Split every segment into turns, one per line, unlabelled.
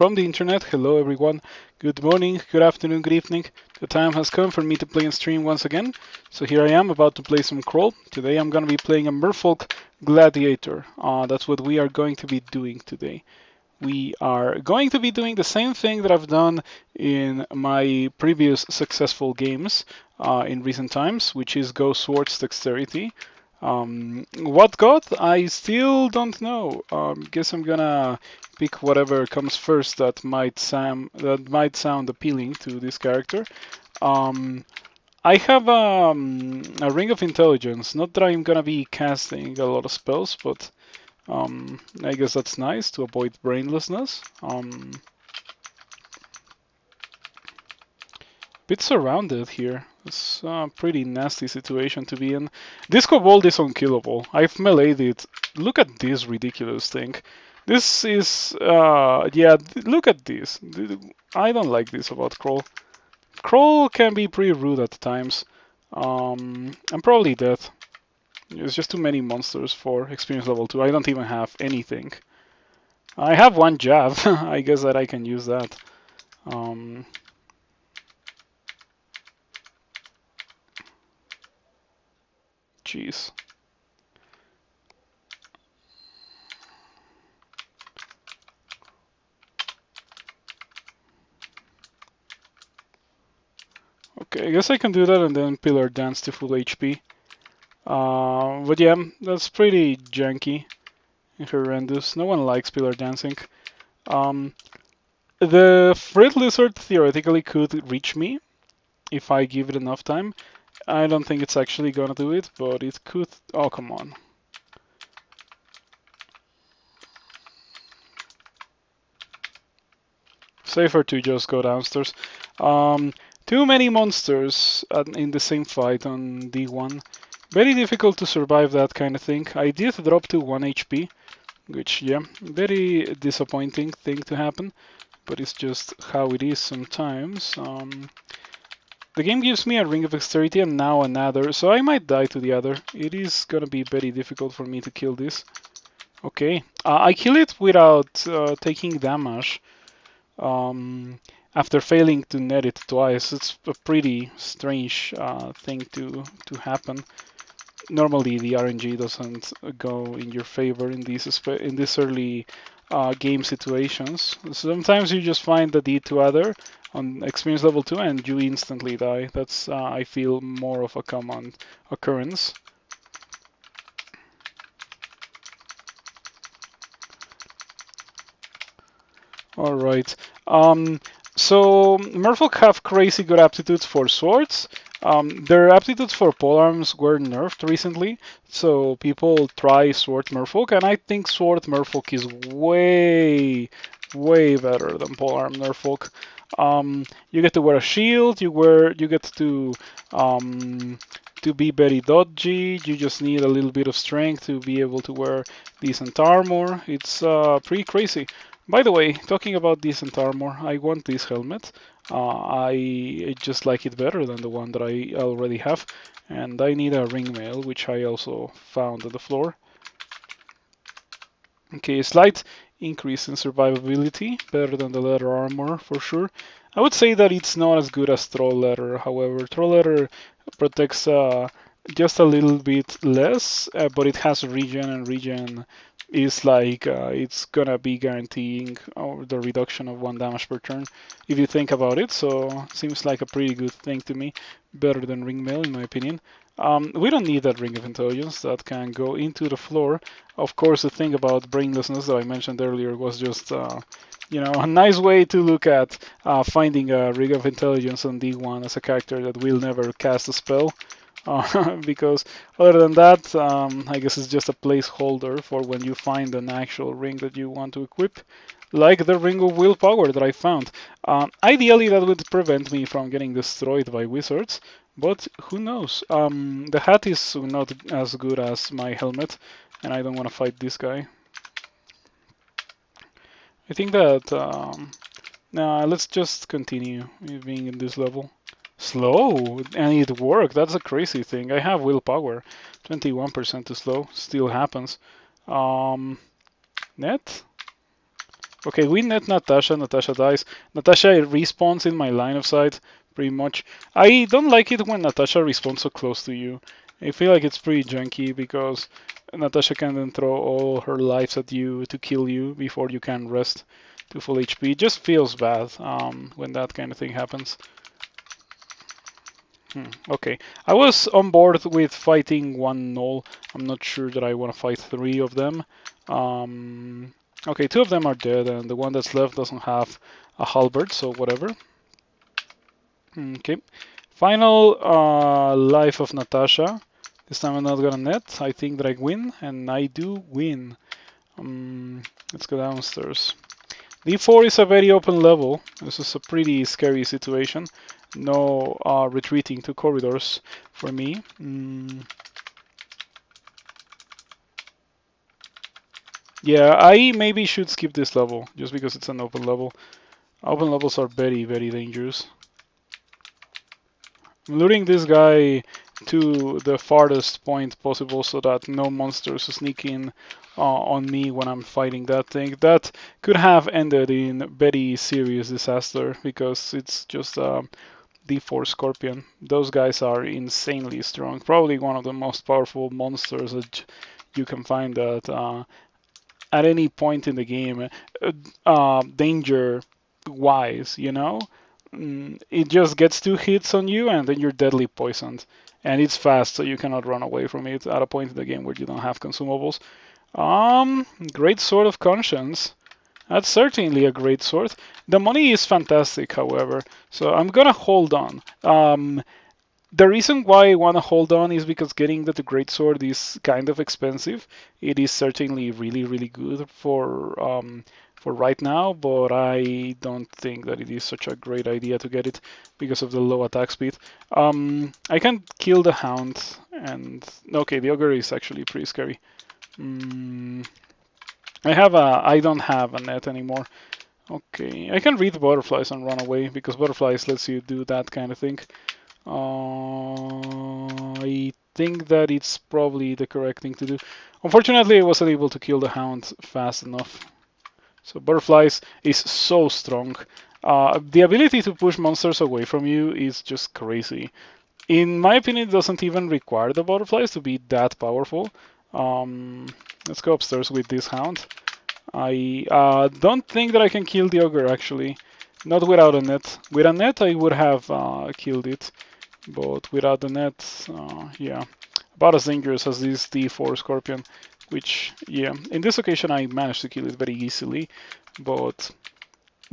From the internet, hello everyone. Good morning, good afternoon, good evening. The time has come for me to play and stream once again. So here I am about to play some Crawl. Today I'm going to be playing a Merfolk Gladiator. That's what we are going to be doing today. We are going to be doing the same thing that I've done in my previous successful games in recent times, which is go Swords Dexterity. What god? I still don't know. Guess I'm gonna pick whatever comes first that might sound appealing to this character. Um, I have a Ring of Intelligence. Not that I'm gonna be casting a lot of spells, but I guess that's nice to avoid brainlessness. Bit surrounded here. It's a pretty nasty situation to be in. Disco Bolt is unkillable. I've meleeed it. Look at this ridiculous thing. This is, yeah, look at this. I don't like this about Crawl. Crawl can be pretty rude at times. I'm probably dead. There's just too many monsters for experience level 2. I don't even have anything. I have one jab. I guess that I can use that. Um, Jeez. Okay, I guess I can do that and then Pillar Dance to full HP. But yeah, that's pretty janky and horrendous. No one likes Pillar Dancing. Um, the Frit Lizard theoretically could reach me if I give it enough time. I don't think it's actually gonna do it, but it could. Oh, come on. Safer to just go downstairs. Too many monsters in the same fight on D1. Very difficult to survive that kind of thing. I did drop to 1 HP, which, yeah, very disappointing thing to happen, but it's just how it is sometimes. The game gives me a Ring of Dexterity and now another, so I might die to the other. It is gonna be very difficult for me to kill this. Okay, I kill it without taking damage. After failing to net it twice, it's a pretty strange thing to happen. Normally, the RNG doesn't go in your favor in these early game situations. Sometimes you just find the D2 other on experience level 2 and you instantly die. That's I feel more of a common occurrence. All right. So Merfolk have crazy good aptitudes for swords. Their aptitudes for polearms were nerfed recently, so people try Sword Merfolk, and I think Sword Merfolk is way, way better than polearm Merfolk. You get to wear a shield. You get to be very dodgy. You just need a little bit of strength to be able to wear decent armor. It's pretty crazy. By the way, talking about decent armor, I want this helmet. I just like it better than the one that I already have, and I need a ring mail, which I also found on the floor. Okay, a slight increase in survivability, better than the leather armor for sure. I would say that it's not as good as troll leather, however. Troll leather protects just a little bit less, but it has regen, and regen is like it's gonna be guaranteeing the reduction of 1 damage per turn if you think about it. So seems like a pretty good thing to me, better than ring mail in my opinion. We don't need that ring of intelligence that can go into the floor. Of course, the thing about brainlessness that I mentioned earlier was just a nice way to look at finding a ring of intelligence on D1 as a character that will never cast a spell. Because other than that, I guess it's just a placeholder for when you find an actual ring that you want to equip, like the Ring of Willpower that I found. Ideally, that would prevent me from getting destroyed by wizards, but who knows? The hat is not as good as my helmet, and I don't want to fight this guy. I think that, nah, let's just continue being in this level. Slow, and it worked. That's a crazy thing. I have willpower, 21% to slow, still happens. Net? Okay, we net Natasha. Natasha dies. Natasha respawns in my line of sight, pretty much. I don't like it when Natasha respawns so close to you. I feel like it's pretty junky because Natasha can then throw all her lives at you to kill you before you can rest to full HP. It just feels bad when that kind of thing happens. Okay, I was on board with fighting one null. I'm not sure that I want to fight three of them. Okay, two of them are dead, and the one that's left doesn't have a halberd, so whatever. Okay, final life of Natasha. This time I'm not gonna net. I think that I win, and I do win. Let's go downstairs. D4 is a very open level. This is a pretty scary situation. No retreating to corridors for me. Yeah, I maybe should skip this level just because it's an open level. Open levels are very, very dangerous. I'm luring this guy to the farthest point possible so that no monsters sneak in on me when I'm fighting that thing. That could have ended in very serious disaster because it's just D4 Scorpion. Those guys are insanely strong. Probably one of the most powerful monsters that you can find at any point in the game, danger wise, you know? It just gets two hits on you and then you're deadly poisoned. And it's fast, so you cannot run away from it at a point in the game where you don't have consumables. Great Sword of Conscience. That's certainly a great sword. The money is fantastic, however, so I'm gonna hold on. The reason why I want to hold on is because getting the great sword is kind of expensive. It is certainly really, really good for right now, but I don't think that it is such a great idea to get it because of the low attack speed. I can kill the hound, and okay, the ogre is actually pretty scary. I don't have a net anymore. Okay, I can read butterflies and run away because butterflies lets you do that kind of thing. I think that it's probably the correct thing to do. Unfortunately, I wasn't able to kill the hound fast enough. So butterflies is so strong. The ability to push monsters away from you is just crazy. In my opinion, it doesn't even require the butterflies to be that powerful. Let's go upstairs with this hound. I don't think that I can kill the ogre, actually. Not without a net. With a net, I would have killed it. But without the net, yeah. About as dangerous as this D4 Scorpion. Which, yeah, in this occasion I managed to kill it very easily. But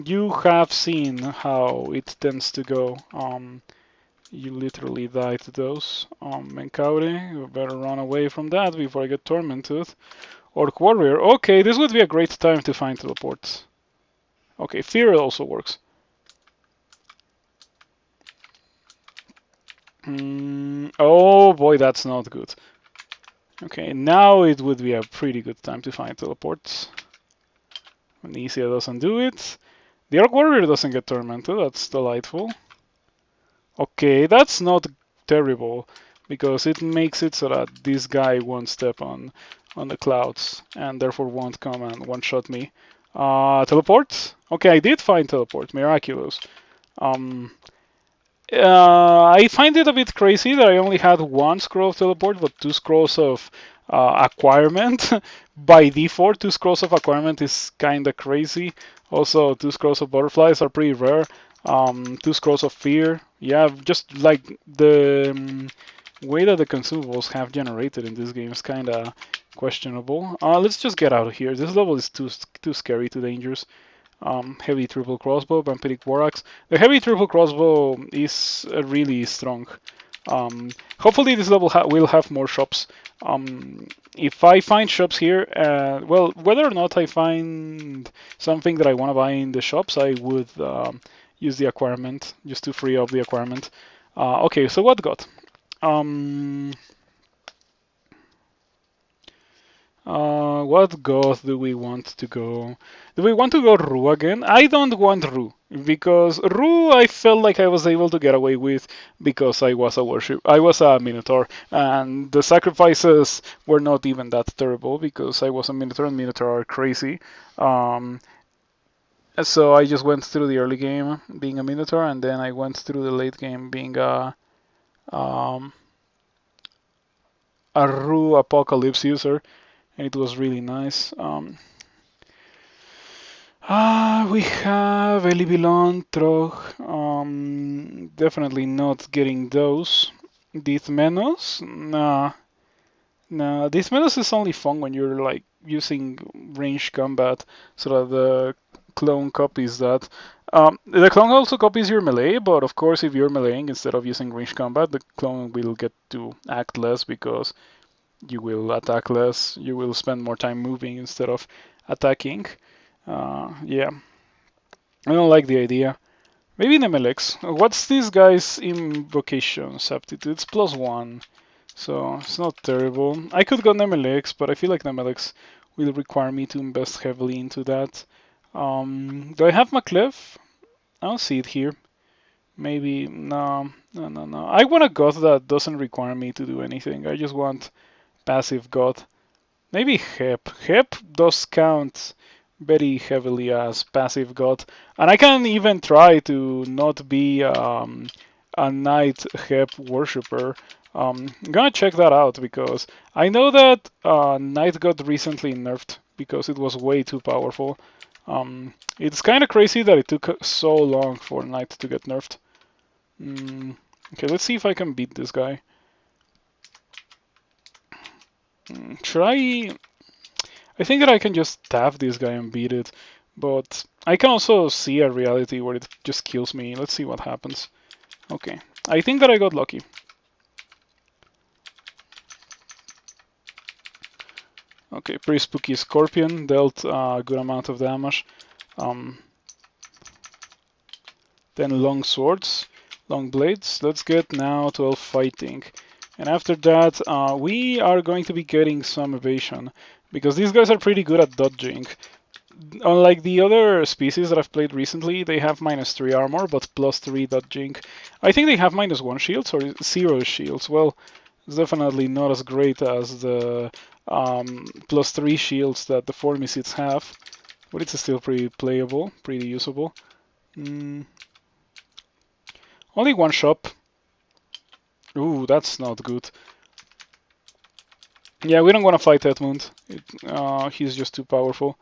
you have seen how it tends to go. You literally die to those. Menkaure, you better run away from that before I get tormented. Orc Warrior. Okay, this would be a great time to find teleports. Okay, Fear also works. Oh boy, that's not good. Okay, now it would be a pretty good time to find teleports. When Isia doesn't do it. The Orc Warrior doesn't get tormented, that's delightful. Okay, that's not terrible, because it makes it so that this guy won't step on the clouds, and therefore won't come and one-shot me. Teleport? Okay, I did find teleport, miraculous. I find it a bit crazy that I only had one scroll of teleport, but two scrolls of acquirement. By default, two scrolls of acquirement is kinda crazy. Also, two scrolls of butterflies are pretty rare. Two scrolls of fear, yeah, just like the way that the consumables have generated in this game is kinda questionable. Let's just get out of here. This level is too scary, too dangerous. Heavy triple crossbow, vampiric war axe. The heavy triple crossbow is really strong. Hopefully this level will have more shops. If I find shops here, well, whether or not I find something that I want to buy in the shops, I would use the acquirement just to free up the acquirement. Okay, so what got? What goth do we want to go? Do we want to go Ru again? I don't want Ru, because Ru I felt like I was able to get away with because I was a Minotaur, and the sacrifices were not even that terrible because I was a Minotaur and Minotaur are crazy. So I just went through the early game being a Minotaur, and then I went through the late game being um, a Ru Apocalypse user, and it was really nice. We have Elibilon, Trog. Definitely not getting those. Dithmenos? Nah. Nah, Dithmenos is only fun when you're like using ranged combat so that the clone copies that. The clone also copies your melee, but of course, if you're meleeing instead of using ranged combat, the clone will get to act less because you will attack less, you will spend more time moving instead of attacking. Yeah, I don't like the idea. Maybe Nemelex. What's this guy's invocations aptitude? It's +1, so it's not terrible. I could go Nemelex, but I feel like Nemelex will require me to invest heavily into that. Do I have Maclef? I don't see it here. Maybe, no. I want a god that doesn't require me to do anything. I just want passive god. Maybe Hep. Hep does count very heavily as passive god, and I can even try to not be a Knight Hep worshipper. I'm gonna check that out because I know that Knight got recently nerfed because it was way too powerful. It's kind of crazy that it took so long for Knight to get nerfed. Okay, let's see if I can beat this guy. Should I think that I can just tap this guy and beat it, but I can also see a reality where it just kills me. Let's see what happens. Okay, I think that I got lucky. Okay, pretty spooky Scorpion dealt a good amount of damage. Then long swords, long blades. Let's get now 12 fighting. And after that, we are going to be getting some evasion because these guys are pretty good at dodging. Unlike the other species that I've played recently, they have -3 armor but +3 dodging. I think they have -1 shields or 0 shields. Well, it's definitely not as great as the +3 shields that the Formicids have, but it's still pretty playable, pretty usable. Only one shop. Ooh, that's not good. Yeah, we don't want to fight Edmund. He's just too powerful.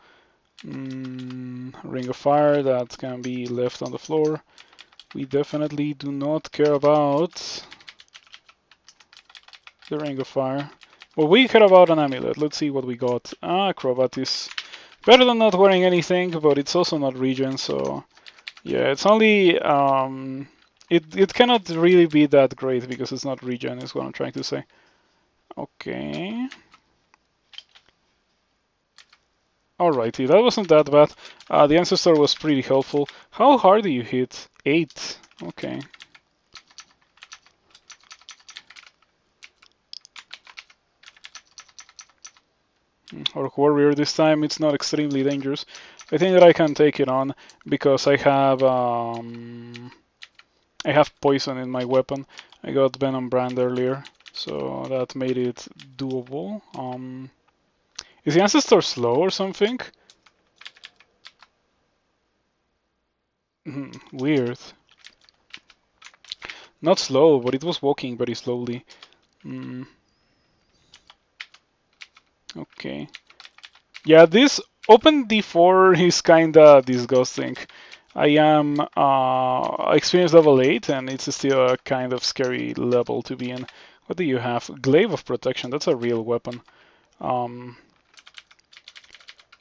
Ring of Fire, that can be left on the floor. We definitely do not care about the Ring of Fire. Well, we care about an amulet. Let's see what we got. Acrobat is better than not wearing anything, but it's also not regen, so yeah, it's only it cannot really be that great because it's not regen, is what I'm trying to say. Okay. Alrighty, that wasn't that bad. The Ancestor was pretty helpful. How hard do you hit? 8. Okay. Orc Warrior this time, it's not extremely dangerous. I think that I can take it on because I have poison in my weapon. I got Venom Brand earlier, so that made it doable. Is the Ancestor slow or something? Weird. Not slow, but it was walking very slowly. Okay. Yeah, this open D4 is kinda disgusting. I am experience level 8 and it's still a kind of scary level to be in. What do you have? Glaive of Protection, that's a real weapon.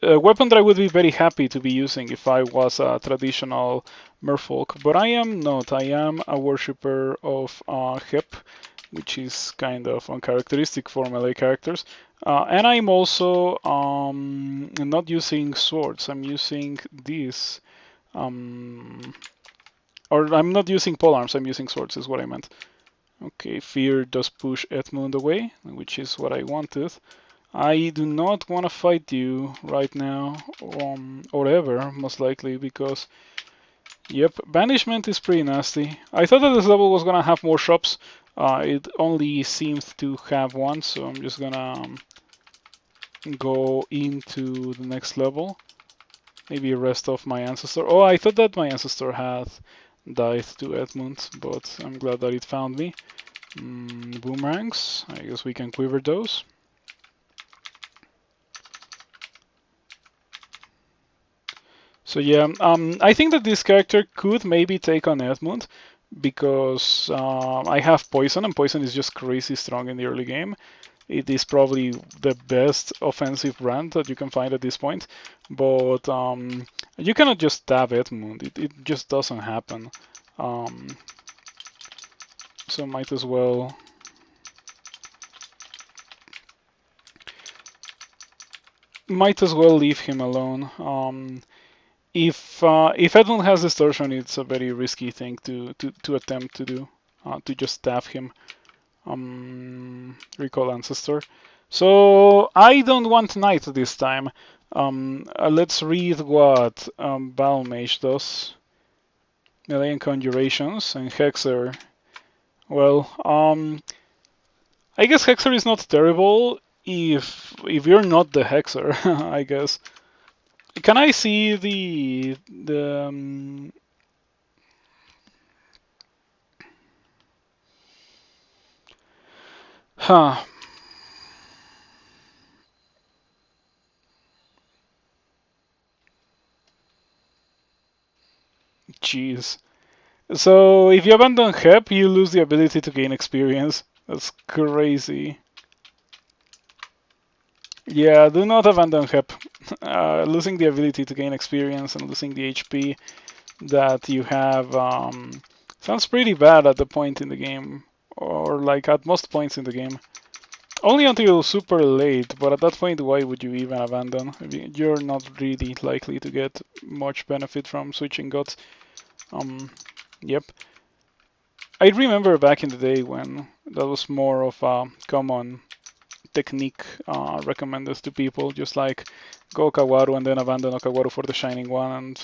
A weapon that I would be very happy to be using if I was a traditional merfolk, but I am not. I am a worshipper of Hep, which is kind of uncharacteristic for melee characters. And I'm also not using swords. I'm using these. Or I'm not using polearms, I'm using swords, is what I meant. Okay, Fear does push Edmund away, which is what I wanted. I do not want to fight you right now, or ever, most likely, because, yep, Banishment is pretty nasty. I thought that this level was gonna have more shops. It only seems to have one, so I'm just gonna go into the next level. maybe rest of my ancestor. Oh, I thought that my ancestor had died to Edmund, but I'm glad that it found me. Boomerangs, I guess we can quiver those. So yeah, I think that this character could maybe take on Edmund because I have poison, and poison is just crazy strong in the early game. It is probably the best offensive brand that you can find at this point, but you cannot just stab Edmund. It just doesn't happen. So might as well. Might as well leave him alone. If Edmund has distortion, it's a very risky thing to attempt to do. To just stab him. Recall ancestor. So I don't want knight this time. Let's read what Battle Mage does. Melee and conjurations and Hexer. Well, I guess Hexer is not terrible if you're not the Hexer, I guess. Can I see the huh. Jeez. So if you abandon Hep, you lose the ability to gain experience. That's crazy. Yeah, do not abandon Hep. Losing the ability to gain experience and losing the HP that you have sounds pretty bad at the point in the game, or like at most points in the game. Only until super late, but at that point, why would you even abandon? You're not really likely to get much benefit from switching gods. Yep. I remember back in the day when that was more of a common technique recommended to people, just like go Okawaru and then abandon Okawaru for the Shining One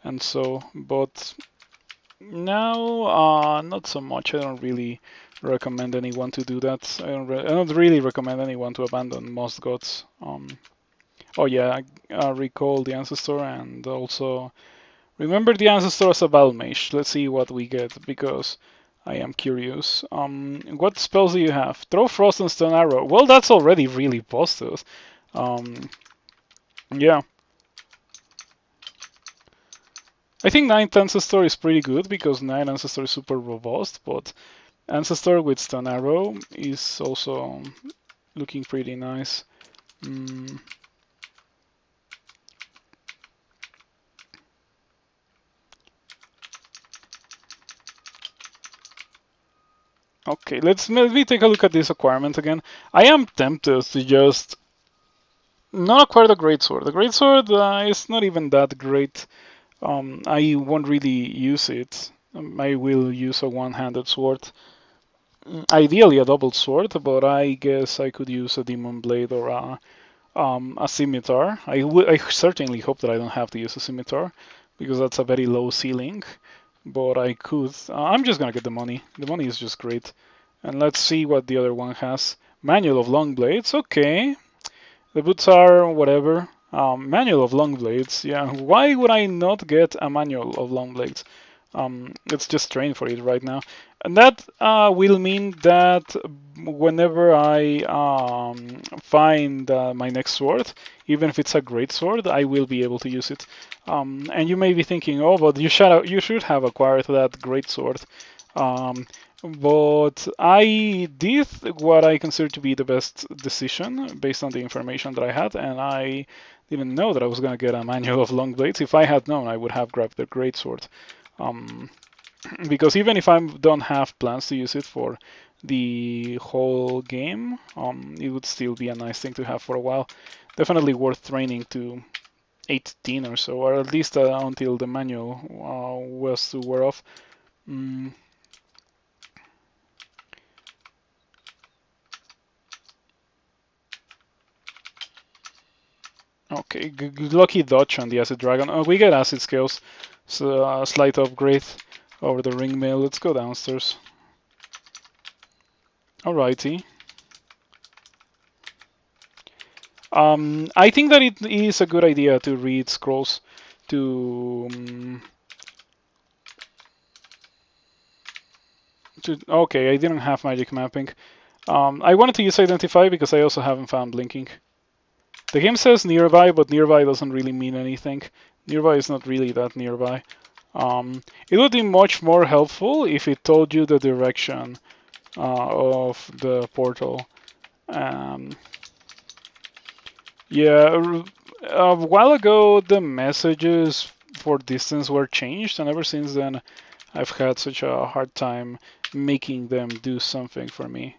and so. But now, not so much. I don't really recommend anyone to do that. I don't really recommend anyone to abandon most gods. Oh yeah, recall the ancestor and also remember the ancestor as a battle mage. Let's see what we get because I am curious. What spells do you have? Throw Frost and Stone Arrow. Well, that's already really busted. Yeah. I think Ninth Ancestor is pretty good because Ninth Ancestor is super robust, but Ancestor with Stone Arrow is also looking pretty nice. Okay, let me take a look at this acquirement again. I am tempted to just not acquire the Greatsword. The Greatsword is not even that great. I won't really use it. I will use a one-handed sword. Ideally a double sword, but I guess I could use a Demon Blade or a Scimitar. I certainly hope that I don't have to use a Scimitar, because that's a very low ceiling, but I could. I'm just gonna get the money. The money is just great. And let's see what the other one has. Manual of Long Blades, okay. The boots are whatever. Manual of Long Blades, yeah. Why would I not get a Manual of Long Blades? Let's just train for it right now. And that will mean that whenever I find my next sword, even if it's a great sword, I will be able to use it. And you may be thinking, oh, but you should have acquired that great sword. But I did what I consider to be the best decision based on the information that I had, and I didn't know that I was going to get a manual of long blades. If I had known, I would have grabbed the greatsword. Because even if I don't have plans to use it for the whole game, it would still be a nice thing to have for a while. Definitely worth training to 18 or so, or at least until the manual was to wear off. Okay, lucky dodge on the acid dragon. Oh, we get acid scales, so a slight upgrade over the ring mail. Let's go downstairs. Alrighty. I think that it is a good idea to read scrolls to okay, I didn't have magic mapping. I wanted to use identify because I also haven't found blinking. The game says nearby, but nearby doesn't really mean anything. Nearby is not really that nearby. It would be much more helpful if it told you the direction of the portal. Yeah, a while ago the messages for distance were changed, and ever since then I've had such a hard time making them do something for me.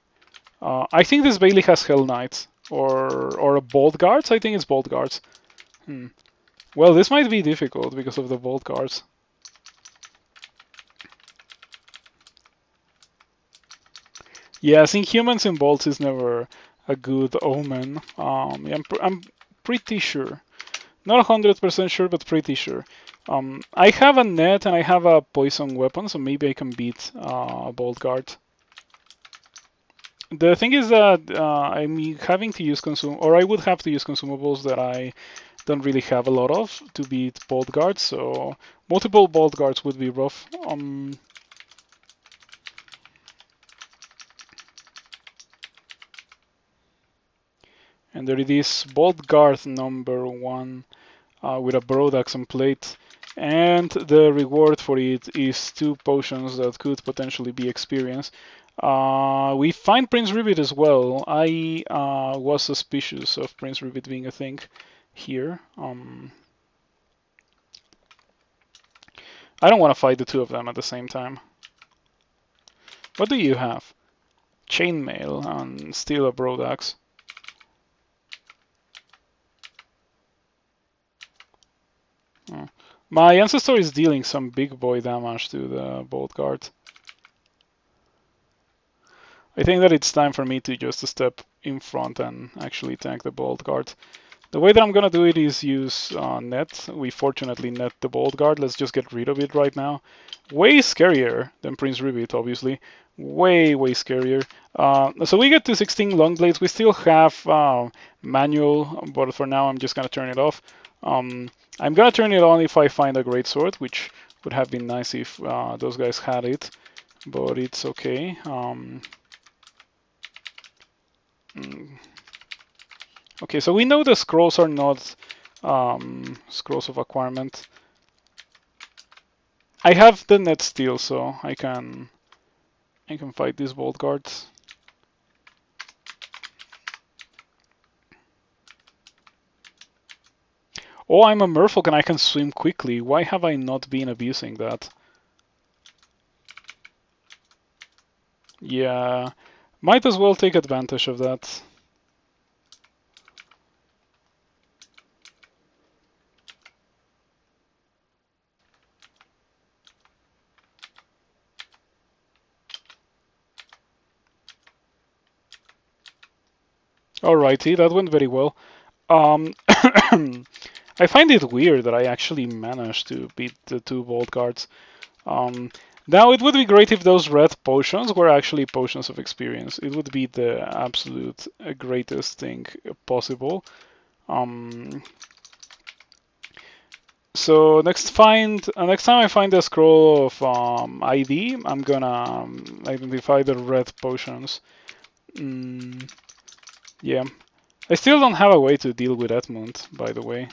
I think this Bailey has Hell Knights or a Bolt Guards. I think it's Bolt Guards. Well, this might be difficult because of the Bolt Guards. Yeah, seeing humans in bolts is never a good omen. Yeah, I'm pretty sure. Not 100% sure, but pretty sure. I have a net and I have a poison weapon, so maybe I can beat Bolt Guard. The thing is that I'm having to use or I would have to use consumables that I don't really have a lot of to beat Bolt Guards, so multiple Bolt Guards would be rough. And there it is, Bolt Guard number 1 with a Brood Axe and plate. And the reward for it is 2 potions that could potentially be experience. We find Prince Rivet as well. I was suspicious of Prince Rivet being a thing here. I don't want to fight the 2 of them at the same time. What do you have? Chainmail and steal a Brood Axe. My ancestor is dealing some big boy damage to the Bolt Guard. I think that it's time for me to just step in front and actually tank the Bolt Guard. The way that I'm gonna do it is use net. We fortunately net the Bolt Guard. Let's just get rid of it right now. Way scarier than Prince Rivet, obviously. Way scarier. So we get to 16 long blades. We still have manual, but for now I'm just gonna turn it off. I'm gonna turn it on if I find a great sword, which would have been nice if those guys had it, but it's okay. Okay, so we know the scrolls are not scrolls of acquirement. I have the net steel, so I can fight these Bolt Guards. Oh, I'm a merfolk and I can swim quickly. Why have I not been abusing that? Yeah, might as well take advantage of that. Alrighty, that went very well. I find it weird that I actually managed to beat the 2 Bolt Guards. Now, it would be great if those red potions were actually potions of experience. It would be the absolute greatest thing possible. So next time I find a scroll of ID, I'm gonna identify the red potions. Yeah. I still don't have a way to deal with Edmund, by the way.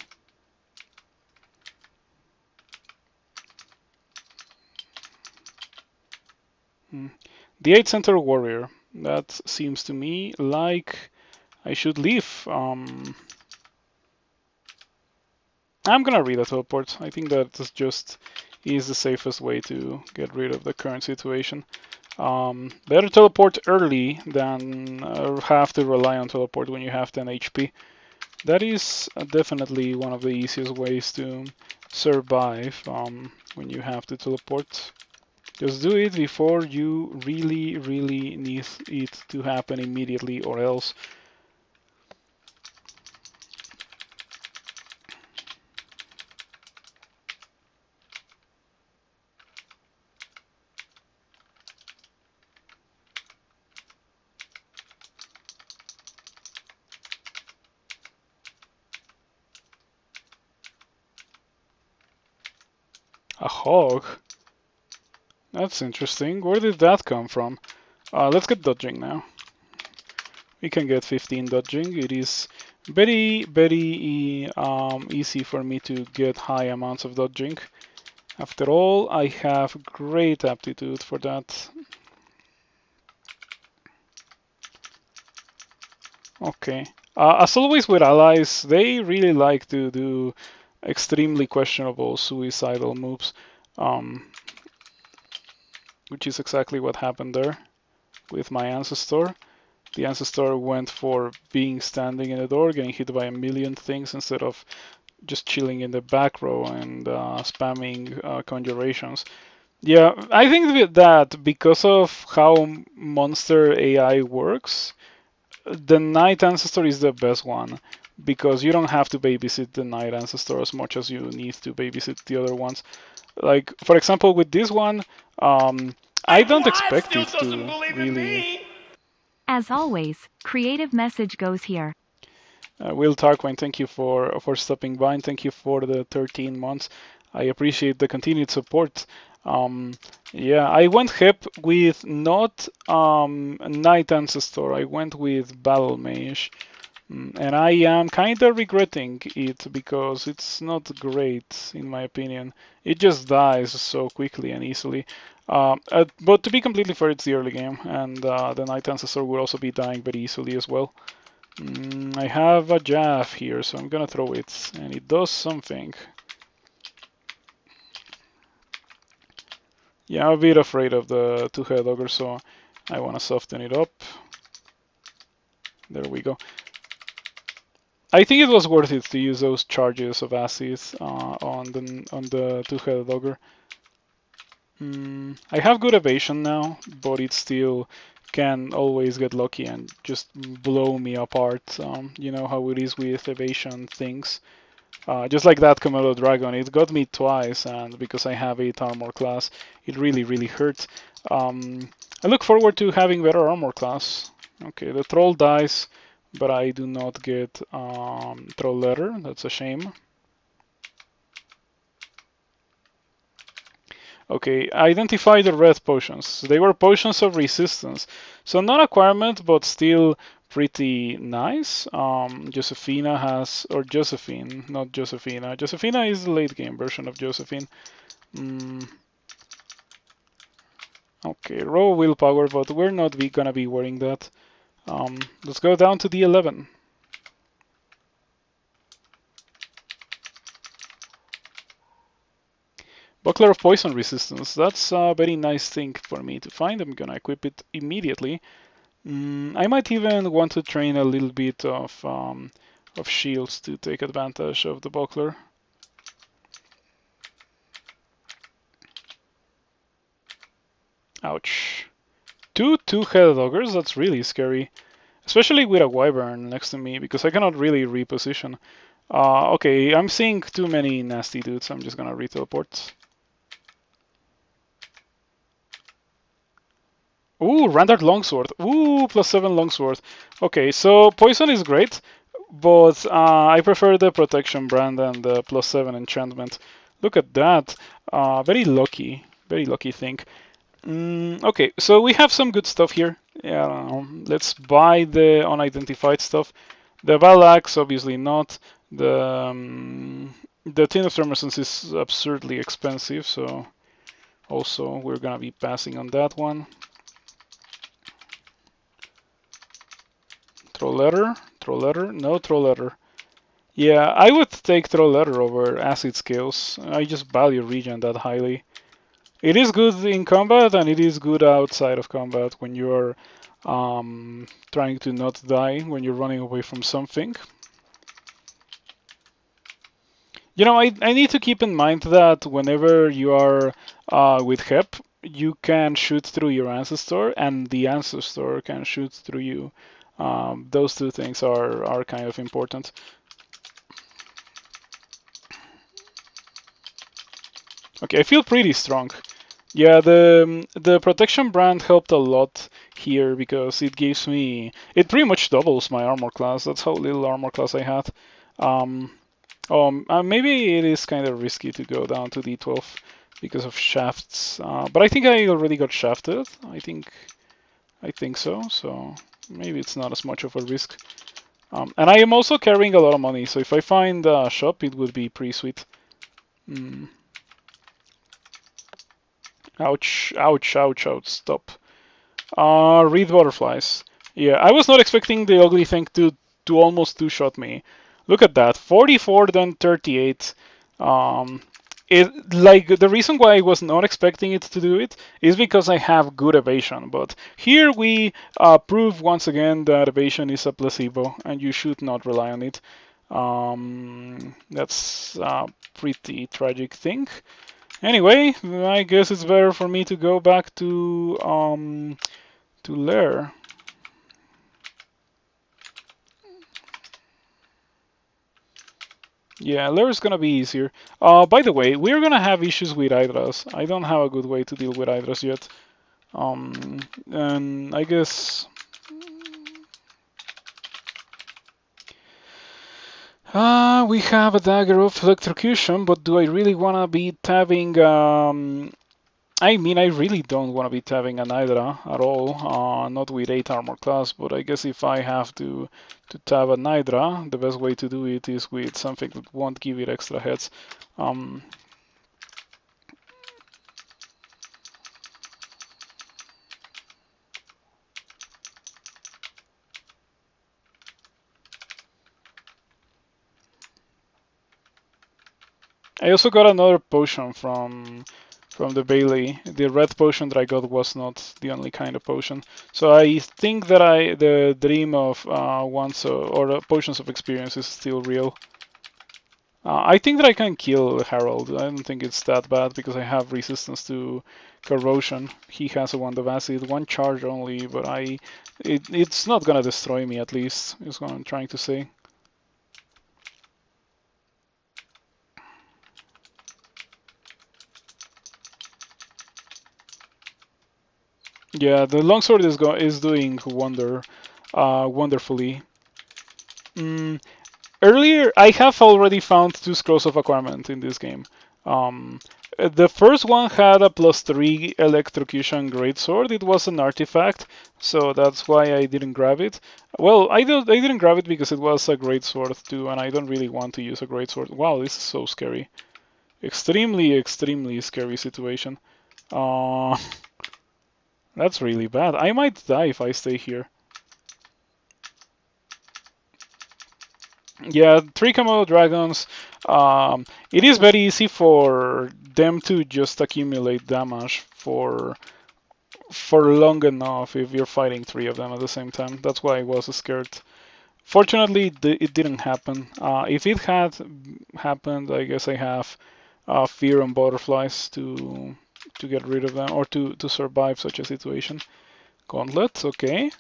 The 8th Center Warrior. That seems to me like I should leave. I'm gonna read a teleport. I think that just is the safest way to get rid of the current situation. Better teleport early than have to rely on teleport when you have 10 HP. That is definitely one of the easiest ways to survive when you have to teleport. Just do it before you really need it to happen immediately, or else hog. That's interesting. Where did that come from? Let's get dodging now. We can get 15 dodging. It is very easy for me to get high amounts of dodging. After all, I have great aptitude for that. Okay. As always with allies, they really like to do extremely questionable suicidal moves, which is exactly what happened there with my ancestor. The ancestor went for being standing in the door, getting hit by a million things instead of just chilling in the back row and spamming conjurations. Yeah, I think that because of how monster AI works, the Night Ancestor is the best one because you don't have to babysit the Night Ancestor as much as you need to babysit the other ones. Like, for example, with this one, I don't expect it to really.
As always, creative message goes here.
Will Tarquin, thank you for stopping by and thank you for the 13 months. I appreciate the continued support. Yeah, I went Hep with not Night Ancestor. I went with Battle Mage. And I am kind of regretting it because it's not great in my opinion. It just dies so quickly and easily. But to be completely fair, it's the early game, and the Night Ancestor will also be dying very easily as well. I have a Jaff here, so I'm gonna throw it, and it does something. Yeah, I'm a bit afraid of the two-head ogre, so I want to soften it up. There we go. I think it was worth it to use those charges of acid on the two-headed ogre. I have good evasion now, but it still can always get lucky and just blow me apart. You know how it is with evasion things. Just like that Komodo Dragon, it got me twice, and because I have 8 armor class, it really hurt. I look forward to having better armor class. Okay, the troll dies, but I do not get troll letter. That's a shame. Okay, identify the red potions. They were potions of resistance. So not acquirement, but still pretty nice. Josephina has, or Josephine, not Josephina. Josephina is the late game version of Josephine. Okay, raw willpower, but we're not gonna be wearing that. Let's go down to the 11. Buckler of Poison Resistance. That's a very nice thing for me to find. I'm gonna equip it immediately. I might even want to train a little bit of shields to take advantage of the buckler. Ouch. Two-headed ogres, that's really scary. Especially with a wyvern next to me, because I cannot really reposition. Okay, I'm seeing too many nasty dudes. I'm just gonna re-teleport. Ooh, Randart Longsword. Ooh, +7 Longsword. Okay, so poison is great, but I prefer the protection brand and the +7 enchantment. Look at that. Very lucky thing. Okay, so we have some good stuff here. Let's buy the unidentified stuff. The Battle Axe, obviously not. The Tin of Thermosence is absurdly expensive, so also we're gonna be passing on that one. Troll letter, no troll letter. Yeah, I would take troll letter over acid scales. I just value regen that highly. It is good in combat and it is good outside of combat when you're trying to not die when you're running away from something. You know, I need to keep in mind that whenever you are with Hep, you can shoot through your ancestor and the ancestor can shoot through you. Those two things are kind of important. Okay, I feel pretty strong. Yeah, the protection brand helped a lot here because it gives me, it pretty much doubles my armor class. That's how little armor class I had. Maybe it is kind of risky to go down to D12 because of shafts. But I think I already got shafted. I think so. So maybe it's not as much of a risk. And I am also carrying a lot of money, so if I find a shop, it would be pretty sweet. Mm. Ouch, ouch, ouch, ouch, stop. Reed butterflies. Yeah, I was not expecting the ugly thing to almost two-shot me. Look at that, 44 then 38. Um, like the reason why I was not expecting it to do it is because I have good evasion. But here we prove once again that evasion is a placebo, and you should not rely on it. That's a pretty tragic thing. Anyway, I guess it's better for me to go back to Lair. Yeah, Lair is gonna be easier. By the way, we're gonna have issues with Hydras. I don't have a good way to deal with Hydras yet. And I guess we have a dagger of electrocution, but do I really wanna be tabbing I mean, I really don't want to be tabbing an Hydra at all, not with 8 armor class, but I guess if I have to tab an Hydra, the best way to do it is with something that won't give it extra heads. I also got another potion from the Bailey. The red potion that I got was not the only kind of potion. So I think that the dream of potions of experience is still real. I think that I can kill Harold. I don't think it's that bad because I have resistance to corrosion. He has a wand of acid, one charge only, but it's not gonna destroy me at least, is what I'm trying to say. Yeah, the longsword is doing wonderfully. Mm, Earlier, I have already found 2 scrolls of acquirement in this game. The first one had a +3 electrocution greatsword. It was an artifact, so that's why I didn't grab it. Well, I didn't grab it because it was a greatsword too, and I don't really want to use a greatsword. Wow, this is so scary. Extremely, extremely scary situation. Uh, that's really bad. I might die if I stay here. Yeah, 3 Komodo dragons. It is very easy for them to just accumulate damage for long enough if you're fighting 3 of them at the same time. That's why I was scared. Fortunately, it didn't happen. If it had happened, I guess I have fear on butterflies to get rid of them or to survive such a situation. Gauntlet, okay.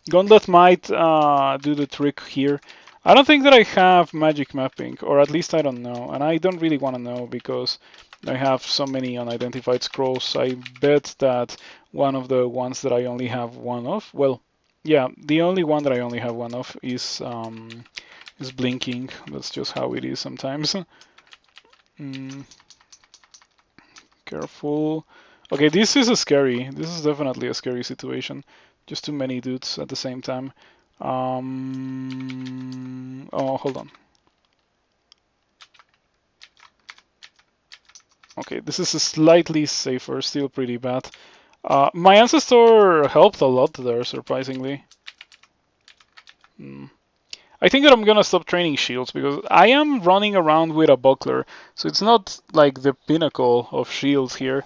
Gauntlet might do the trick here. I don't think that I have magic mapping, or at least I don't know, and I don't really want to know because I have so many unidentified scrolls. I bet that one of the ones that I only have one of, well, yeah, the only one that I only have one of is blinking. That's just how it is sometimes. mm, Careful. Okay, this is a scary. This is definitely a scary situation. Just too many dudes at the same time. Oh, hold on. Okay, this is slightly safer, still pretty bad. My ancestor helped a lot there, surprisingly. I think that I'm gonna stop training shields because I am running around with a buckler, so it's not like the pinnacle of shields here.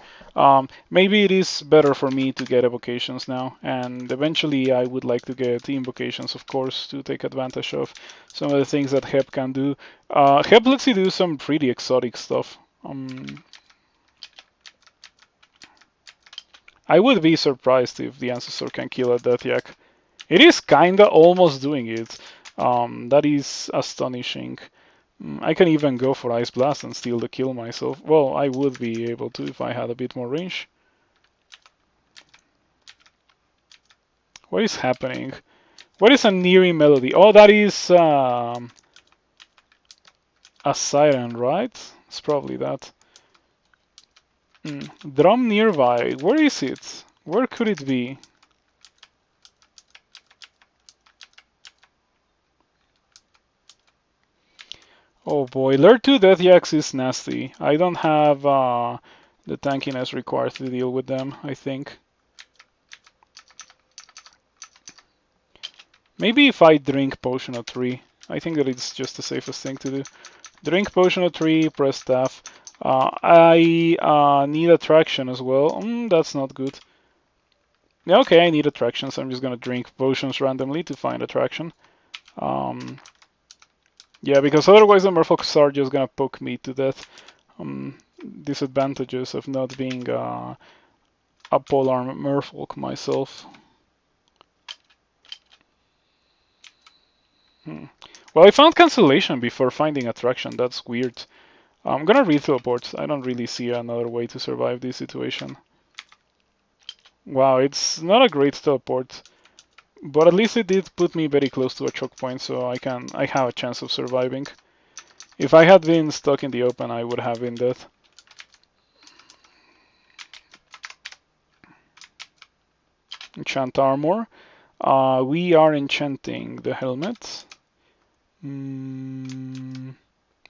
Maybe it is better for me to get evocations now, and eventually I would like to get invocations, of course, to take advantage of some of the things that Hep can do. Hep lets you do some pretty exotic stuff. I would be surprised if the ancestor can kill a Death Yak. It is kinda almost doing it. That is astonishing. I can even go for Ice Blast and steal the kill myself. Well, I would be able to if I had a bit more range. What is happening? What is a Neri melody? Oh, that is A siren, right? It's probably that. Drum nearby. Where is it? Where could it be? Oh boy, Lair 2 Death Yaks is nasty. I don't have the tankiness required to deal with them, I think. Maybe if I drink Potion of 3. I think that it's just the safest thing to do. Drink Potion of 3, press staff. I need attraction as well. That's not good. Yeah, okay, I need attraction, so I'm just gonna drink potions randomly to find attraction. Yeah, because otherwise the merfolks are just gonna poke me to death. Disadvantages of not being a polearm merfolk myself. Well, I found cancellation before finding attraction. That's weird. I'm gonna read teleport. I don't really see another way to survive this situation. Wow, it's not a great teleport, but at least it did put me very close to a choke point, so I have a chance of surviving. If I had been stuck in the open, I would have been dead. Enchant armor. We are enchanting the helmet.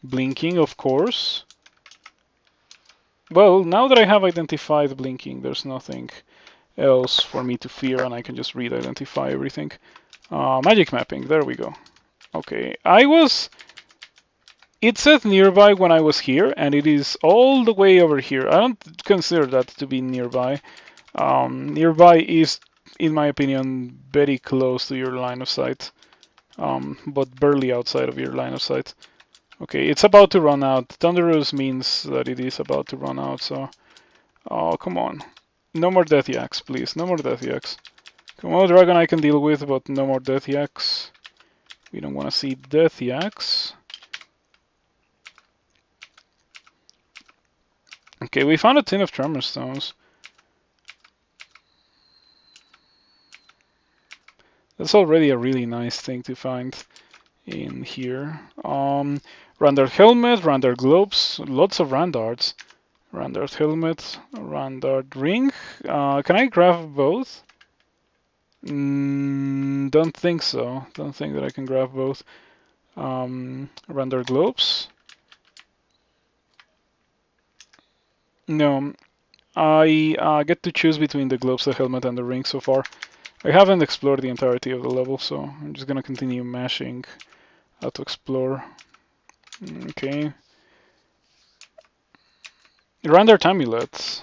Blinking, of course. Well, now that I have identified blinking, there's nothing else for me to fear, and I can just read identify everything. Magic mapping, there we go. Okay, it said nearby when I was here, and it is all the way over here. I don't consider that to be nearby. Nearby is, in my opinion, very close to your line of sight, but barely outside of your line of sight. Okay, it's about to run out. Thunderous means that it is about to run out, so... Oh, come on. No more Death Yaks, please. No more Death Yaks. Come on, Dragon I can deal with, but no more Death Yaks. We don't want to see Death Yaks. Okay, we found a tin of Tremor Stones. That's already a really nice thing to find in here. Randart Helmet, Randart Globes, lots of Randarts. Randart Helmet, Randart Ring. Can I grab both? Don't think so. Don't think that I can grab both. Randart Globes. No, I get to choose between the globes, the helmet, and the ring so far. I haven't explored the entirety of the level, so I'm just gonna continue mashing to explore. Okay. Randart amulets.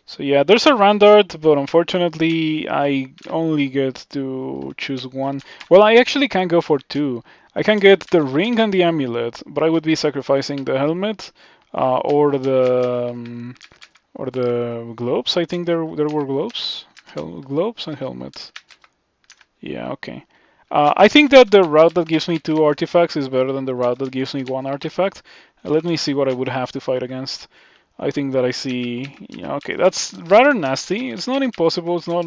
So yeah, there's a Randart, but unfortunately I only get to choose one. Well, I actually can go for two. I can get the ring and the amulet, but I would be sacrificing the helmet or the globes. I think there were globes, globes and helmets. Yeah, okay. I think that the route that gives me two artifacts is better than the route that gives me one artifact. Let me see what I would have to fight against. I think that I see. Yeah, okay, that's rather nasty. It's not impossible. It's not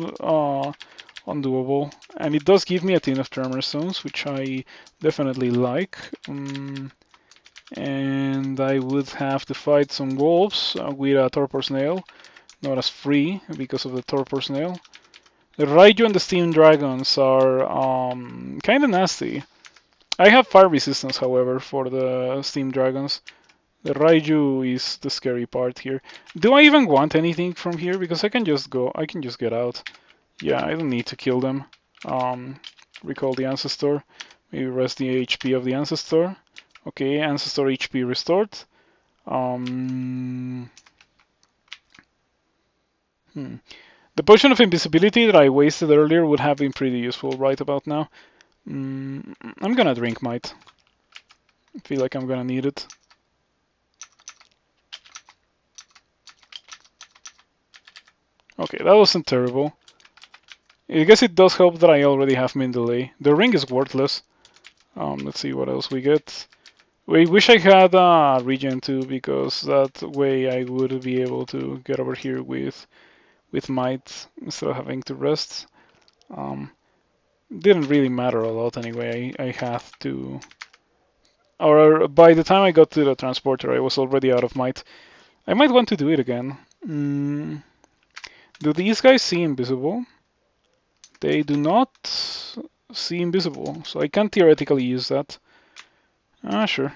undoable, and it does give me a tin of Tremor Stones, which I definitely like. And I would have to fight some wolves with a Torpor Snail, not as free because of the Torpor Snail. The Raiju and the Steam Dragons are kind of nasty. I have fire resistance, however, for the Steam Dragons. The Raiju is the scary part here. Do I even want anything from here? Because I can just go. I can just get out. Yeah, I don't need to kill them. Recall the Ancestor. Maybe rest the HP of the Ancestor. Okay, Ancestor HP restored. The Potion of Invisibility that I wasted earlier would have been pretty useful right about now. I'm gonna drink Might. I feel like I'm gonna need it. Okay, that wasn't terrible. I guess it does help that I already have Min Delay. The ring is worthless. Let's see what else we get. We wish I had Regen too, because that way I would be able to get over here with Might instead of having to rest. Didn't really matter a lot anyway. I have to or by the time I got to the transporter, I was already out of might. I might want to do it again. Do these guys see invisible? They do not see invisible, so I can theoretically use that. Ah, sure.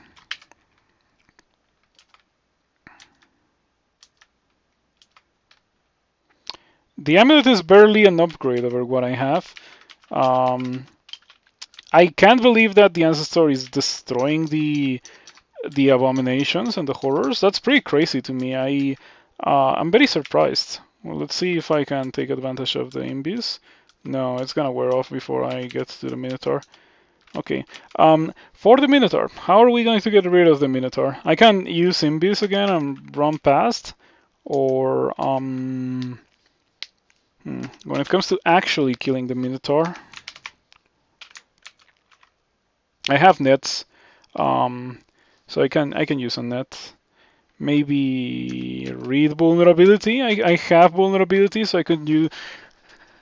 The amulet is barely an upgrade over what I have. I can't believe that the ancestor is destroying the abominations and the horrors. That's pretty crazy to me. I'm very surprised. Well, let's see if I can take advantage of the Imbies. No, it's gonna wear off before I get to the Minotaur. Okay. For the Minotaur, how are we going to get rid of the Minotaur? I can use Imbies again and run past, or when it comes to actually killing the Minotaur, I have nets, so I can use a net. Maybe read vulnerability. I have vulnerability, so I could use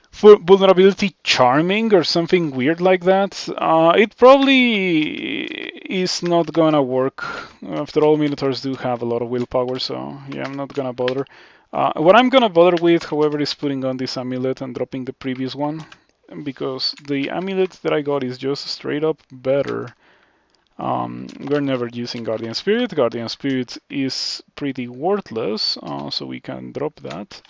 for vulnerability charming or something weird like that. It probably is not gonna work. After all, Minotaurs do have a lot of willpower, so yeah, I'm not gonna bother. What I'm gonna bother with, however, is putting on this amulet and dropping the previous one, because the amulet that I got is just straight up better. We're never using Guardian Spirit. Guardian Spirit is pretty worthless, so we can drop that.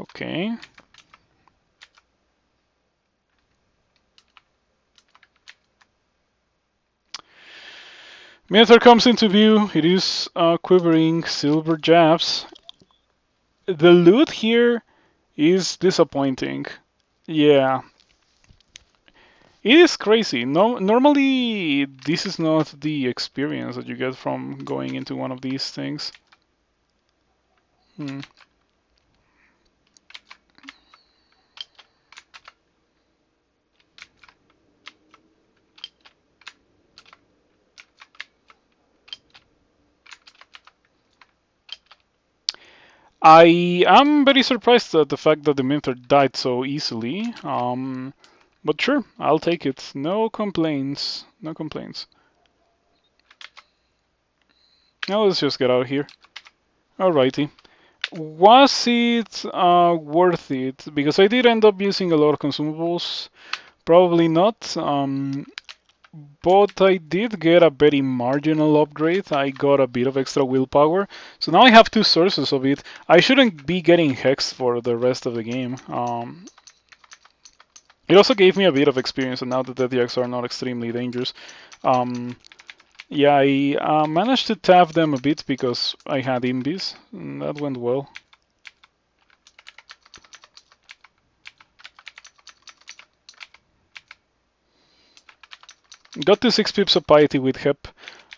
Okay. Minotaur comes into view. It is quivering silver jabs. The loot here is disappointing. Yeah, it is crazy. No, normally this is not the experience that you get from going into one of these things. I am very surprised at the fact that the Minotaur died so easily. But sure, I'll take it. No complaints. No complaints. Now let's just get out of here. Alrighty. Was it worth it? Because I did end up using a lot of consumables. Probably not. But I did get a very marginal upgrade. I got a bit of extra willpower. So now I have two sources of it. I shouldn't be getting hexed for the rest of the game. It also gave me a bit of experience, and now that the DX are not extremely dangerous. Yeah, I managed to tap them a bit because I had Imbies, and that went well. Got to 6 pips of piety with Hep.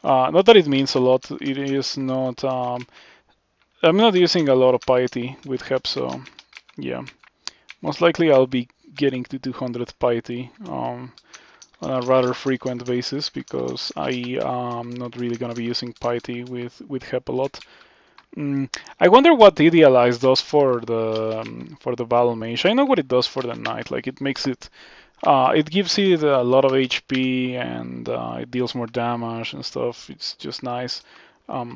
Not that it means a lot, it is not... I'm not using a lot of piety with Hep, so yeah. Most likely I'll be getting to 200 piety on a rather frequent basis because I am not really going to be using piety with Hep a lot. I wonder what Idealize does for the Battle Mage. I know what it does for the Knight. Like it makes it, it gives it a lot of HP and it deals more damage and stuff. It's just nice. But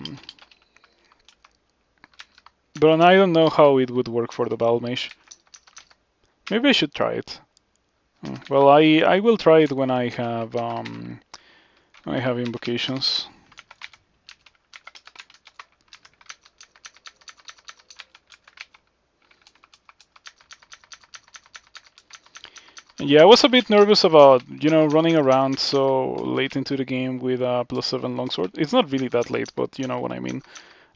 I don't know how it would work for the Battle Mage. Maybe I should try it. Well, I will try it when I have invocations. Yeah, I was a bit nervous about, running around so late into the game with a +7 longsword. It's not really that late, but you know what I mean.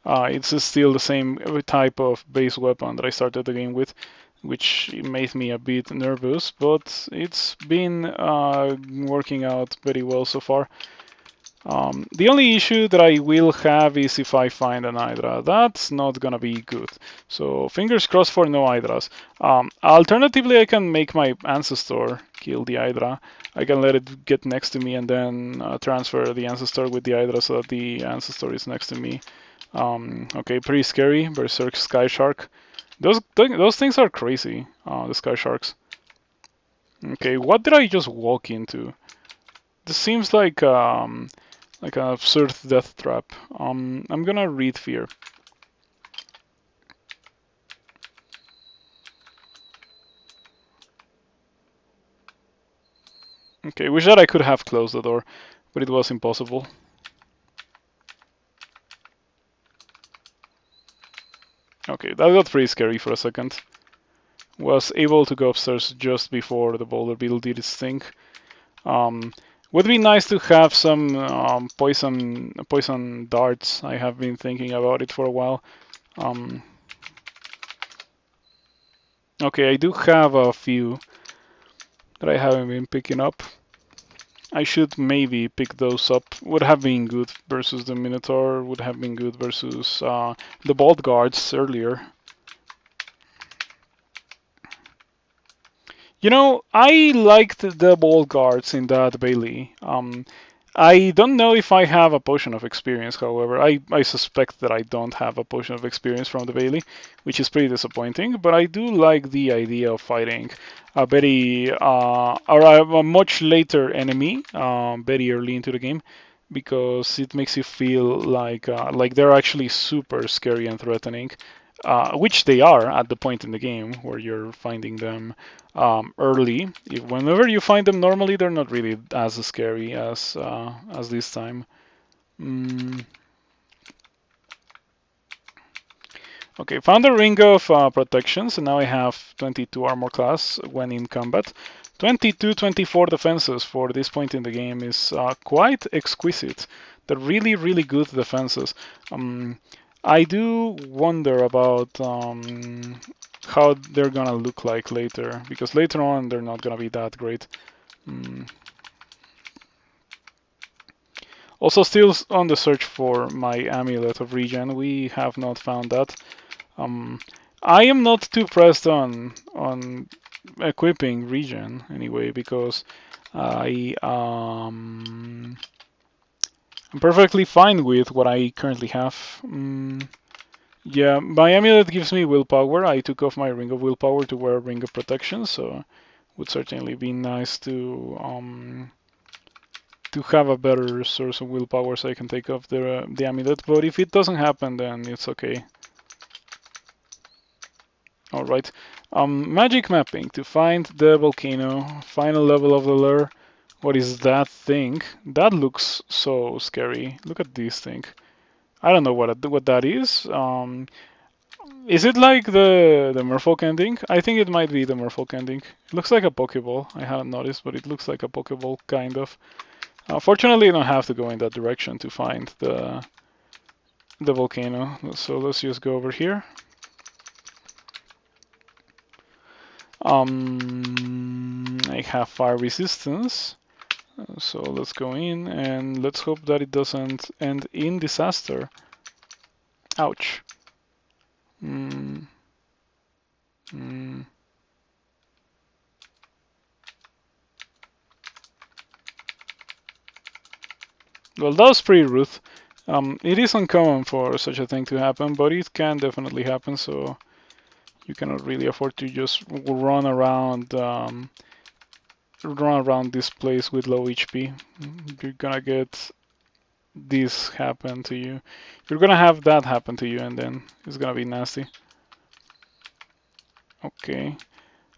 It's still the same type of base weapon that I started the game with, which made me a bit nervous, but it's been working out very well so far. The only issue that I will have is if I find an Hydra. That's not gonna be good. So fingers crossed for no Hydras. Alternatively, I can make my Ancestor kill the Hydra. I can let it get next to me and then transfer the Ancestor with the Hydra so that the Ancestor is next to me. Okay, pretty scary. Berserk Sky Shark. Those things are crazy, the Sky Sharks. Okay, what did I just walk into? This seems like an absurd death trap. I'm gonna read Fear. Okay, wish that I could have closed the door, but it was impossible. Okay, that got pretty scary for a second. Was able to go upstairs just before the boulder beetle did its thing. Would be nice to have some poison darts. I have been thinking about it for a while. Okay, I do have a few that I haven't been picking up. I should maybe pick those up. Would have been good versus the Minotaur. Would have been good versus the Bolt Guards earlier. You know, I liked the Bolt Guards in that Bailey. I don't know if I have a potion of experience, however. I suspect that I don't have a potion of experience from the Bailey, which is pretty disappointing, but I do like the idea of fighting a a much later enemy, very early into the game, because it makes you feel like they're actually super scary and threatening, which they are at the point in the game where you're finding them early. Whenever you find them normally, they're not really as scary as this time. Mm. Okay, found a ring of protection, so now I have 22 armor class when in combat. 22, 24 defenses for this point in the game is quite exquisite. They're really, really good defenses. I do wonder about how they're gonna look like later, because later on they're not gonna be that great. Also, still on the search for my amulet of regen. We have not found that. I am not too pressed on equipping regen anyway, because I'm perfectly fine with what I currently have. Yeah, my amulet gives me willpower. I took off my ring of willpower to wear a ring of protection, so would certainly be nice to have a better source of willpower so I can take off the amulet. But if it doesn't happen, then it's okay. All right. Magic mapping to find the volcano. Final level of the lure. What is that thing? That looks so scary. Look at this thing. I don't know what that is it like the Merfolk ending? I think it might be the Merfolk ending. It looks like a Pokeball. I haven't noticed, but it looks like a Pokeball kind of. Fortunately, I don't have to go in that direction to find the volcano. So let's just go over here. I have fire resistance. So let's go in and let's hope that it doesn't end in disaster. Ouch. Mm. Mm. Well, that was pretty rude. It is uncommon for such a thing to happen, but it can definitely happen, so you cannot really afford to just run around this place with low HP. You're gonna get this happen to you. You're gonna have that happen to you, and then it's gonna be nasty. Okay.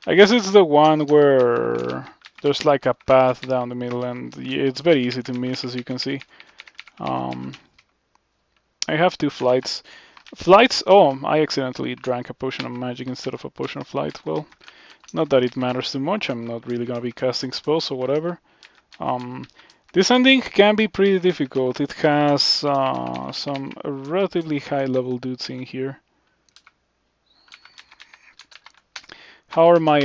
I guess it's the one where there's like a path down the middle, and it's very easy to miss, as you can see. I have 2 flights. Oh, I accidentally drank a potion of magic instead of a potion of flight. Well, not that it matters too much. I'm not really gonna be casting spells or whatever. This ending can be pretty difficult. It has some relatively high level dudes in here. How are my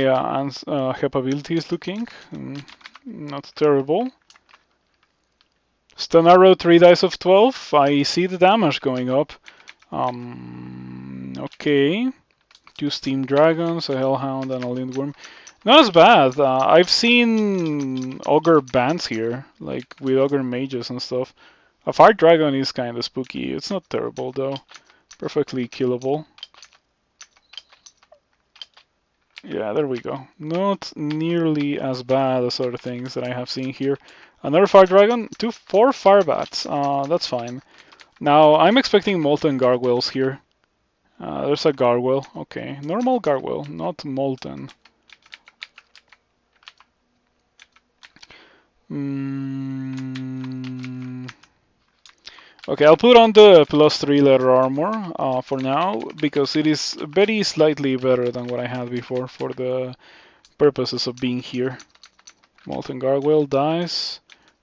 capabilities looking? Not terrible. Stun arrow, 3 dice of 12. I see the damage going up. Okay. 2 Steam Dragons, a Hellhound, and a Lindworm. Not as bad. I've seen Ogre bands here, like with Ogre mages and stuff. A Fire Dragon is kind of spooky. It's not terrible though. Perfectly killable. Yeah, there we go. Not nearly as bad as other things that I have seen here. Another Fire Dragon, 4 Fire Bats. That's fine. Now, I'm expecting Molten Gargoyles here. There's a Gargoyle. Okay, normal Gargoyle, not Molten. Okay, I'll put on the +3 letter armor for now, because it is very slightly better than what I had before for the purposes of being here. Molten Gargoyle dies.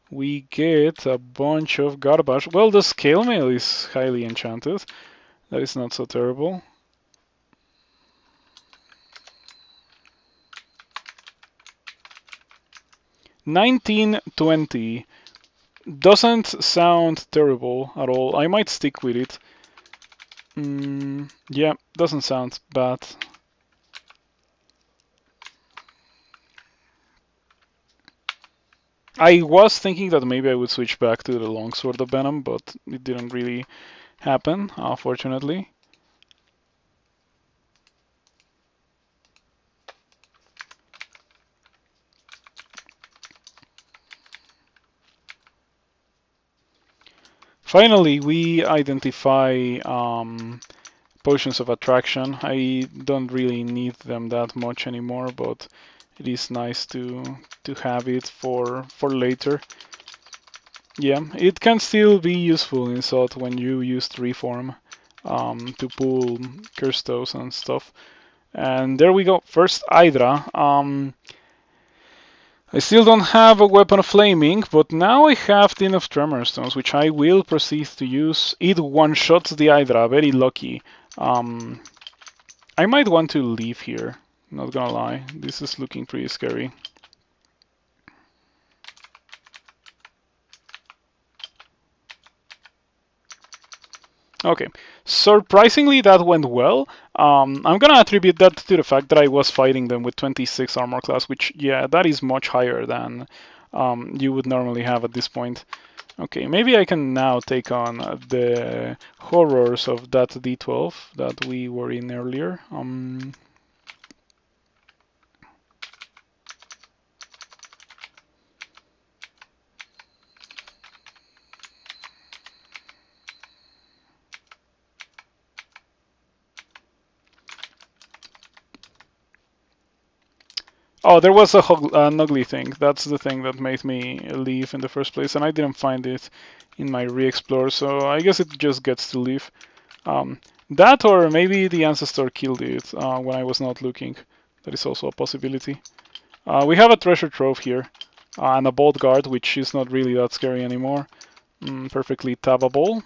We get a bunch of garbage. Well, the Scale Mail is highly enchanted. That is not so terrible. $19.20 doesn't sound terrible at all. I might stick with it. Yeah, doesn't sound bad. I was thinking that maybe I would switch back to the Longsword of Venom, but it didn't really happen, unfortunately. Finally, we identify potions of attraction. I don't really need them that much anymore, but it is nice to have it for later. Yeah, it can still be useful in Sot when you use Reform to pull Curstos and stuff. And there we go. First Hydra. I still don't have a Weapon of Flaming, but now I have Tin of Tremor Stones, which I will proceed to use. It one-shots the Hydra, very lucky. I might want to leave here, not gonna lie. This is looking pretty scary. Okay, surprisingly that went well. I'm gonna attribute that to the fact that I was fighting them with 26 armor class, which, yeah, that is much higher than you would normally have at this point. Okay, maybe I can now take on the horrors of that D12 that we were in earlier. Oh, there was an ugly thing. That's the thing that made me leave in the first place, and I didn't find it in my re-explore, so I guess it just gets to leave. That, or maybe the ancestor killed it when I was not looking. That is also a possibility. We have a treasure trove here, and a bolt guard, which is not really that scary anymore. Perfectly tabbable.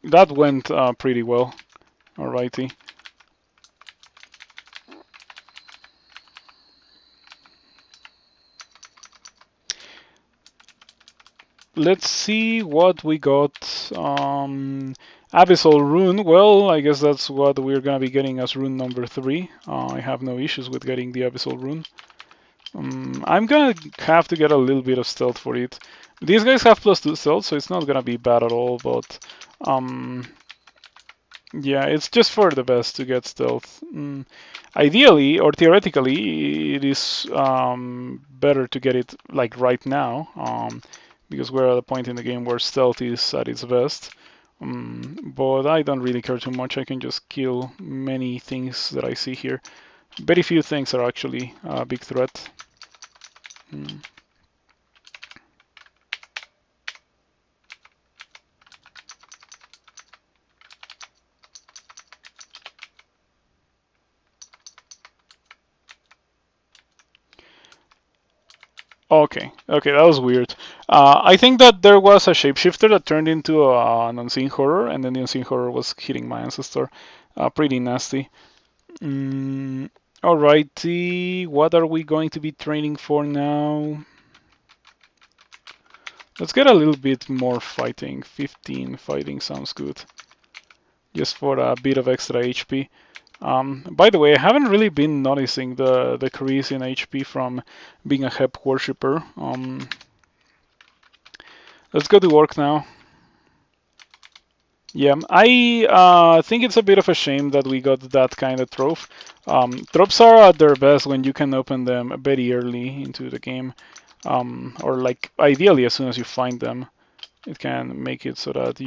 That went pretty well. Alrighty. Let's see what we got. Abyssal Rune. Well, I guess that's what we're gonna be getting as rune number 3. I have no issues with getting the Abyssal Rune. I'm gonna have to get a little bit of stealth for it. These guys have +2 stealth, so it's not gonna be bad at all, but yeah, it's just for the best to get stealth. Ideally, or theoretically, it is better to get it like right now, because we're at a point in the game where stealth is at its best. But I don't really care too much. I can just kill many things that I see here. Very few things are actually a big threat. Okay, that was weird. I think that there was a shapeshifter that turned into an unseen horror, and then the unseen horror was hitting my ancestor. Pretty nasty. Alrighty, what are we going to be training for now? Let's get a little bit more fighting. 15 fighting sounds good. Just for a bit of extra HP. By the way, I haven't really been noticing the decrease in HP from being a Hep worshipper. Let's go to work now. Yeah, I think it's a bit of a shame that we got that kind of trope. Tropes are at their best when you can open them very early into the game, or like ideally as soon as you find them. It can make it so that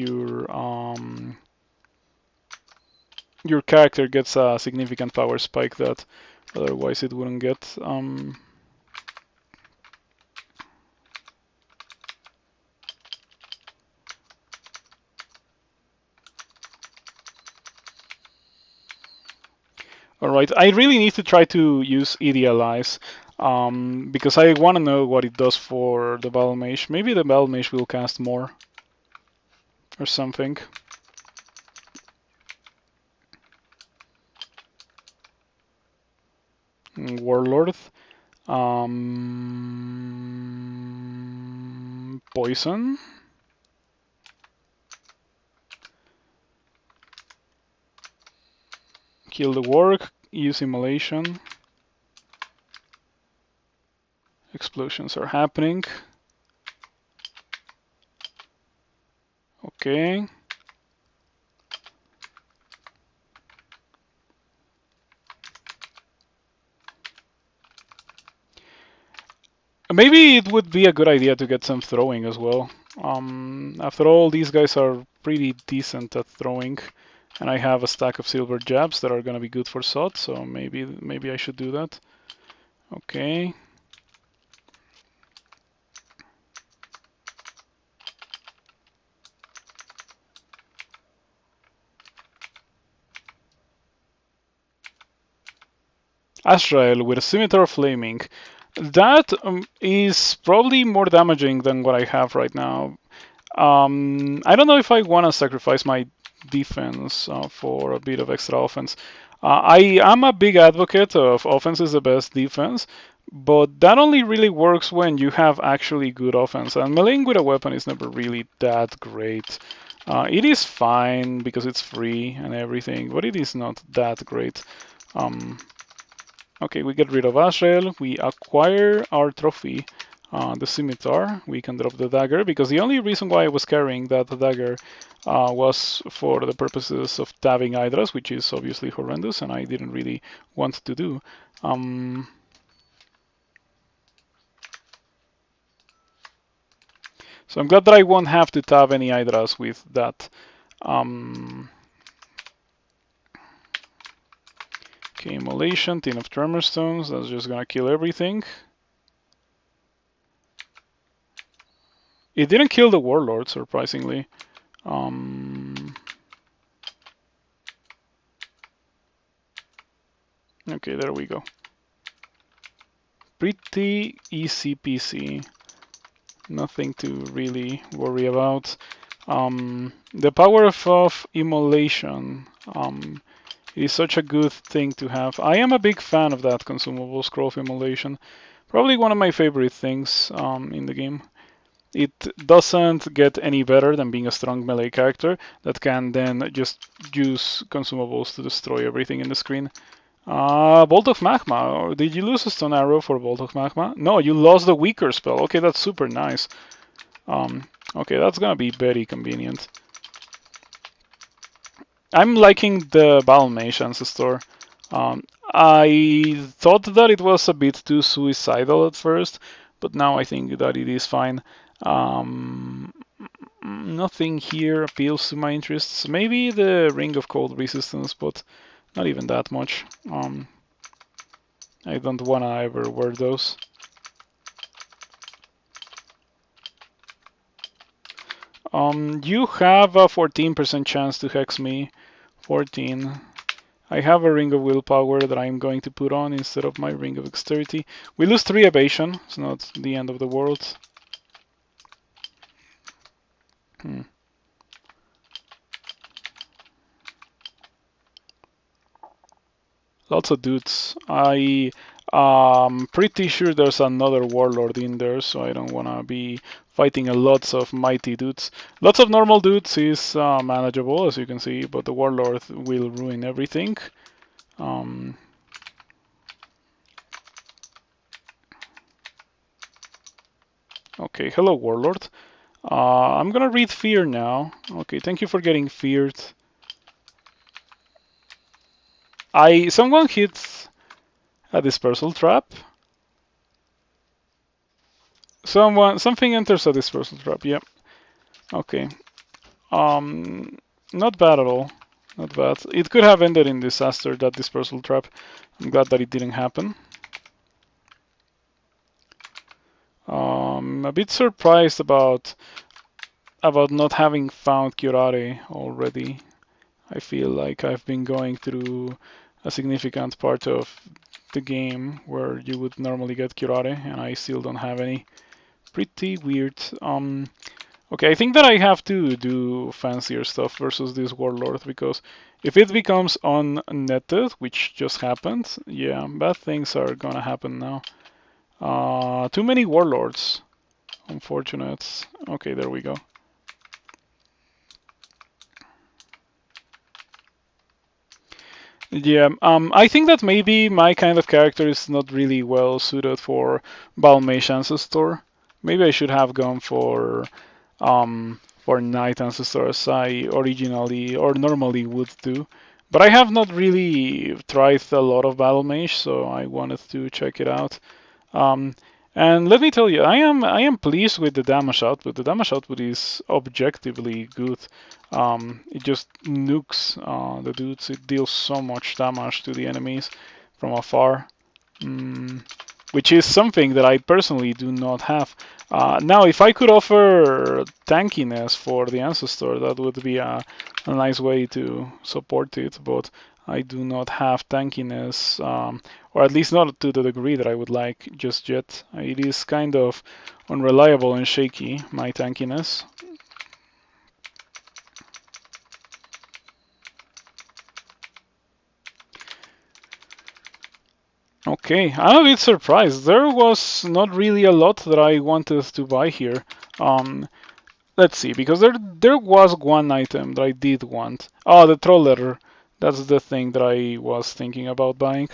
your character gets a significant power spike that otherwise it wouldn't get. All right, I really need to try to use Idealize because I want to know what it does for the Battle Mage. Maybe the Battle Mage will cast more or something. Warlord. Poison. Kill the work. Use immolation. Explosions are happening. Okay. Maybe it would be a good idea to get some throwing as well. After all, these guys are pretty decent at throwing, and I have a stack of silver jabs that are gonna be good for SOT, so maybe I should do that. Okay. Azrael with a Scimitar Flaming. That is probably more damaging than what I have right now. I don't know if I want to sacrifice my defense for a bit of extra offense. I am a big advocate of offense is the best defense, but that only really works when you have actually good offense. And meleeing with a weapon is never really that great. It is fine because it's free and everything, but it is not that great. Okay, we get rid of Azrael. We acquire our trophy, the scimitar. We can drop the dagger because the only reason why I was carrying that dagger was for the purposes of tabbing Hydras, which is obviously horrendous, and I didn't really want to do. So I'm glad that I won't have to tab any Hydras with that. Okay, immolation, tin of tremor stones. That's just gonna kill everything. It didn't kill the warlord, surprisingly. Okay, there we go. Pretty easy peasy. Nothing to really worry about. The power of immolation is such a good thing to have. I am a big fan of that consumable scroll of immolation. Probably one of my favorite things in the game. It doesn't get any better than being a strong melee character that can then just use consumables to destroy everything in the screen. Bolt of Magma. Did you lose a Stone Arrow for Bolt of Magma? No, you lost the weaker spell. Okay, that's super nice. Okay, that's gonna be very convenient. I'm liking the Battle Mage Ancestor. I thought that it was a bit too suicidal at first, but now I think that it is fine. Nothing here appeals to my interests. Maybe the Ring of Cold Resistance, but not even that much. I don't wanna ever wear those. You have a 14% chance to hex me. 14. I have a Ring of Willpower that I'm going to put on instead of my Ring of Dexterity. We lose 3 evasion. It's not the end of the world. Lots of dudes. Pretty sure there's another warlord in there, so I don't wanna be fighting a lots of mighty dudes. Lots of normal dudes is manageable, as you can see, but the warlord will ruin everything. Um, okay, hello warlord. I'm gonna read fear now. Okay, thank you for getting feared. Someone hit a dispersal trap. Something enters a dispersal trap. Yep. Okay. Not bad at all. Not bad. It could have ended in disaster, that dispersal trap. I'm glad that it didn't happen. A bit surprised about not having found Curare already. I feel like I've been going through a significant part of the game where you would normally get Curare, and I still don't have any. Pretty weird. Okay, I think that I have to do fancier stuff versus this warlord, because if it becomes unnetted, which just happened, yeah, bad things are gonna happen now. Too many warlords. Unfortunate. Okay, there we go. Yeah, I think that maybe my kind of character is not really well suited for Balmage Ancestor. Maybe I should have gone for Knight Ancestor as I originally or normally would do. But I have not really tried a lot of Battle Mage, so I wanted to check it out. Um, and let me tell you, I am pleased with the damage output. The damage output is objectively good. It just nukes the dudes. It deals so much damage to the enemies from afar. Mm, which is something that I personally do not have. Now, if I could offer tankiness for the Ancestor, that would be a nice way to support it, but I do not have tankiness, or at least not to the degree that I would like just yet. It is kind of unreliable and shaky, my tankiness. Okay, I'm a bit surprised. There was not really a lot that I wanted to buy here. Let's see, because there was one item that I did want. Oh, the troll letter. That's the thing that I was thinking about buying.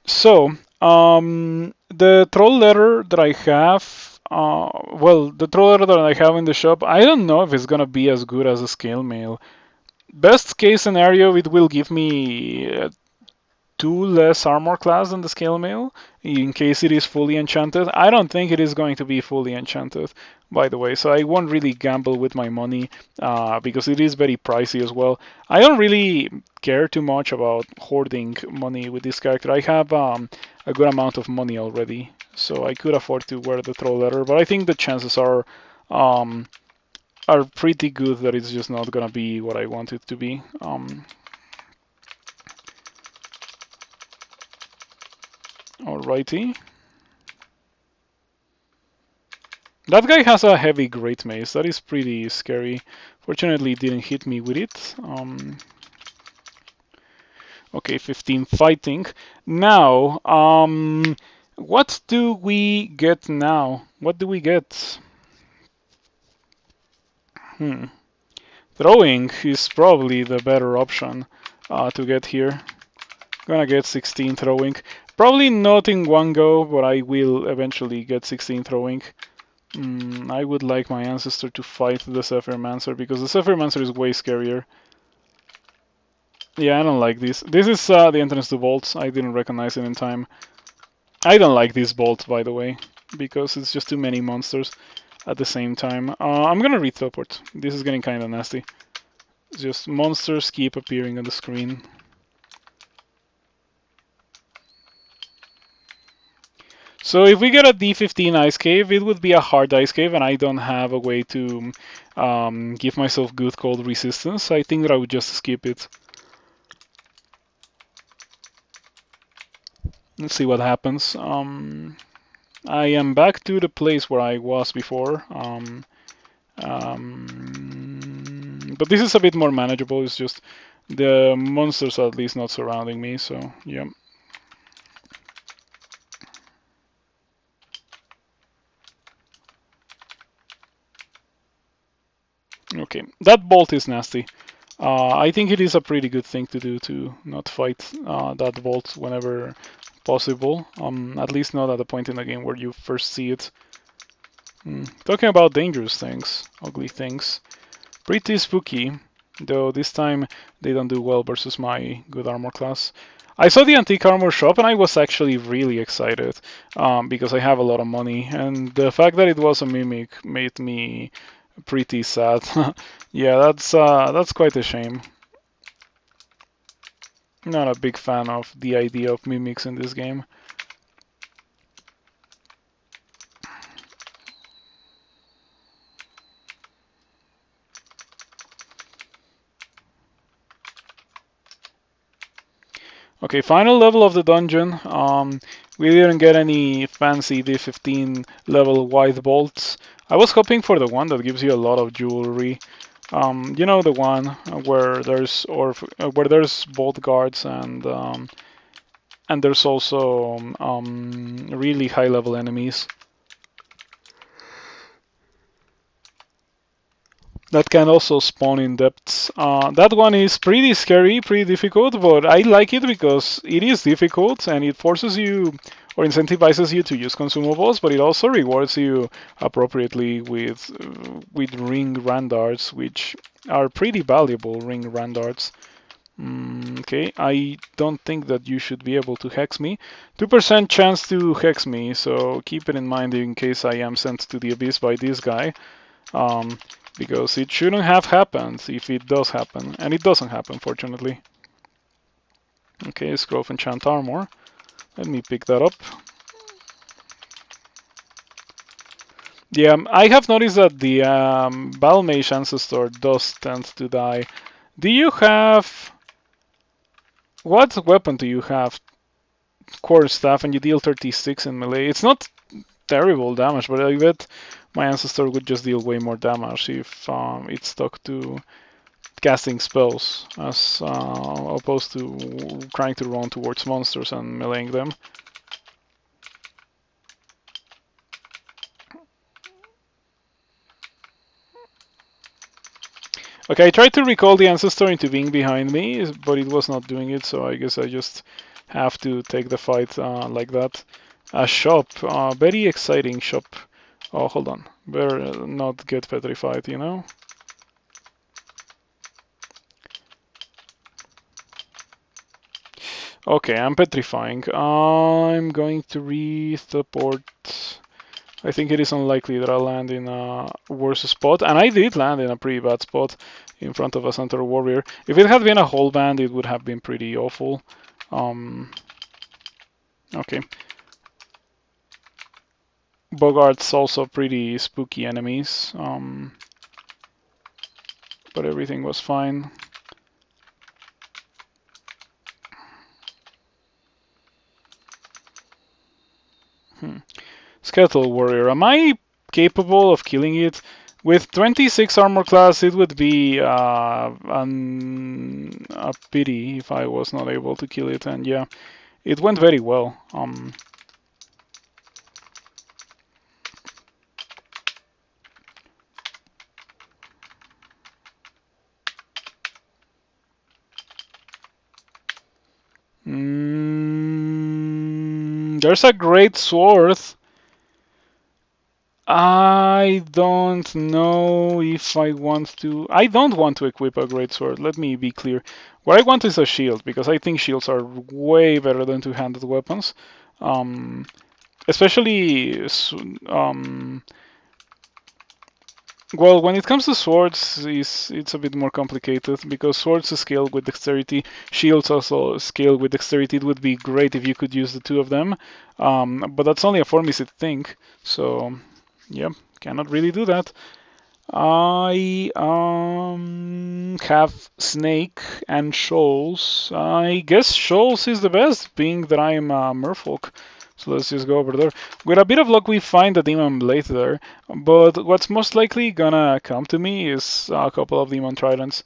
So, the troll letter that I have, well, the troll letter that I have in the shop, I don't know if it's gonna be as good as a scale mail. Best case scenario, it will give me 2 less armor class than the scale mail in case it is fully enchanted. I don't think it is going to be fully enchanted, by the way, so I won't really gamble with my money because it is very pricey as well. I don't really care too much about hoarding money with this character. I have a good amount of money already, so I could afford to wear the troll letter, but I think the chances um, are pretty good that it's just not gonna be what I want it to be. Alrighty. That guy has a heavy great mace. That is pretty scary. Fortunately, it didn't hit me with it. Okay, 15 fighting. Now, what do we get now? What do we get? Throwing is probably the better option to get here. Gonna get 16 throwing. Probably not in one go, but I will eventually get 16 throwing. I would like my Ancestor to fight the Zephyrmancer because the Zephyrmancer is way scarier. Yeah, I don't like this. This is the entrance to vaults. I didn't recognize it in time. I don't like this vault, by the way, because it's just too many monsters at the same time. I'm gonna re-teleport. This is getting kind of nasty. Just monsters keep appearing on the screen. So if we get a D15 ice cave, it would be a hard ice cave, and I don't have a way to give myself good cold resistance. I think that I would just skip it. Let's see what happens. I am back to the place where I was before. But this is a bit more manageable. It's just the monsters are at least not surrounding me, so yeah. Okay, that bolt is nasty. I think it is a pretty good thing to do to not fight that bolt whenever possible. At least not at the point in the game where you first see it. Talking about dangerous things, ugly things. Pretty spooky, though this time they don't do well versus my good armor class. I saw the antique armor shop and I was actually really excited because I have a lot of money, and the fact that it was a mimic made me pretty sad. Yeah, that's quite a shame. Not a big fan of the idea of mimics in this game. Okay, final level of the dungeon. We didn't get any fancy D15 level wide bolts. I was hoping for the one that gives you a lot of jewelry. You know, the one where there's bolt guards and there's also really high level enemies that can also spawn in depths. That one is pretty scary, pretty difficult, but I like it because it is difficult and it forces you or incentivizes you to use consumables, but it also rewards you appropriately with ring randards, which are pretty valuable ring randards. Okay, I don't think that you should be able to hex me. 2% chance to hex me, so keep it in mind in case I am sent to the abyss by this guy. Because it shouldn't have happened if it does happen, and it doesn't happen, fortunately. Okay, Scroll Enchant Armor. Let me pick that up. Yeah, I have noticed that the Battle Mage Ancestor does tend to die. Do you have... What weapon do you have? Quarterstaff, and you deal 36 in melee. It's not terrible damage, but I bet my Ancestor would just deal way more damage if it stuck to casting spells as opposed to trying to run towards monsters and meleeing them. Okay, I tried to recall the Ancestor into being behind me, but it was not doing it, so I guess I just have to take the fight like that. A shop, very exciting shop. Oh, hold on, better not get petrified, you know? Okay, I'm petrifying. I'm going to re-teleport. I think it is unlikely that I'll land in a worse spot, and I did land in a pretty bad spot in front of a Centaur Warrior. If it had been a whole band, it would have been pretty awful. Okay. Bogarts also pretty spooky enemies, but everything was fine. Skeletal Warrior. Am I capable of killing it? With 26 armor class, it would be a pity if I was not able to kill it. And yeah, it went very well. There's a great sword. I don't know if I want to. I don't want to equip a great sword. Let me be clear. What I want is a shield because I think shields are way better than two-handed weapons. Especially well, when it comes to swords, it's a bit more complicated because swords scale with dexterity, shields also scale with dexterity. It would be great if you could use the two of them, but that's only a 4-missit thing, so yeah, cannot really do that. I have Snake and Shoals. I guess Shoals is the best, being that I am a Merfolk. So let's just go over there. With a bit of luck, we find the Demon Blade there. But what's most likely gonna come to me is a couple of Demon Tridents.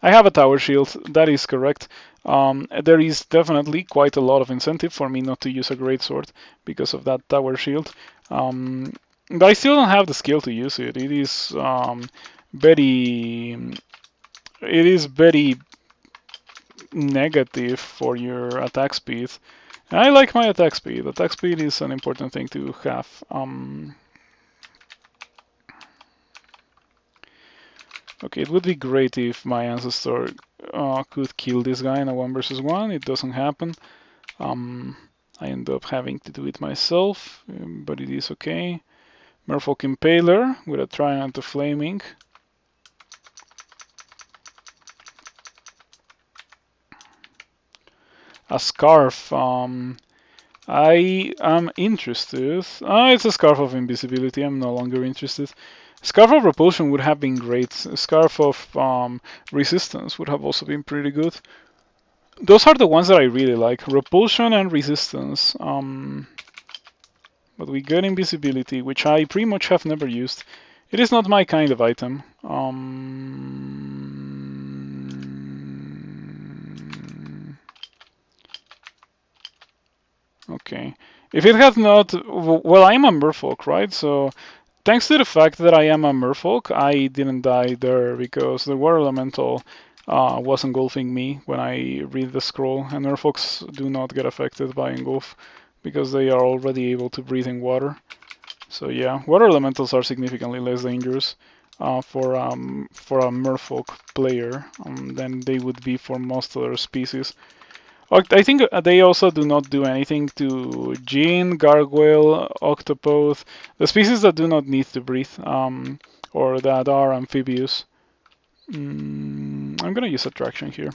I have a Tower Shield, that is correct. There is definitely quite a lot of incentive for me not to use a Greatsword because of that Tower Shield. But I still don't have the skill to use it. Very, it is very negative for your attack speed. I like my attack speed. Attack speed is an important thing to have. Okay, it would be great if my ancestor could kill this guy in a 1 versus 1. It doesn't happen. I end up having to do it myself, but it is okay. Merfolk Impaler with a Trident of Flaming. A Scarf. I am interested. It's a Scarf of Invisibility. I'm no longer interested. Scarf of Repulsion would have been great. Scarf of Resistance would have also been pretty good. Those are the ones that I really like. Repulsion and Resistance. But we get Invisibility, which I pretty much have never used. It is not my kind of item. Okay. If it had not... Well, I'm a Merfolk, right? So, thanks to the fact that I am a Merfolk, I didn't die there because the Water Elemental was engulfing me when I read the scroll, and Merfolks do not get affected by engulf because they are already able to breathe in water. So yeah, Water Elementals are significantly less dangerous for a Merfolk player than they would be for most other species. I think they also do not do anything to Djinn, Gargoyle, Octopoth, the species that do not need to breathe or that are amphibious. I'm gonna use Attraction here.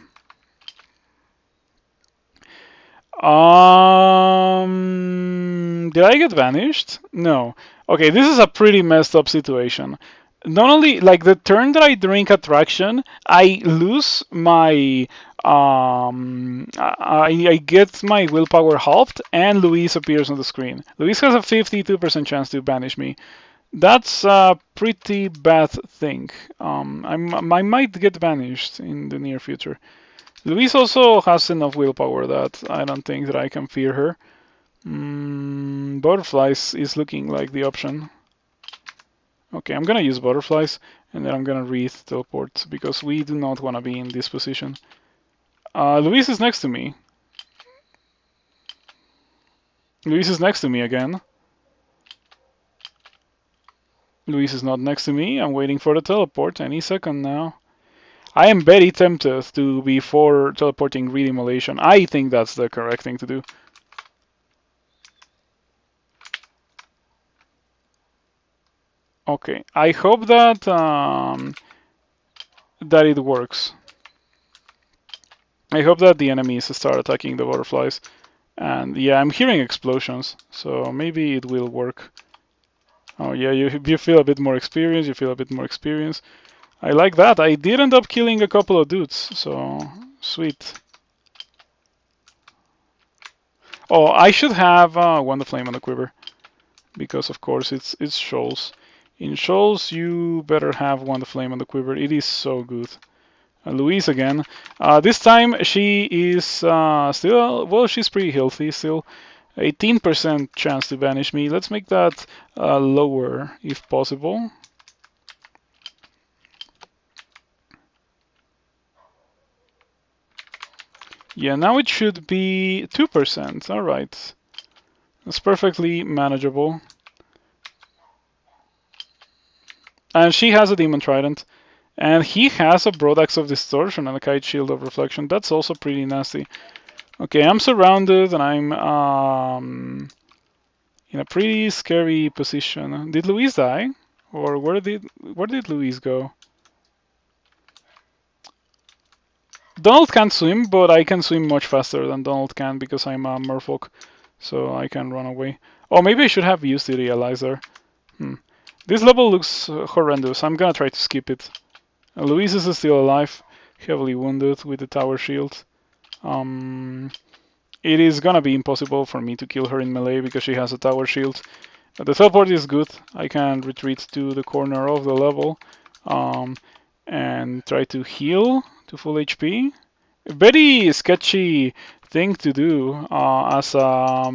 Did I get vanished? No. Okay, this is a pretty messed up situation. Not only like the turn that I drink Attraction, I lose my I get my willpower halved, and Louise appears on the screen. Louise has a 52% chance to banish me. That's a pretty bad thing. I might get banished in the near future. Louise also has enough willpower that I don't think that I can fear her. Butterflies is looking like the option. Okay, I'm gonna use butterflies, and then I'm gonna read teleport because we do not want to be in this position. Louise is next to me. Louise is next to me again. Louise is not next to me. I'm waiting for the teleport any second now. I am very tempted to be for teleporting Reimmolation. I think that's the correct thing to do. Okay, I hope that that it works. I hope that the enemies start attacking the butterflies. And yeah, I'm hearing explosions, so maybe it will work. Oh yeah, you feel a bit more experience, you feel a bit more experience. I like that. I did end up killing a couple of dudes, so sweet. Oh, I should have Wand of Flame on the quiver, because of course it's Shoals. In Shoals, you better have Wand of Flame on the quiver. It is so good. Louise again. This time she is still, well, she's pretty healthy still. 18% chance to banish me. Let's make that lower if possible. Yeah, now it should be 2%. All right. That's perfectly manageable. And she has a Demon Trident. And he has a Brodax of Distortion and a Kite Shield of Reflection. That's also pretty nasty. Okay, I'm surrounded and I'm in a pretty scary position. Did Louise die? Or where did Louise go? Donald can't swim, but I can swim much faster than Donald can because I'm a Merfolk, so I can run away. Oh, maybe I should have used the Realizer. This level looks horrendous. I'm gonna try to skip it. Louise is still alive, heavily wounded with the tower shield. It is gonna be impossible for me to kill her in melee because she has a tower shield. The teleport is good. I can retreat to the corner of the level and try to heal to full HP. Very sketchy thing to do as a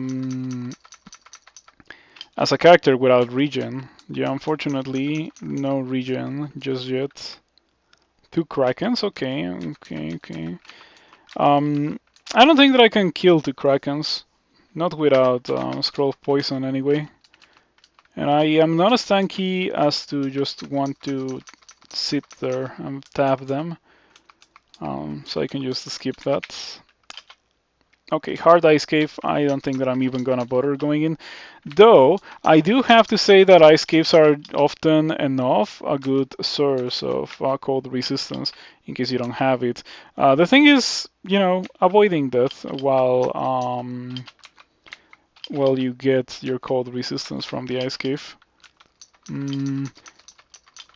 character without regen. Yeah, unfortunately, no regen just yet. 2 Krakens, okay. I don't think that I can kill 2 Krakens. Not without Scroll of Poison anyway. And I am not as tanky as to just want to sit there and tap them. So I can just skip that. Okay, hard ice cave. I don't think that I'm even gonna bother going in. Though, I do have to say that ice caves are often enough a good source of cold resistance, in case you don't have it. The thing is, avoiding death while you get your cold resistance from the ice cave.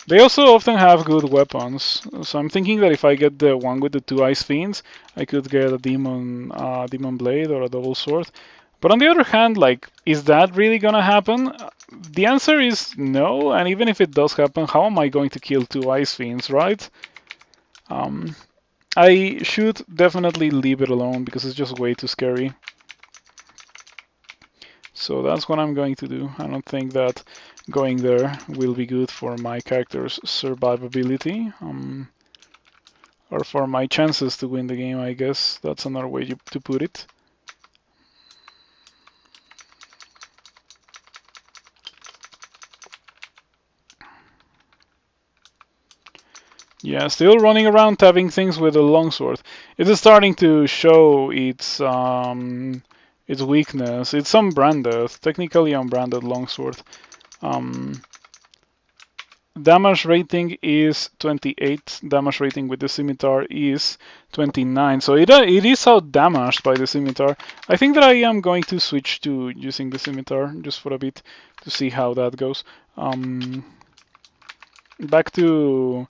They also often have good weapons, so I'm thinking that if I get the one with the 2 ice fiends, I could get a demon blade or a double sword. But on the other hand, like, is that really gonna happen? The answer is no, and even if it does happen, how am I going to kill 2 ice fiends, right? I should definitely leave it alone because it's just way too scary. So that's what I'm going to do. I don't think that going there will be good for my character's survivability, or for my chances to win the game, I guess. That's another way to put it. Yeah, still running around tapping things with a longsword. It is starting to show its weakness. It's unbranded, technically unbranded longsword. Damage rating is 28. Damage rating with the scimitar is 29. So it is out damaged by the scimitar. I think that I am going to switch to using the scimitar just for a bit to see how that goes. Back to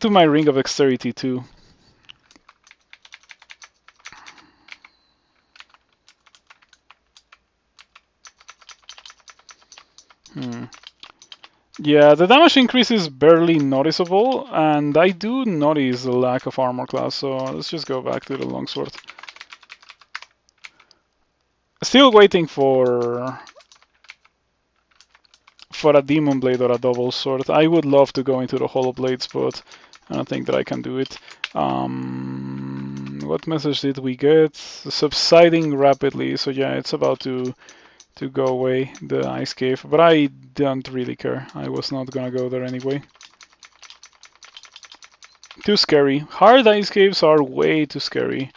my Ring of Dexterity too. Yeah, the damage increase is barely noticeable, and I do notice the lack of armor class, so let's just go back to the longsword. Still waiting for a demon blade or a double sword. I would love to go into the hollow blades, but I don't think that I can do it. What message did we get? Subsiding rapidly, so yeah, it's about to go away, the ice cave, but I don't really care. I was not gonna go there anyway. Too scary. Hard ice caves are way too scary.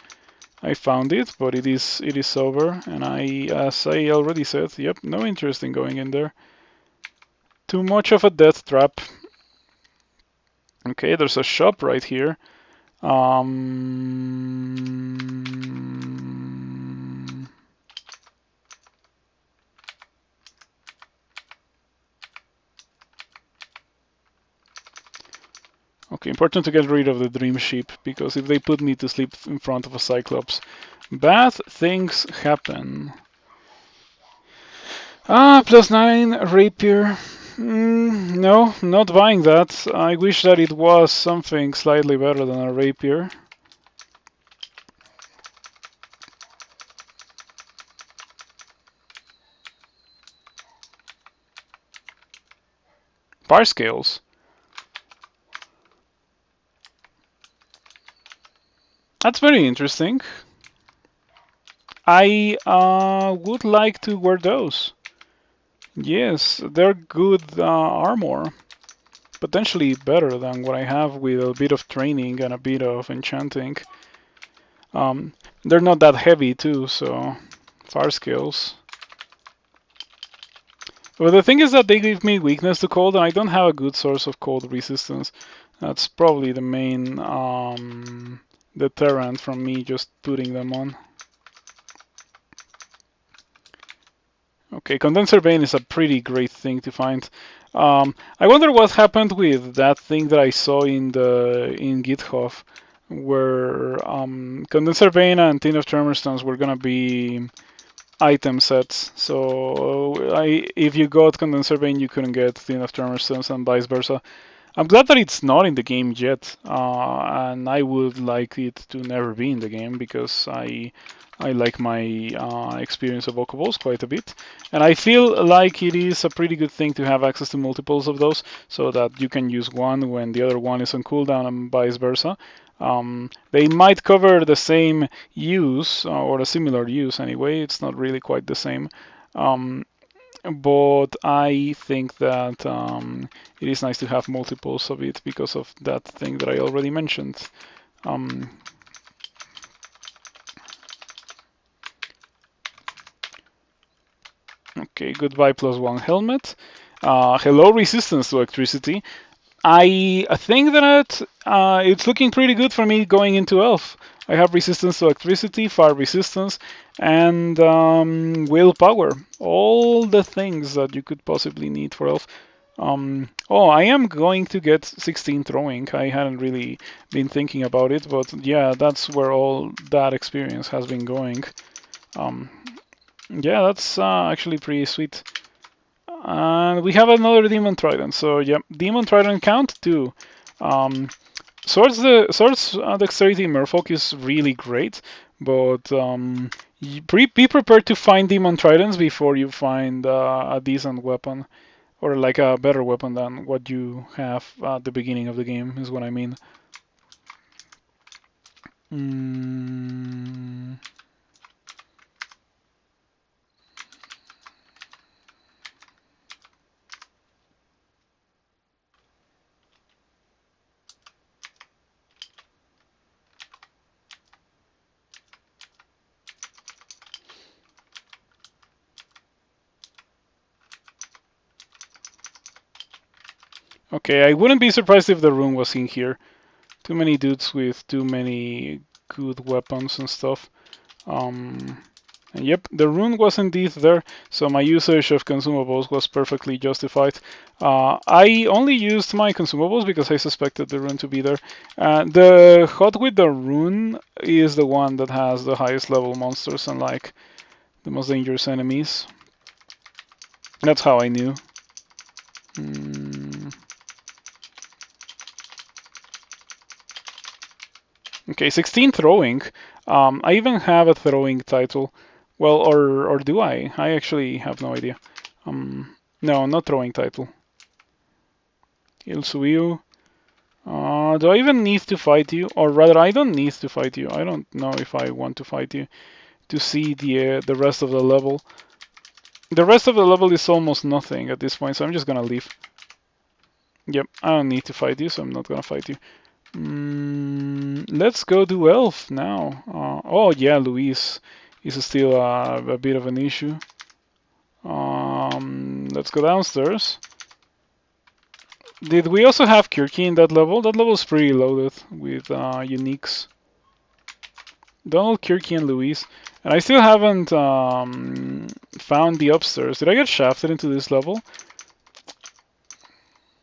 I found it, but it is over, and as I already said, yep, no interest in going in there. Too much of a death trap. Okay, there's a shop right here. Okay, important to get rid of the dream sheep, because if they put me to sleep in front of a cyclops, bad things happen. +9 rapier. No, not buying that. I wish that it was something slightly better than a rapier. Bar scales. That's very interesting. I would like to wear those. Yes, they're good armor. Potentially better than what I have with a bit of training and a bit of enchanting. They're not that heavy too, so fire skills. But the thing is that they give me weakness to cold, and I don't have a good source of cold resistance. That's probably the main deterrent from me just putting them on. Okay, Condenser Bane is a pretty great thing to find. I wonder what happened with that thing that I saw in GitHub, where Condenser Bane and Tin of Tremorstones were gonna be item sets. So if you got Condenser Bane, you couldn't get Tin of Tremorstones, and vice versa. I'm glad that it's not in the game yet, and I would like it to never be in the game because I like my experience of Okoballs quite a bit, and I feel like it is a pretty good thing to have access to multiples of those, so that you can use one when the other one is on cooldown and vice versa. They might cover the same use or a similar use anyway. It's not really quite the same. Um, but I think that it is nice to have multiples of it because of that thing that I already mentioned. Um, okay, goodbye +1 helmet. Hello resistance to electricity. I think that it's looking pretty good for me going into Elf. I have resistance to electricity, fire resistance, and willpower. All the things that you could possibly need for Elf. Oh, I am going to get 16 throwing. I hadn't really been thinking about it, but yeah, that's where all that experience has been going. Um, yeah, that's actually pretty sweet. And we have another Demon Trident. So yeah, Demon Trident count 2. Swords Dexterity Merfolk is really great, but be prepared to find Demon Tridents before you find a decent weapon, or like a better weapon than what you have at the beginning of the game, is what I mean. Mm. Okay, I wouldn't be surprised if the rune was in here. Too many dudes with too many good weapons and stuff. And yep, the rune was indeed there, so my usage of consumables was perfectly justified. I only used my consumables because I suspected the rune to be there. The hut with the rune is the one that has the highest level monsters and like the most dangerous enemies. That's how I knew. Mm. Okay, 16 throwing. I even have a throwing title. Well, or do I? I actually have no idea. No, not throwing title. Il Suiu. Do I even need to fight you? Or rather, I don't need to fight you. I don't know if I want to fight you to see the rest of the level. The rest of the level is almost nothing at this point, so I'm just gonna leave. Yep, I don't need to fight you, so I'm not gonna fight you. Let's go do Elf now. Oh yeah, Luis is still a bit of an issue. Let's go downstairs. Did we also have Kirky in that level? That level is pretty loaded with uniques. Donald, Kirky, and Luis. And I still haven't found the upstairs. Did I get shafted into this level?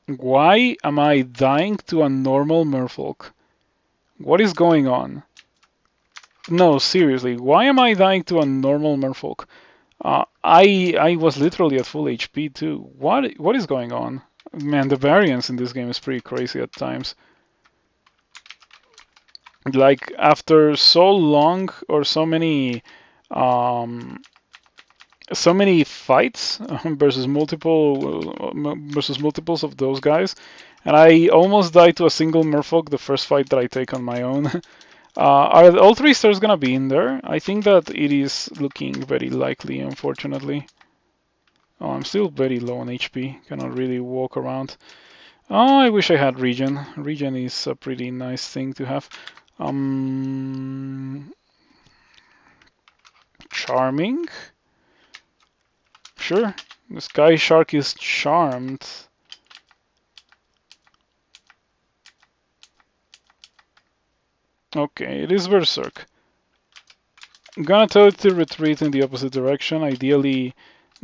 Why am I dying to a normal merfolk? What is going on? No, seriously, why am I dying to a normal merfolk? I was literally at full HP too. What is going on? Man, the variance in this game is pretty crazy at times. Like after so long or so many fights versus multiples of those guys, and I almost died to a single merfolk the first fight that I take on my own. Are all 3 stars gonna be in there? I think that it is looking very likely, unfortunately. Oh, I'm still very low on HP. Cannot really walk around. Oh, I wish I had regen. Regen is a pretty nice thing to have. Charming? Sure. The Sky Shark is charmed. Okay, it is Berserk. I'm gonna tell it to retreat in the opposite direction, ideally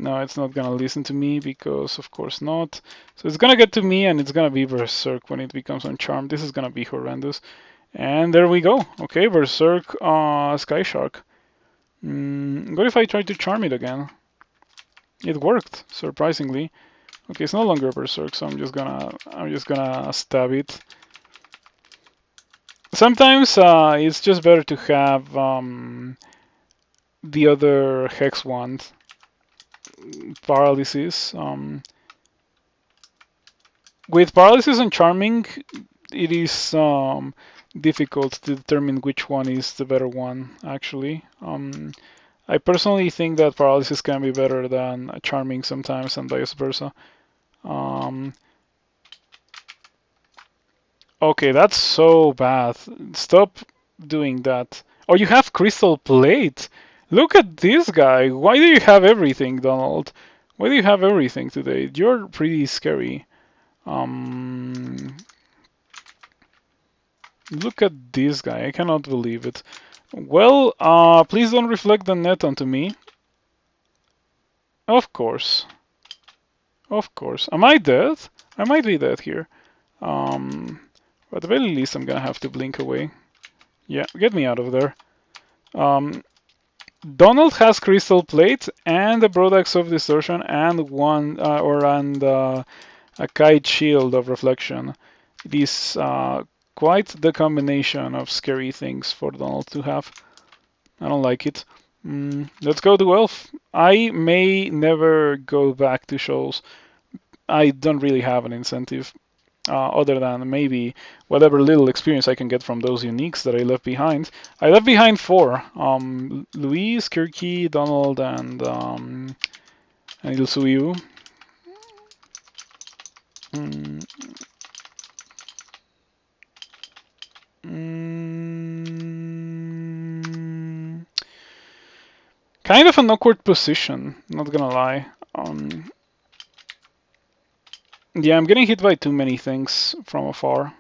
No, it's not gonna listen to me because of course not. So it's gonna get to me and it's gonna be Berserk when it becomes Uncharmed. This is gonna be horrendous. And there we go. Okay, Berserk Sky Shark. What if I try to charm it again? It worked, surprisingly. Okay, it's no longer Berserk, so I'm just gonna stab it. Sometimes it's just better to have the other Hex Wand, Paralysis. With Paralysis and Charming, it is difficult to determine which one is the better one, actually. I personally think that Paralysis can be better than Charming sometimes, and vice versa. Okay, that's so bad. Stop doing that. Oh, you have Crystal Plate. Look at this guy. Why do you have everything, Donald? Why do you have everything today? You're pretty scary. Um, Look at this guy. I cannot believe it. Well, please don't reflect the net onto me. Of course. Of course. Am I dead? I might be dead here. But at the very least, I'm gonna have to blink away. Yeah, get me out of there. Donald has Crystal Plate and a Brodax of Distortion and a Kite Shield of Reflection. It is quite the combination of scary things for Donald to have. I don't like it. Let's go to Elf. I may never go back to shows. I don't really have an incentive. Other than maybe whatever little experience I can get from those uniques that I left behind. I left behind 4. Louise, Kirky, Donald, and Ilsuyu. Kind of an awkward position, not gonna lie. Yeah, I'm getting hit by too many things from afar.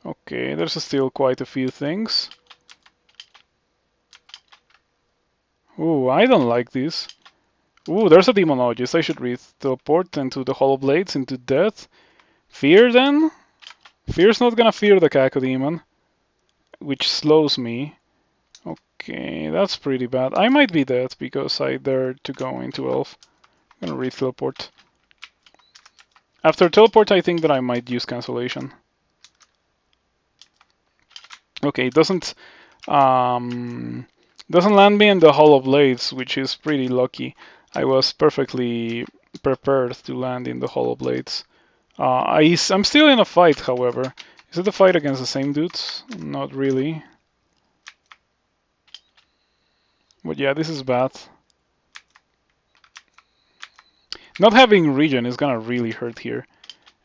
Okay, there's still quite a few things. Ooh, I don't like this. Ooh, there's a Demonologist. I should read. Teleport into the Hollow Blades, into death. Fear then? Fear's not gonna fear the Cacodemon, which slows me. Okay, that's pretty bad. I might be dead because I dared to go into Elf. I'm gonna read Teleport. After Teleport, I think that I might use Cancellation. Okay, it doesn't land me in the Hollow Blades, which is pretty lucky. I was perfectly prepared to land in the Hollow Blades. I'm still in a fight, however. Is it a fight against the same dudes? Not really. But yeah, this is bad. Not having regen is gonna really hurt here.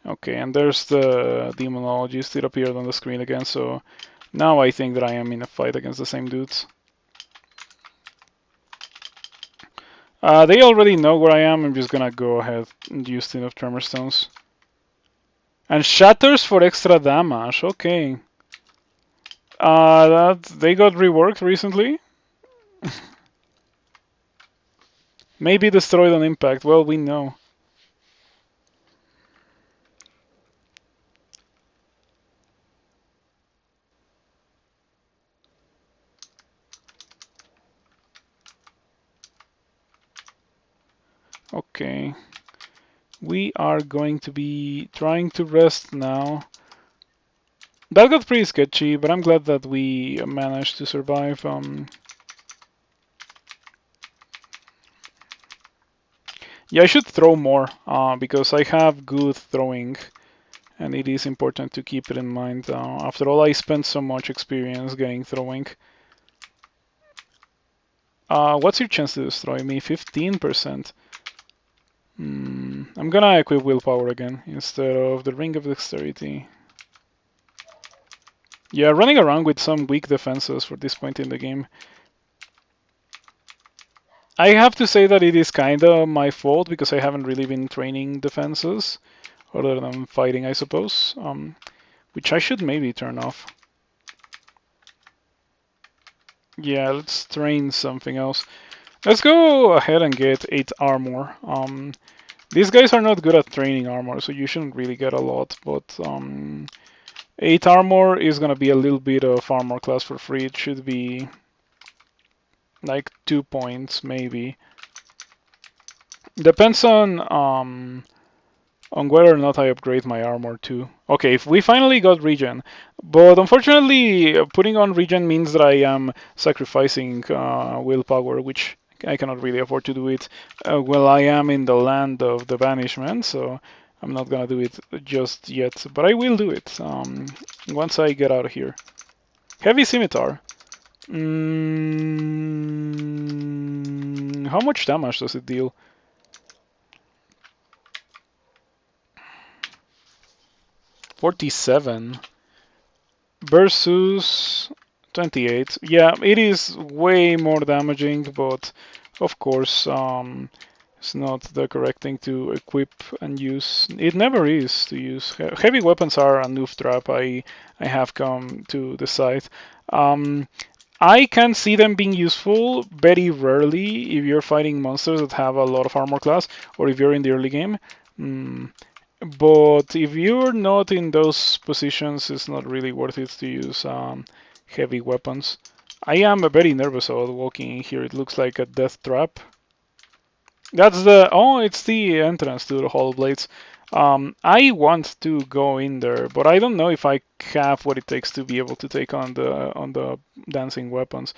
Okay, and there's the Demonologist. It appeared on the screen again, so now I think that I am in a fight against the same dudes. They already know where I am. I'm just gonna go ahead and use Tin of Tremor Stones. And Shatters for extra damage. Okay. They got reworked recently. Maybe destroyed on impact. Well, we know. Okay. We are going to be trying to rest now. That got pretty sketchy, but I'm glad that we managed to survive. Yeah, I should throw more because I have good throwing, and it is important to keep it in mind. After all, I spent so much experience getting throwing. What's your chance to destroy me? 15%. I'm gonna equip Willpower again instead of the Ring of Dexterity. Yeah, running around with some weak defenses for this point in the game. I have to say that it is kinda my fault because I haven't really been training defenses other than fighting, I suppose. Which I should maybe turn off. Yeah, let's train something else. Let's go ahead and get 8 armor. These guys are not good at training armor, so you shouldn't really get a lot, but 8 armor is gonna be a little bit of armor class for free. It should be like 2 points, maybe. Depends on whether or not I upgrade my armor too. Okay, if we finally got regen, but unfortunately, putting on regen means that I am sacrificing willpower, which I cannot really afford to do it. Well, I am in the land of the banishment, so I'm not gonna do it just yet, but I will do it once I get out of here. Heavy scimitar. How much damage does it deal? 47 versus 28. Yeah, it is way more damaging, but of course, it's not the correct thing to equip and use. It never is to use. Heavy weapons are a noob trap. I have come to decide. I can see them being useful very rarely if you're fighting monsters that have a lot of armor class, or if you're in the early game. But if you're not in those positions, it's not really worth it to use heavy weapons. I am very nervous about walking in here. It looks like a death trap. That's the it's the entrance to the Hollow Blades. I want to go in there, but I don't know if I have what it takes to be able to take on the dancing weapons.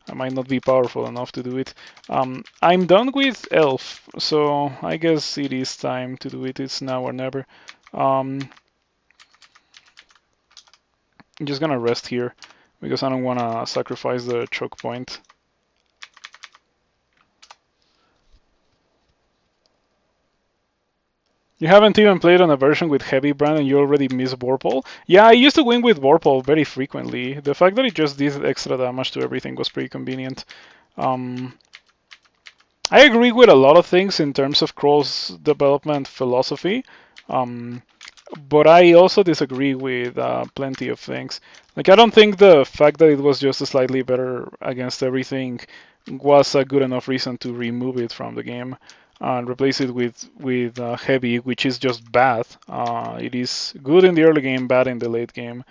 I might not be powerful enough to do it. I'm done with Elf, so I guess it is time to do it. It's now or never. I'm just gonna rest here because I don't want to sacrifice the choke point. You haven't even played on a version with Heavy Brand and you already miss Vorpal? Yeah, I used to win with Vorpal very frequently. The fact that it just did extra damage to everything was pretty convenient. I agree with a lot of things in terms of Kroll's development philosophy, but I also disagree with plenty of things. Like, I don't think the fact that it was just slightly better against everything was a good enough reason to remove it from the game and replace it with heavy, which is just bad. It is good in the early game, bad in the late game.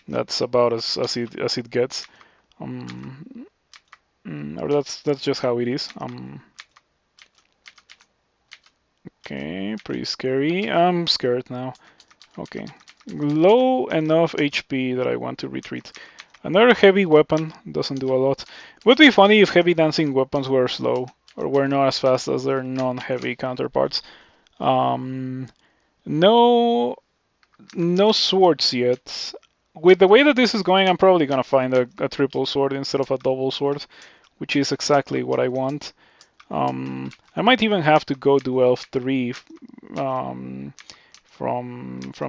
That's about as it gets. Or that's just how it is. Okay, pretty scary. I'm scared now. Okay, low enough HP that I want to retreat. Another heavy weapon doesn't do a lot. Would be funny if heavy dancing weapons were slow or were not as fast as their non-heavy counterparts. No, no swords yet. With the way that this is going, I'm probably gonna find a triple sword instead of a double sword, which is exactly what I want. I might even have to go do Elf 3 from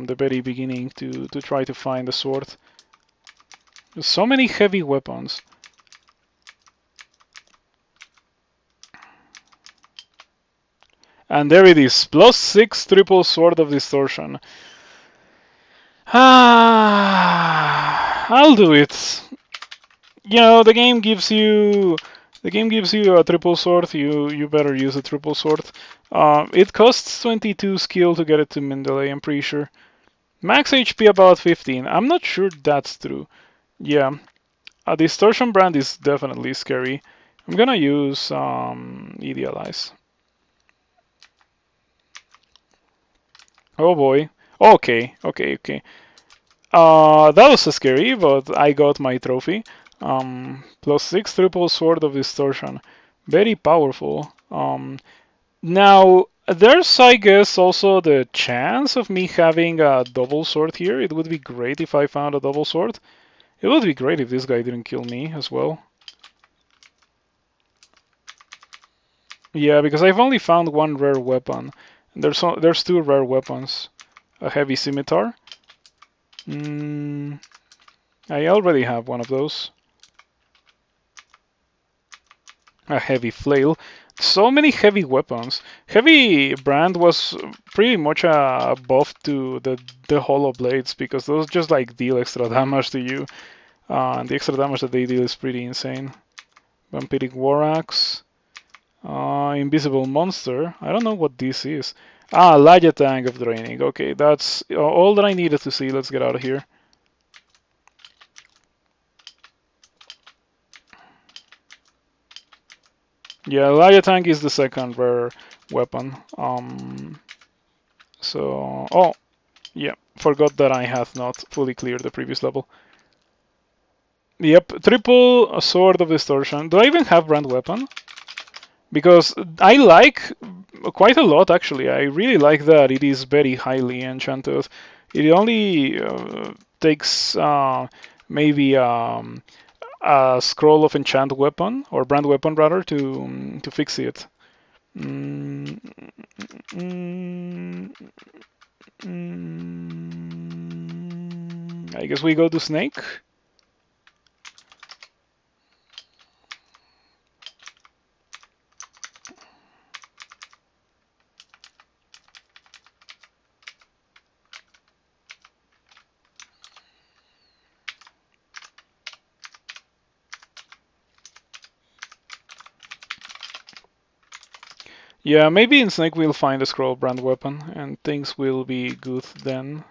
the very beginning to try to find a sword. There's so many heavy weapons. And there it is, +6 triple sword of distortion. I'll do it. You know, the game gives you a triple sword. You better use a triple sword. It costs 22 skill to get it to Mendeley, I'm pretty sure. Max HP about 15. I'm not sure that's true. Yeah, a distortion brand is definitely scary. I'm gonna use Idealize. Oh boy. Okay. That was scary, but I got my trophy. +6 triple sword of distortion. Very powerful. Now, there's, I guess, also the chance of me having a double sword here. It would be great if I found a double sword. It would be great if this guy didn't kill me as well. Yeah, because I've only found one rare weapon. And there's 2 rare weapons. A heavy scimitar. I already have one of those. A heavy flail. So many heavy weapons. Heavy brand was pretty much a buff to the hollow blades because those just like deal extra damage to you. And the extra damage that they deal is pretty insane. Vampiric War Axe. Invisible Monster. I don't know what this is. Laya Tank of Draining. Okay, that's all that I needed to see. Let's get out of here. Yeah, Laya Tank is the second rare weapon. Oh, yeah, forgot that I have not fully cleared the previous level. Yep, triple Sword of Distortion. Do I even have brand weapon? Because I like quite a lot actually. I really like that it is very highly enchanted. It only takes maybe a scroll of enchant weapon or brand weapon rather to fix it. Mm, mm, I guess we go to Snake. Yeah, maybe in Snake we'll find a scroll brand weapon and things will be good then.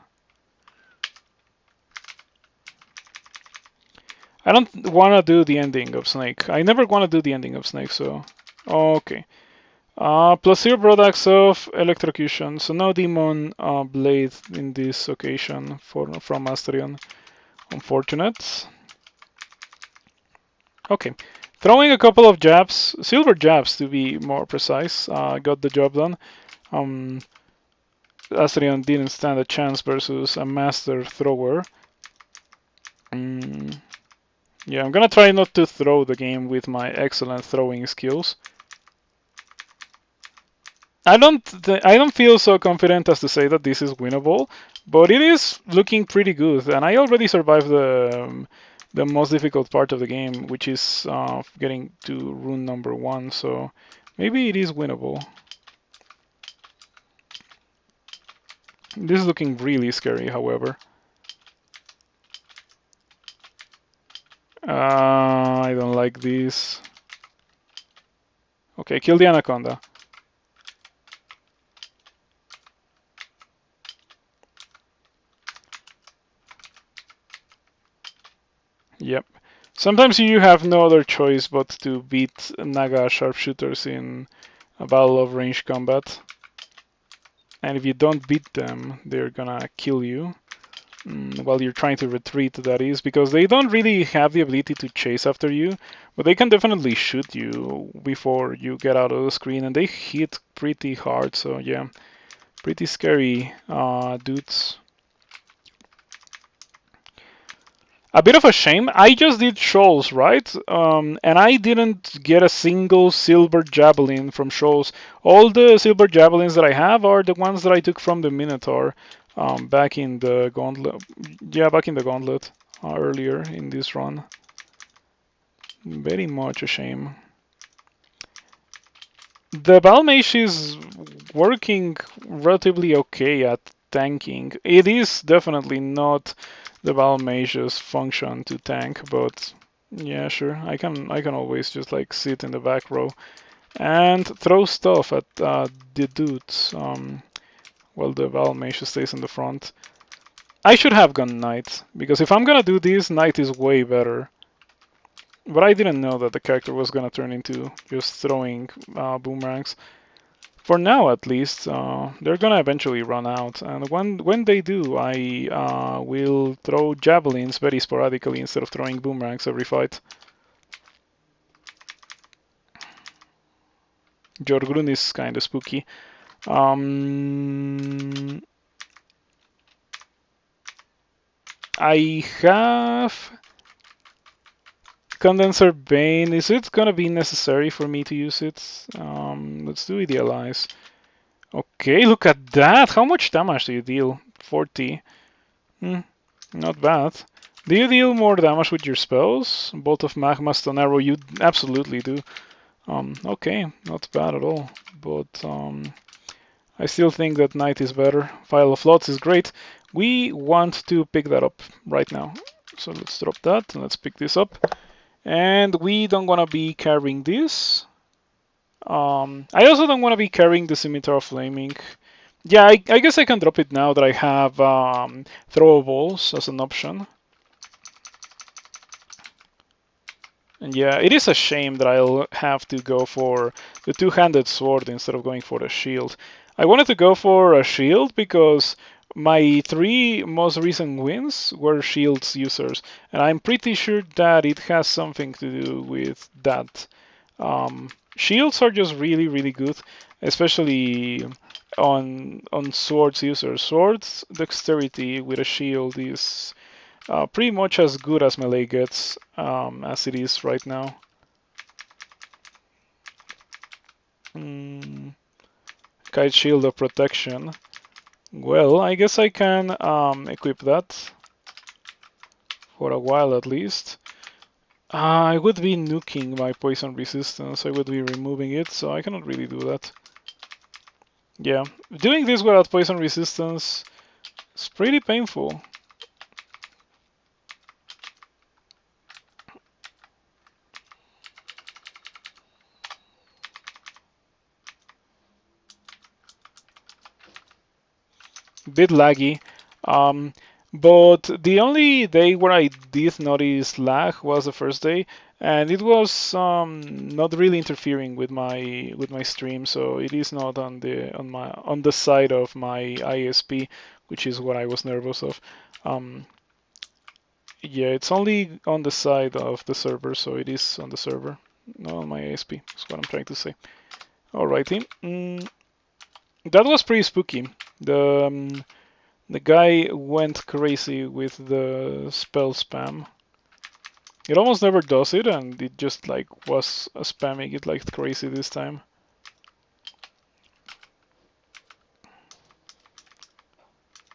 I don't want to do the ending of Snake. I never want to do the ending of Snake, so... Okay. Plus 0 products of electrocution, so no demon blade in this occasion from Asterion. Unfortunate. Okay. Throwing a couple of jabs, silver jabs to be more precise, got the job done. Asterion didn't stand a chance versus a master thrower. Yeah, I'm gonna try not to throw the game with my excellent throwing skills. I don't feel so confident as to say that this is winnable, but it is looking pretty good, and I already survived the most difficult part of the game, which is getting to rune number 1. So maybe it is winnable. This is looking really scary, however. I don't like this. Okay, kill the anaconda. Yep. Sometimes you have no other choice but to beat Naga sharpshooters in a battle of ranged combat. And if you don't beat them, they're gonna kill you. While you're trying to retreat, that is, because they don't really have the ability to chase after you, but they can definitely shoot you before you get out of the screen, and they hit pretty hard, so yeah, pretty scary dudes. A bit of a shame. I just did Shoals, right? And I didn't get a single silver javelin from Shoals. All the silver javelins that I have are the ones that I took from the Minotaur back in the gauntlet. Yeah, back in the gauntlet earlier in this run. Very much a shame. The Balmage is working relatively okay at tanking. It is definitely not the Balmage's function to tank, but yeah, sure. I can always just like sit in the back row and throw stuff at the dudes while the Balmage stays in the front. I should have gone Knight, because if I'm gonna do this, Knight is way better. But I didn't know that the character was gonna turn into just throwing boomerangs. For now, at least, they're gonna eventually run out, and when they do, I will throw javelins very sporadically instead of throwing boomerangs every fight. Jorgrun is kind of spooky. I have Condenser Bane. Is it gonna be necessary for me to use it? Let's do Idealize. Okay, look at that. How much damage do you deal? 40. Not bad. Do you deal more damage with your spells? Bolt of Magma, Stone Arrow, you absolutely do. Okay, not bad at all. But I still think that Knight is better. File of Lots is great. We want to pick that up right now. So let's drop that and let's pick this up. And we don't want to be carrying this. I also don't want to be carrying the Scimitar of Flaming. Yeah, I guess I can drop it now that I have throwables as an option. And yeah, it is a shame that I'll have to go for the two-handed sword instead of going for the shield. I wanted to go for a shield because my 3 most recent wins were shields users, and I'm pretty sure that it has something to do with that. Shields are just really, really good, especially on swords users. Swords dexterity with a shield is pretty much as good as melee gets, as it is right now. Kite Shield of Protection. Well, I guess I can equip that for a while at least. I would be nuking my poison resistance. I would be removing it, so I cannot really do that. Yeah, doing this without poison resistance is pretty painful. Bit laggy. But the only day where I did notice lag was the first day, and it was not really interfering with my stream, so it is not on the side of my ISP, which is what I was nervous of. Um, yeah, it's only on the side of the server, so it is on the server, not on my ISP. That's what I'm trying to say. Alrighty, that was pretty spooky. The guy went crazy with the spell spam. It almost never does it, and it just like was spamming it like crazy this time.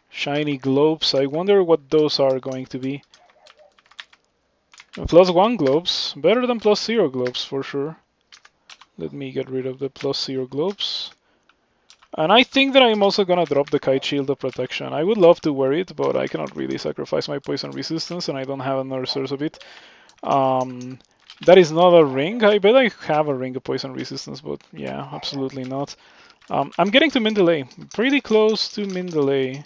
Shiny globes. I wonder what those are going to be. +1 globes. Better than +0 globes for sure. Let me get rid of the +0 globes. And I think that I'm also gonna drop the Kite Shield of Protection. I would love to wear it, but I cannot really sacrifice my poison resistance, and I don't have another source of it. That is not a ring. I bet I have a ring of poison resistance, but yeah, absolutely not. I'm getting to Mendeley. Pretty close to Mendeley.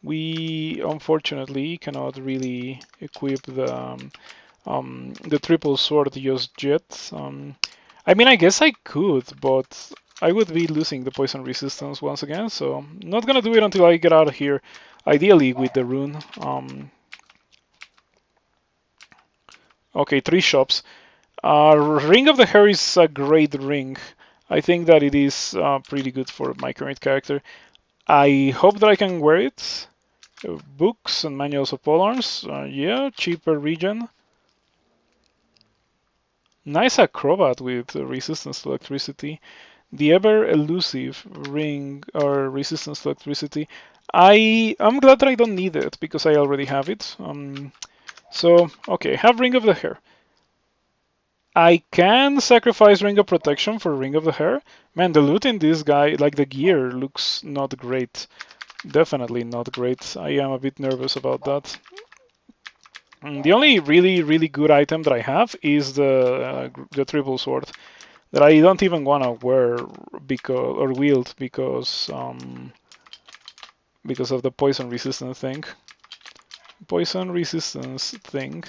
We unfortunately cannot really equip the triple sword just yet. I mean, I guess I could, but I would be losing the poison resistance once again, so not gonna do it until I get out of here. Ideally with the rune. Okay, 3 shops. Ring of the Hair is a great ring. I think that it is pretty good for my current character. I hope that I can wear it. Books and manuals of polearms. Yeah, cheaper regen. Nice acrobat with resistance to electricity. The ever elusive ring or resistance to electricity. I'm glad that I don't need it because I already have it. So okay, have Ring of the Hair. I can sacrifice Ring of Protection for Ring of the Hair. Man, the loot in this guy, like the gear, looks not great. Definitely not great. I am a bit nervous about that. The only really, really good item that I have is the triple sword that I don't even want to wear because or wield because of the poison resistance thing. Poison resistance thing.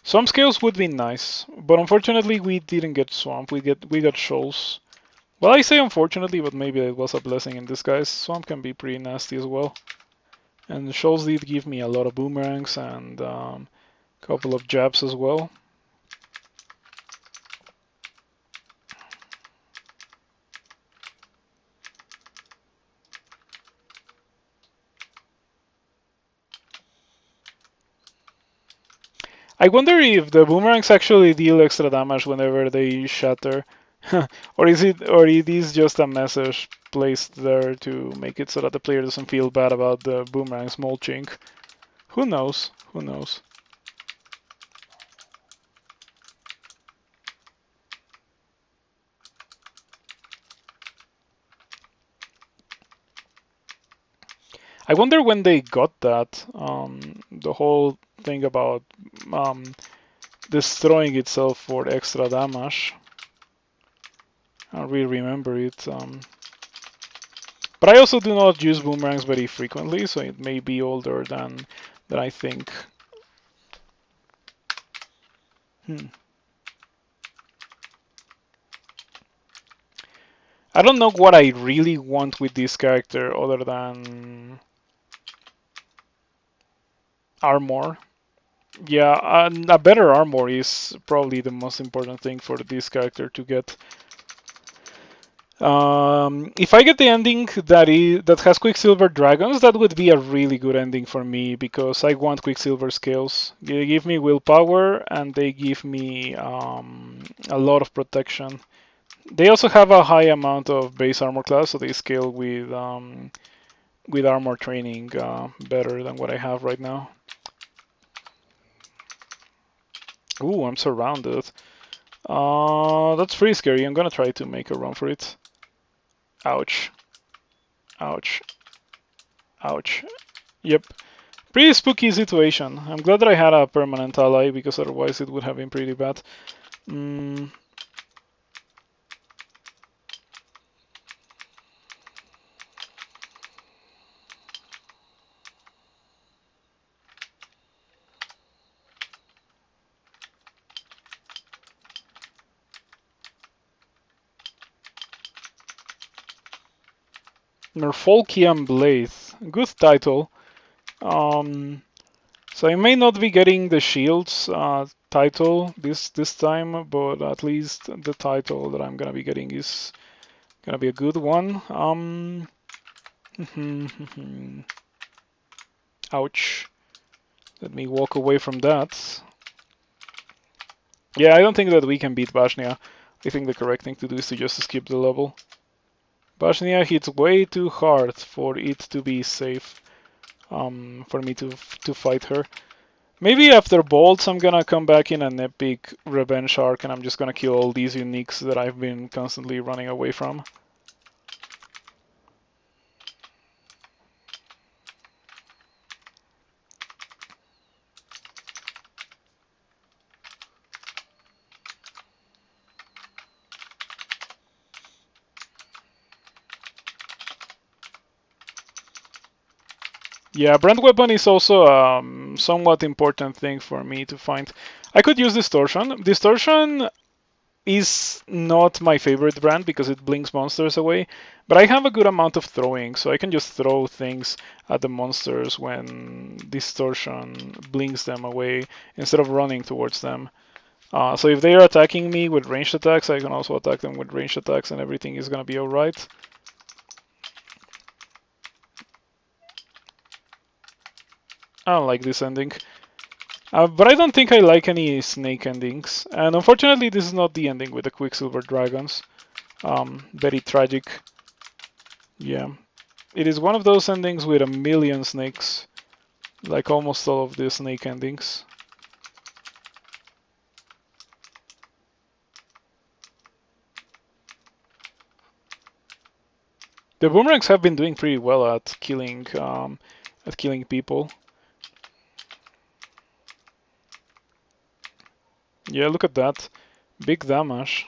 Some scales would be nice, but unfortunately we didn't get swamp. We got shoals. Well, I say unfortunately, but maybe it was a blessing in disguise. Swamp can be pretty nasty as well. And shoals did give me a lot of boomerangs and a couple of jabs as well. I wonder if the boomerangs actually deal extra damage whenever they shatter. Or it is just a message placed there to make it so that the player doesn't feel bad about the boomerangs mulching. Who knows? Who knows? I wonder when they got that. The whole thing about destroying itself for extra damage. I don't really remember it. But I also do not use boomerangs very frequently, so it may be older than I think. I don't know what I really want with this character other than armor. Yeah, a better armor is probably the most important thing for this character to get. If I get the ending that has Quicksilver Dragons, that would be a really good ending for me because I want Quicksilver scales. They give me willpower and they give me a lot of protection. They also have a high amount of base armor class, so they scale with armor training better than what I have right now. Ooh, I'm surrounded. That's pretty scary. I'm gonna try to make a run for it. Ouch. Ouch. Ouch. Yep. Pretty spooky situation. I'm glad that I had a permanent ally because otherwise it would have been pretty bad. Norfolkian Blade. Good title. So I may not be getting the Shields title this time, but at least the title that I'm gonna be getting is gonna be a good one. Ouch. Let me walk away from that. Yeah, I don't think that we can beat Bashnia. I think the correct thing to do is to just skip the level. Bashnia hits way too hard for it to be safe. For me to fight her. Maybe after Bolts, I'm gonna come back in an epic revenge arc and I'm just gonna kill all these uniques that I've been constantly running away from. Yeah, brand weapon is also a somewhat important thing for me to find. I could use Distortion. Distortion is not my favorite brand because it blinks monsters away, but I have a good amount of throwing, so I can just throw things at the monsters when Distortion blinks them away instead of running towards them. So if they are attacking me with ranged attacks, I can also attack them with ranged attacks and everything is gonna be alright. I don't like this ending. But I don't think I like any snake endings. And unfortunately, this is not the ending with the Quicksilver Dragons. Very tragic. Yeah. It is one of those endings with a million snakes. Like almost all of the snake endings. The boomerangs have been doing pretty well at killing people. Yeah, look at that. Big damage.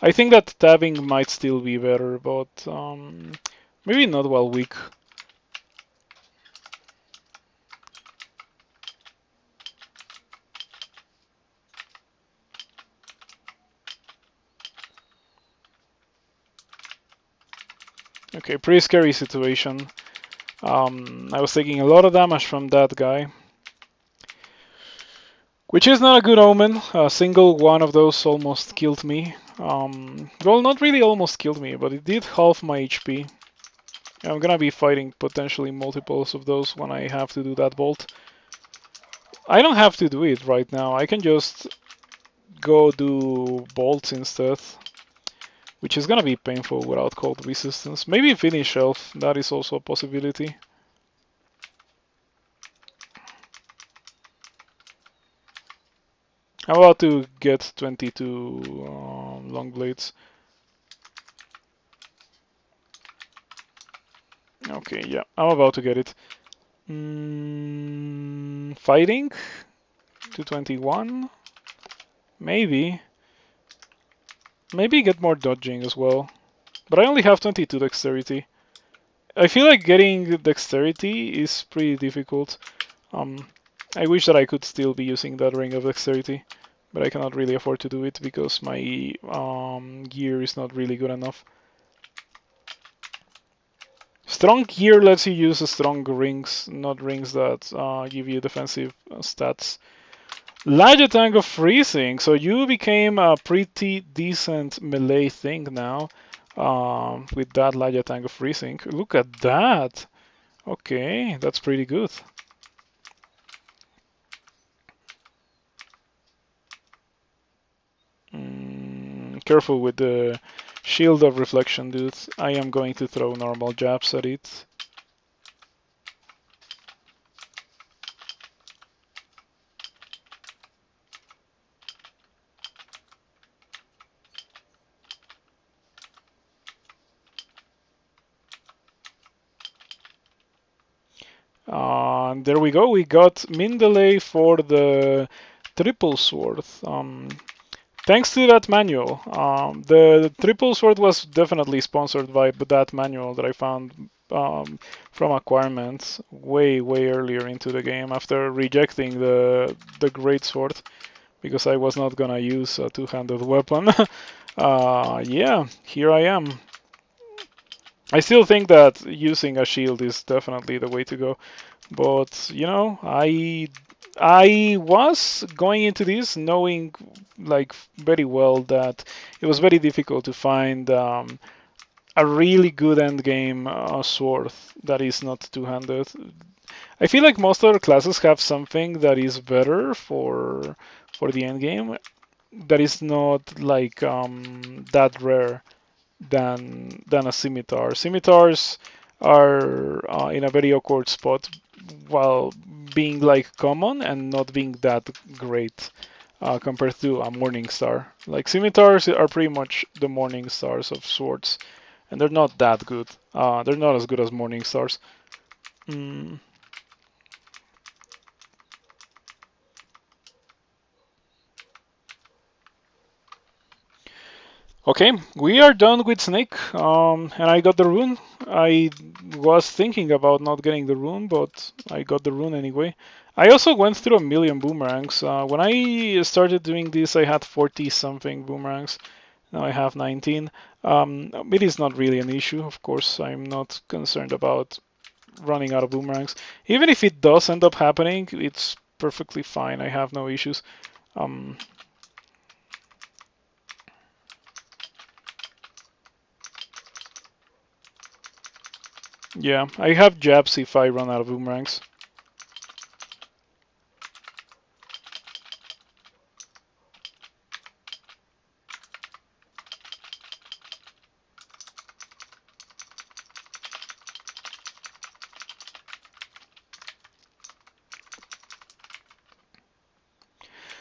I think that tabbing might still be better, but maybe not while weak. Okay, pretty scary situation. I was taking a lot of damage from that guy. Which is not a good omen. A single one of those almost killed me. Well, not really almost killed me, but it did half my HP. I'm gonna be fighting potentially multiples of those when I have to do that bolt. I don't have to do it right now. I can just go do bolts instead. Which is gonna be painful without cold resistance. Maybe finish elf, that is also a possibility. How about to get 22 long blades? Okay, yeah, I'm about to get it. Fighting? 221? Maybe. Maybe get more dodging as well. But I only have 22 dexterity. I feel like getting dexterity is pretty difficult. Um, I wish that I could still be using that ring of dexterity, but I cannot really afford to do it because my gear is not really good enough. Strong gear lets you use strong rings, not rings that give you defensive stats. Larger tank of freezing, so you became a pretty decent melee thing now with that larger tank of freezing. Look at that. Okay, that's pretty good. Careful with the shield of reflection, dude. I am going to throw normal jabs at it. There we go. We got Mindele for the triple sword. Thanks to that manual. The triple sword was definitely sponsored by that manual that I found from acquirements way earlier into the game after rejecting the great sword because I was not gonna use a two-handed weapon. Yeah, here I am. I still think that using a shield is definitely the way to go. But you know, I was going into this knowing like very well that it was very difficult to find a really good end game sword that is not two-handed. I feel like most other classes have something that is better for the end game that is not like that rare than a scimitar. Scimitars are in a very awkward spot while being like common and not being that great compared to a morning star. Like scimitars are pretty much the morning stars of swords, and they're not that good. They're not as good as morning stars. Mm. Okay, we are done with Snake, and I got the rune. I was thinking about not getting the rune, but I got the rune anyway. I also went through a million boomerangs. When I started doing this, I had 40 something boomerangs. Now I have 19. It is not really an issue, of course. I'm not concerned about running out of boomerangs. Even if it does end up happening, it's perfectly fine. I have no issues. Um, Yeah, I have jabs if I run out of boomerangs.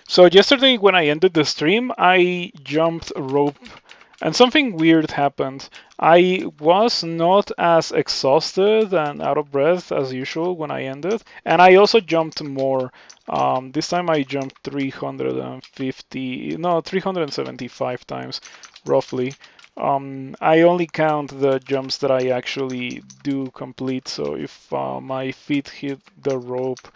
So yesterday when I ended the stream, I jumped rope and something weird happened. I was not as exhausted and out of breath as usual when I ended, and I also jumped more. This time I jumped 350, no, 375 times, roughly. I only count the jumps that I actually do complete, so if my feet hit the rope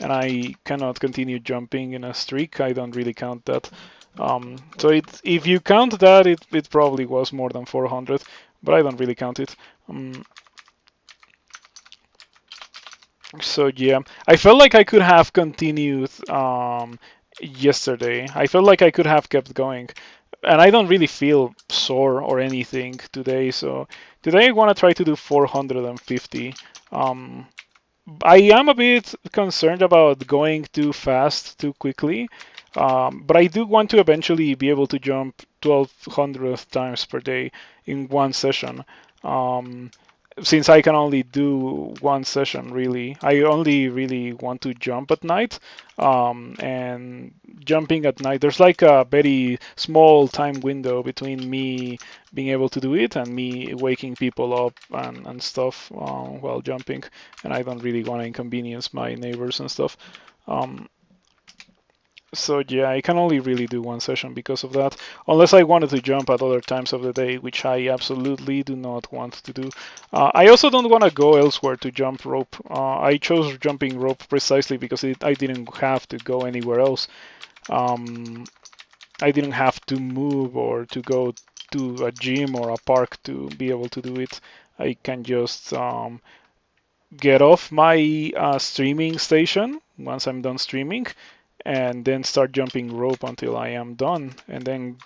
and I cannot continue jumping in a streak, I don't really count that. So if you count that, it probably was more than 400, but I don't really count it. So yeah, I felt like I could have continued yesterday. I felt like I could have kept going, and I don't really feel sore or anything today. So today I want to try to do 450. Um, I am a bit concerned about going too fast too quickly, but I do want to eventually be able to jump 1200 times per day in one session. Um, since I can only do one session really, I only really want to jump at night. And jumping at night, there's like a very small time window between me being able to do it and me waking people up and stuff while jumping. And I don't really want to inconvenience my neighbors and stuff. Um, so yeah, I can only really do one session because of that, unless I wanted to jump at other times of the day, which I absolutely do not want to do. I also don't want to go elsewhere to jump rope. I chose jumping rope precisely because I didn't have to go anywhere else. Um, I didn't have to move or to go to a gym or a park to be able to do it. I can just get off my streaming station once I'm done streaming, and then start jumping rope until I am done, and then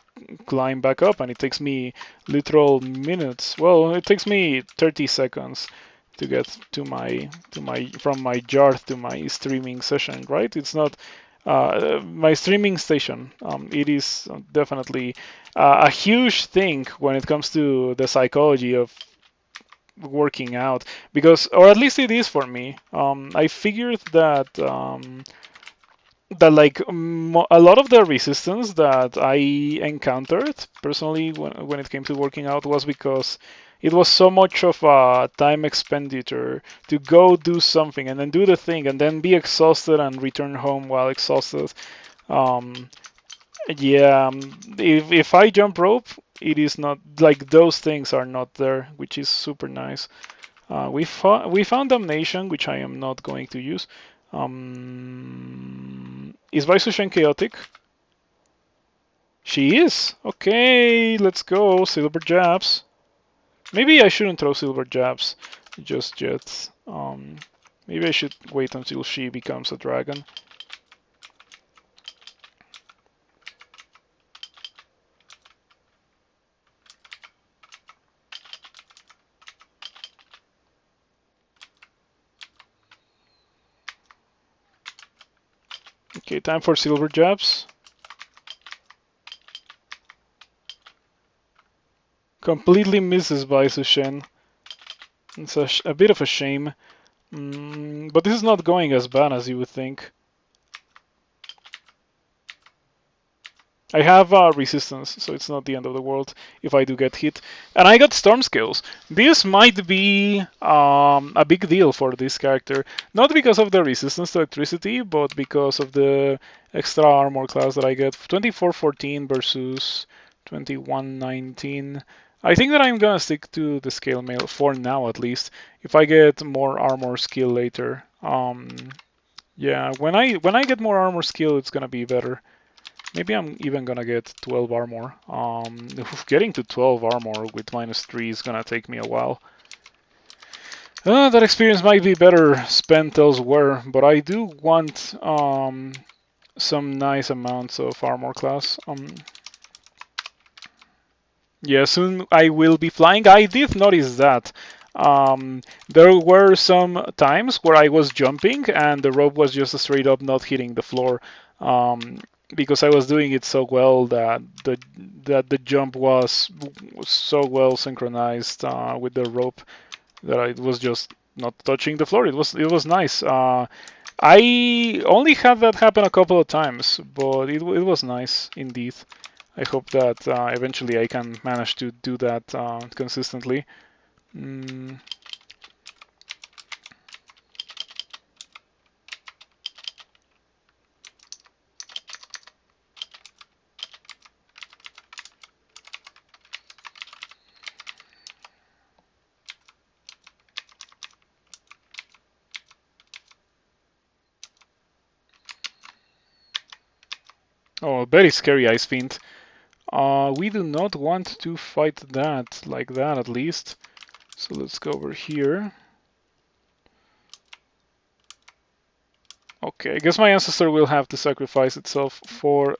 climb back up. And it takes me literal minutes. Well, it takes me 30 seconds to get to my from my jar to my streaming session. Right? It's not my streaming station. It is definitely a huge thing when it comes to the psychology of working out, because, or at least it is for me. I figured that like a lot of the resistance that I encountered personally when it came to working out was because it was so much of a time expenditure to go do something and then do the thing and then be exhausted and return home while exhausted. Um, yeah, if I jump rope, it is not like those things are not there, which is super nice. We found Damnation, which I am not going to use. Is Baisushen chaotic? She is. Okay, let's go. Silver jabs. Maybe I shouldn't throw silver jabs just yet. Maybe I should wait until she becomes a dragon. Okay, time for silver jabs. Completely misses Baisushen. It's a bit of a shame. But this is not going as bad as you would think. I have resistance, so it's not the end of the world if I do get hit. And I got storm skills. This might be a big deal for this character, not because of the resistance to electricity, but because of the extra armor class that I get. 2414 versus 2119. I think that I'm gonna stick to the scale mail for now, at least. If I get more armor skill later, yeah, when I get more armor skill, it's gonna be better. Maybe I'm even gonna get 12 armor. Getting to 12 armor with -3 is gonna take me a while. That experience might be better spent elsewhere, but I do want some nice amounts of armor class. Yeah, soon I will be flying. I did notice that. There were some times where I was jumping and the rope was just straight up not hitting the floor. Because I was doing it so well that the jump was so well synchronized with the rope that it was just not touching the floor. It was nice. I only had that happen a couple of times, but it was nice indeed. I hope that eventually I can manage to do that consistently. Mm. Oh, very scary Ice Fiend. We do not want to fight that like that, at least. So let's go over here. Okay, I guess my ancestor will have to sacrifice itself for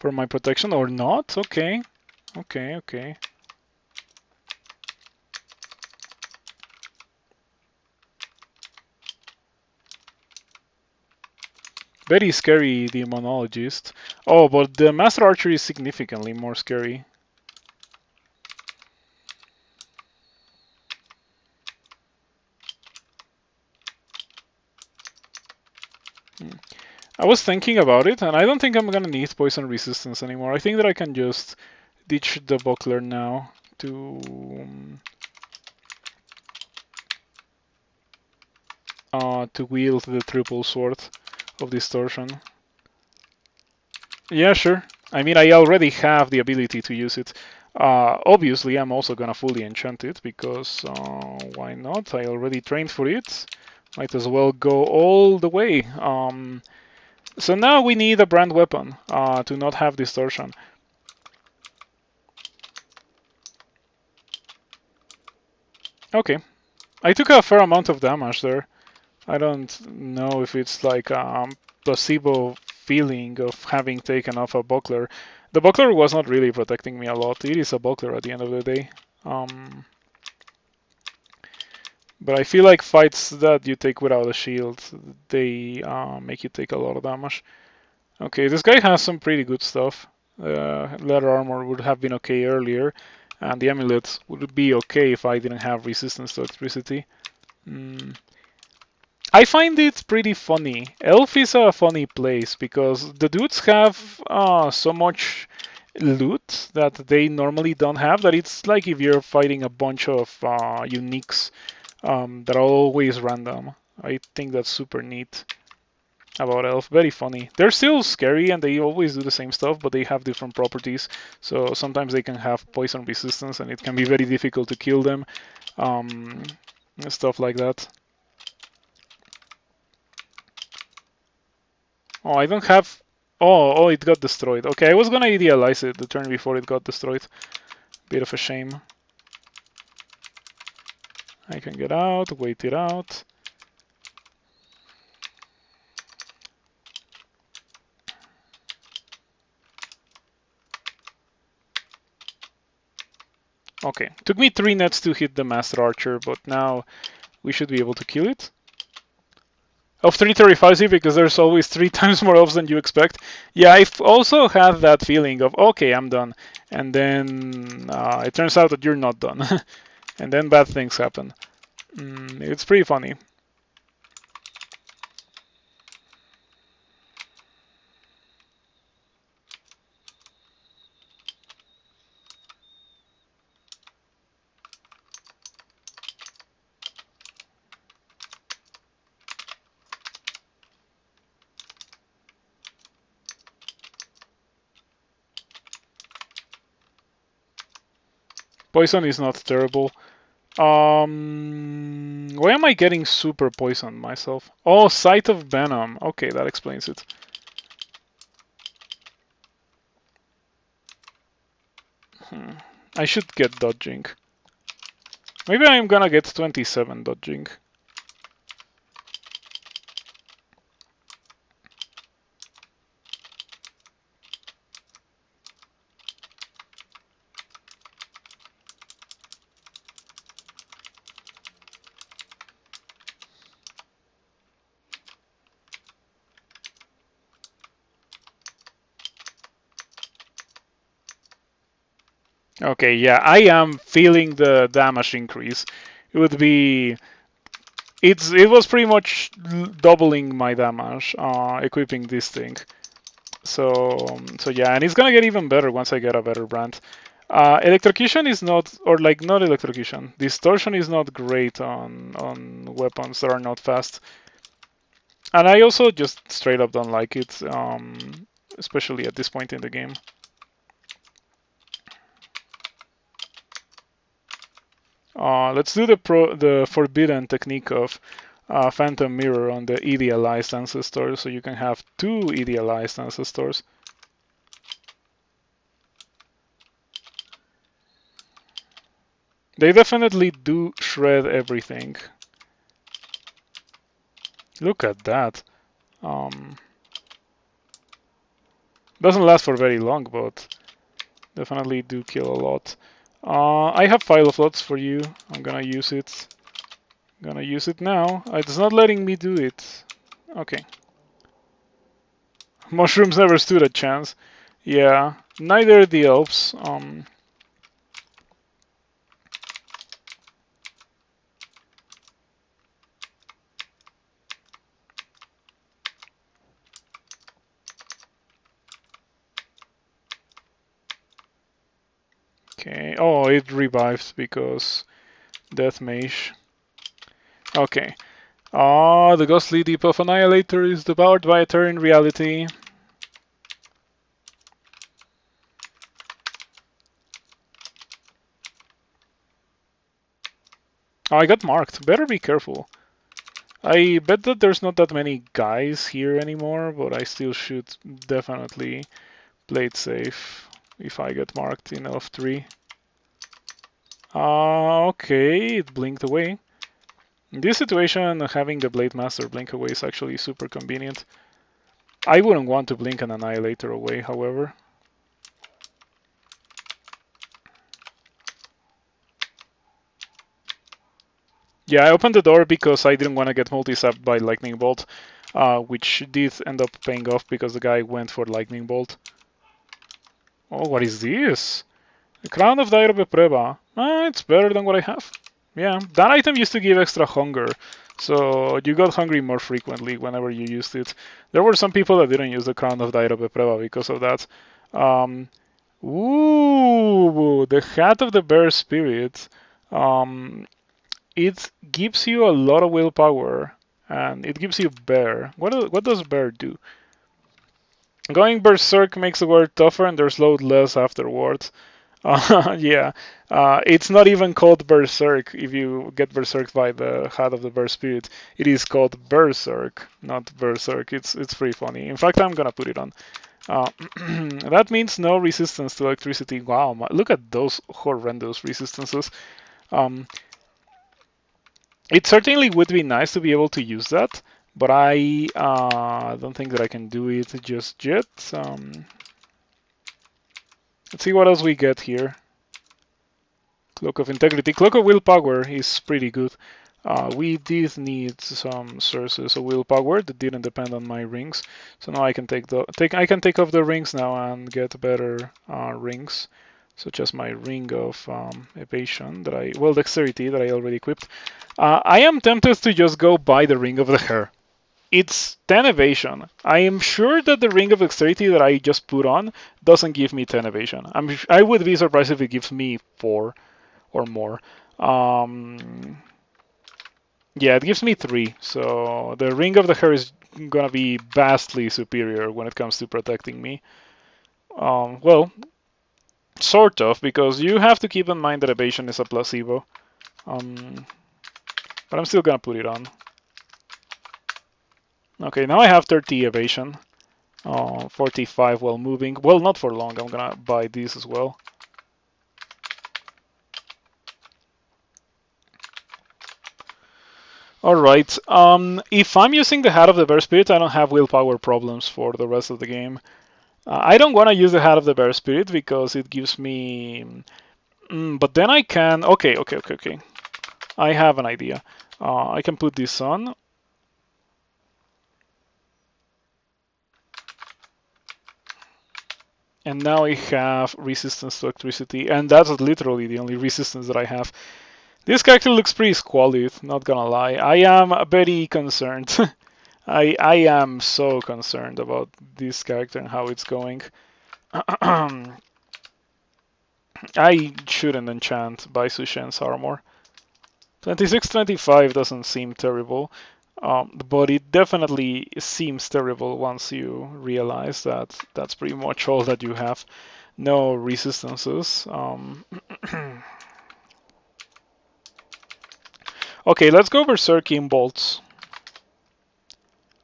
my protection, or not. Okay, okay. Very scary demonologist. Oh, but the master archer is significantly more scary. I was thinking about it, and I don't think I'm gonna need poison resistance anymore. I think that I can just ditch the buckler now to wield the triple sword of distortion. Yeah, sure. I mean, I already have the ability to use it. Obviously, I'm also gonna fully enchant it because why not? I already trained for it. Might as well go all the way. So now we need a brand weapon to not have distortion. Okay, I took a fair amount of damage there. I don't know if it's like a placebo feeling of having taken off a buckler. The buckler was not really protecting me a lot. It is a buckler at the end of the day. But I feel like fights that you take without a shield, they make you take a lot of damage. Okay, this guy has some pretty good stuff. Leather armor would have been okay earlier, and the amulet would be okay if I didn't have resistance to electricity. Mm. I find it pretty funny. Elf is a funny place because the dudes have so much loot that they normally don't have that it's like if you're fighting a bunch of uniques that are always random. I think that's super neat about Elf. Very funny. They're still scary and they always do the same stuff, but they have different properties. So sometimes they can have poison resistance and it can be very difficult to kill them. Stuff like that. Oh, I don't have. Oh, it got destroyed. Okay, I was gonna idealize it the turn before it got destroyed. Bit of a shame. I can get out, wait it out. Okay, took me 3 nets to hit the Master Archer, but now we should be able to kill it. Of 335Z because there's always 3 times more elves than you expect. Yeah, I've also had that feeling of, okay, I'm done. And then it turns out that you're not done. And then bad things happen. It's pretty funny. Poison is not terrible. Why am I getting super poisoned myself? Oh, Sight of Venom. Okay, that explains it. I should get dodging. Maybe I'm gonna get 27 dodging. Okay, yeah, I am feeling the damage increase. It would be it was pretty much doubling my damage equipping this thing. So yeah, and it's gonna get even better once I get a better brand. Electrocution is not, or like not electrocution. Distortion is not great on weapons that are not fast. And I also just straight up don't like it, especially at this point in the game. Let's do the forbidden technique of Phantom Mirror on the idealized ancestor, so you can have 2 idealized ancestors. They definitely do shred everything. Look at that. Doesn't last for very long, but definitely do kill a lot. I have File of Lots for you. I'm gonna use it. Gonna use it now. It's not letting me do it. Okay. Mushrooms never stood a chance. Yeah, neither the elves. Okay. Oh, it revives because Death Mage. Okay. Ah, the ghostly deep of Annihilator is devoured by a Terran reality. Oh, I got marked. Better be careful. I bet that there's not that many guys here anymore, but I still should definitely play it safe if I get marked in F3. Okay, it blinked away. In this situation, having the Blade Master blink away is actually super convenient. I wouldn't want to blink an Annihilator away, however. Yeah, I opened the door because I didn't want to get multi-sapped by Lightning Bolt, which did end up paying off because the guy went for Lightning Bolt. Oh, what is this? The Crown of Dire Bepreba. It's better than what I have. Yeah, that item used to give extra hunger, so you got hungry more frequently whenever you used it. There were some people that didn't use the Crown of Dire Bepreba because of that. Ooh, the Hat of the Bear Spirit. It gives you a lot of willpower, and it gives you Bear. What does Bear do? Going Berserk makes the word tougher, and there's load less afterwards. Yeah, it's not even called Berserk if you get Berserked by the Hat of the Bear Spirit. It is called Berserk, not Berserk. It's pretty funny. In fact, I'm gonna put it on. That means no resistance to electricity. Wow, look at those horrendous resistances. It certainly would be nice to be able to use that, but I don't think that I can do it just yet. Let's see what else we get here. Cloak of Integrity. Cloak of Willpower is pretty good. We did need some sources of willpower that didn't depend on my rings, so now I can take off the rings now and get better rings, such as my ring of evasion dexterity that I already equipped. I am tempted to just go buy the ring of the hair. It's 10 evasion. I am sure that the ring of dexterity that I just put on doesn't give me 10 evasion. I would be surprised if it gives me 4 or more. Yeah, it gives me 3. So the ring of the hair is gonna be vastly superior when it comes to protecting me. Well, sort of, because you have to keep in mind that evasion is a placebo. But I'm still gonna put it on. Okay, now I have 30 evasion. 45 while moving. Well, not for long. I'm gonna buy these as well. Alright, if I'm using the Hat of the Bear Spirit, I don't have willpower problems for the rest of the game. I don't want to use the Hat of the Bear Spirit because it gives me... but then I can... Okay. I have an idea. I can put this on. And now I have resistance to electricity, and that's literally the only resistance that I have. This character looks pretty squalid, not gonna lie. I am very concerned. I am so concerned about this character and how it's going. I shouldn't enchant by Su Shen's armor. 26-25 doesn't seem terrible, but it definitely seems terrible once you realize that that's pretty much all that you have. No resistances. Okay, let's go Berserk in bolts.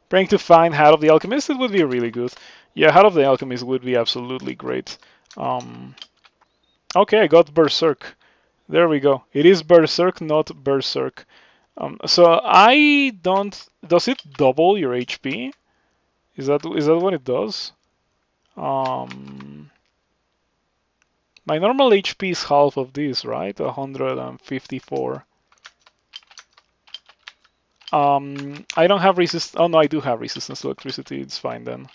Praying to find Hat of the Alchemist, it would be really good. Yeah, Hat of the Alchemist would be absolutely great. Okay, I got Berserk. There we go. It is Berserk, not Berserk. So I don't... Does it double your HP? Is that what it does? My normal HP is half of this, right? 154. I don't have resist. Oh no, I do have resistance to electricity. It's fine then.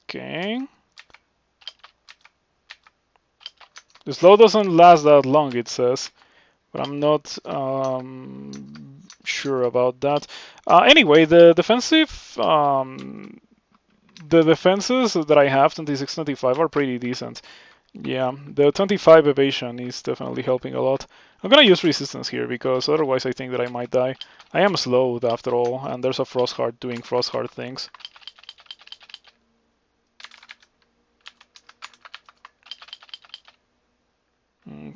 Okay. The slow doesn't last that long, it says, but I'm not sure about that. Anyway, the defenses that I have, 26, 25, are pretty decent. Yeah, the 25 evasion is definitely helping a lot. I'm gonna use resistance here because otherwise I think that I might die. I am slowed after all, and there's a Frostheart doing Frostheart things.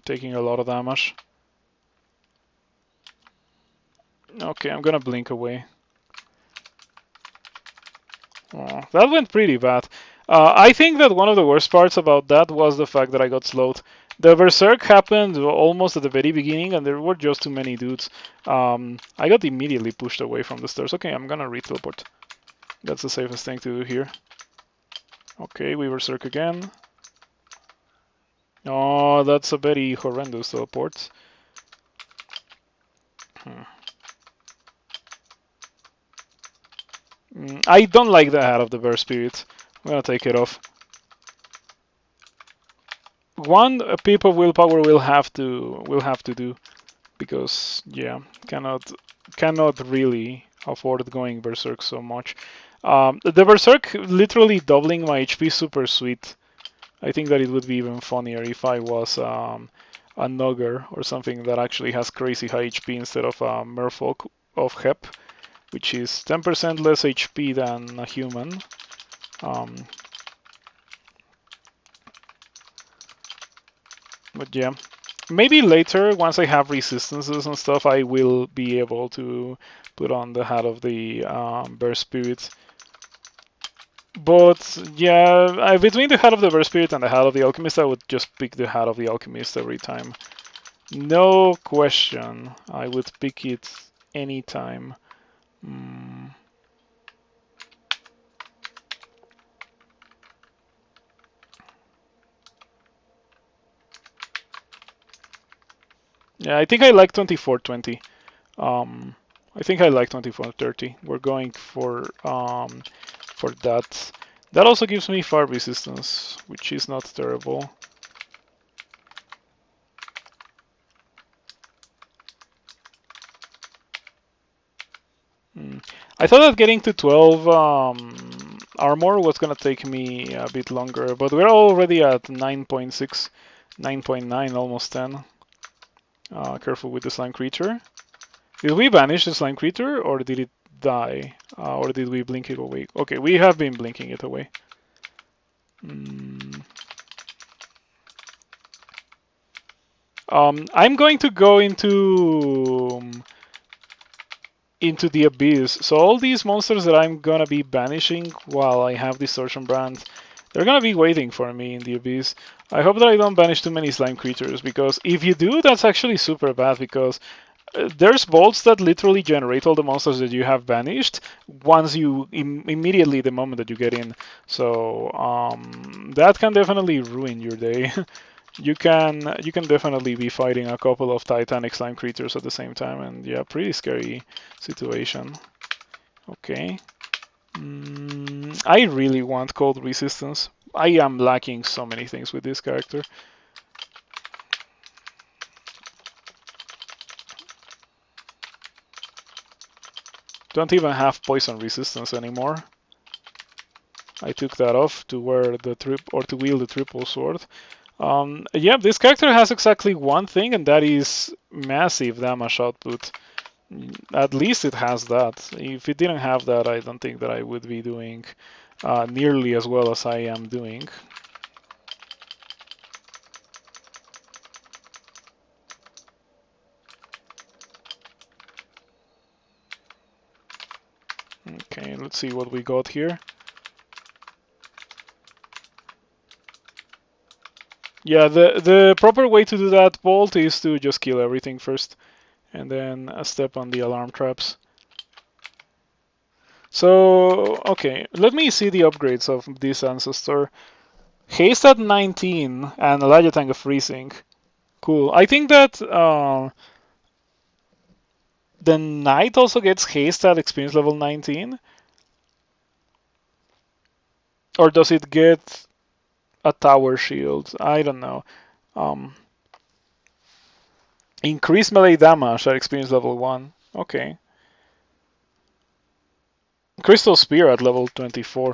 Taking a lot of damage. Okay, I'm gonna blink away. Oh, that went pretty bad. I think that one of the worst parts about that was the fact that I got slowed. The Berserk happened almost at the very beginning, and there were just too many dudes. I got immediately pushed away from the stairs. Okay, I'm gonna re-teleport. That's the safest thing to do here. Okay, we Berserk again. Oh, that's a very horrendous teleport. I don't like the hat of the Bear Spirit. I'm gonna take it off. One pip of willpower will have to do because yeah, cannot really afford going Berserk so much. The Berserk literally doubling my HP super sweet. I think that it would be even funnier if I was a Nugger or something that actually has crazy high HP instead of a Merfolk of Hep, which is 10% less HP than a human. But yeah, maybe later, once I have resistances and stuff, I will be able to put on the hat of the Bear Spirit. But yeah, between the hat of the Bear Spirit and the hat of the Alchemist, I would just pick the hat of the Alchemist every time. No question, I would pick it anytime. Yeah, I think I like 2420. I think I like 2430. We're going for that. That also gives me fire resistance, which is not terrible. I thought that getting to 12 armor was gonna take me a bit longer, but we're already at 9.6, 9.9, almost 10. Careful with the slime creature. Did we banish the slime creature, or did it die? Or did we blink it away? Okay, we have been blinking it away. I'm going to go into the abyss. So all these monsters that I'm gonna be banishing while I have Distortion Brand, they're gonna be waiting for me in the abyss. I hope that I don't banish too many slime creatures, because if you do, that's actually super bad, because there's bolts that literally generate all the monsters that you have banished once you immediately the moment that you get in. So that can definitely ruin your day. You can definitely be fighting a couple of Titanic slime creatures at the same time, and yeah, pretty scary situation. Okay. I really want cold resistance. I am lacking so many things with this character. Don't even have poison resistance anymore. I took that off to wear the to wield the triple sword. Yeah, this character has exactly one thing, and that is massive damage output. At least it has that. If it didn't have that, I don't think that I would be doing nearly as well as I am doing. Okay, let's see what we got here. Yeah, the proper way to do that bolt is to just kill everything first, and then step on the alarm traps. So, okay, let me see the upgrades of this ancestor. Haste at 19 and Elijah Tank of Freezing. Cool. I think that the Knight also gets haste at experience level 19. Or does it get a tower shield? I don't know. Increase melee damage at experience level 1. Okay. Crystal Spear at level 24.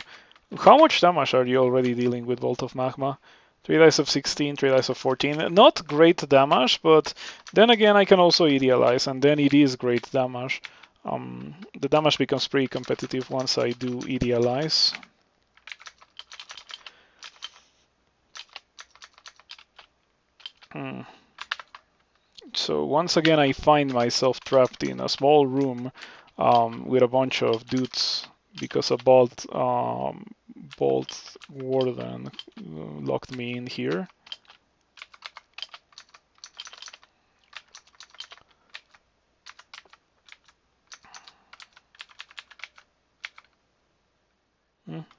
How much damage are you already dealing with Bolt of Magma? 3 dice of 16, 3 dice of 14. Not great damage, but then again I can also idealize, and then it is great damage. The damage becomes pretty competitive once I do idealize. So once again I find myself trapped in a small room with a bunch of dudes because a Bolt Warden locked me in here.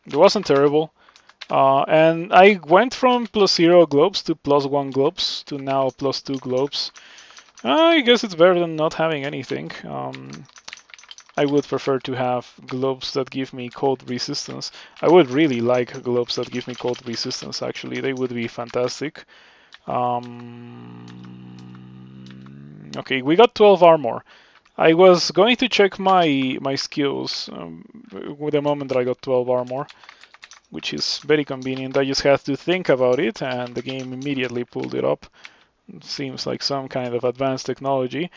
It wasn't terrible. And I went from +0 globes to +1 globes to now +2 globes. I guess it's better than not having anything. I would prefer to have globes that give me cold resistance. I would really like globes that give me cold resistance, actually. They would be fantastic. Okay, we got 12 armor. I was going to check my skills with the moment that I got 12 armor, which is very convenient. I just had to think about it, and the game immediately pulled it up. It seems like some kind of advanced technology.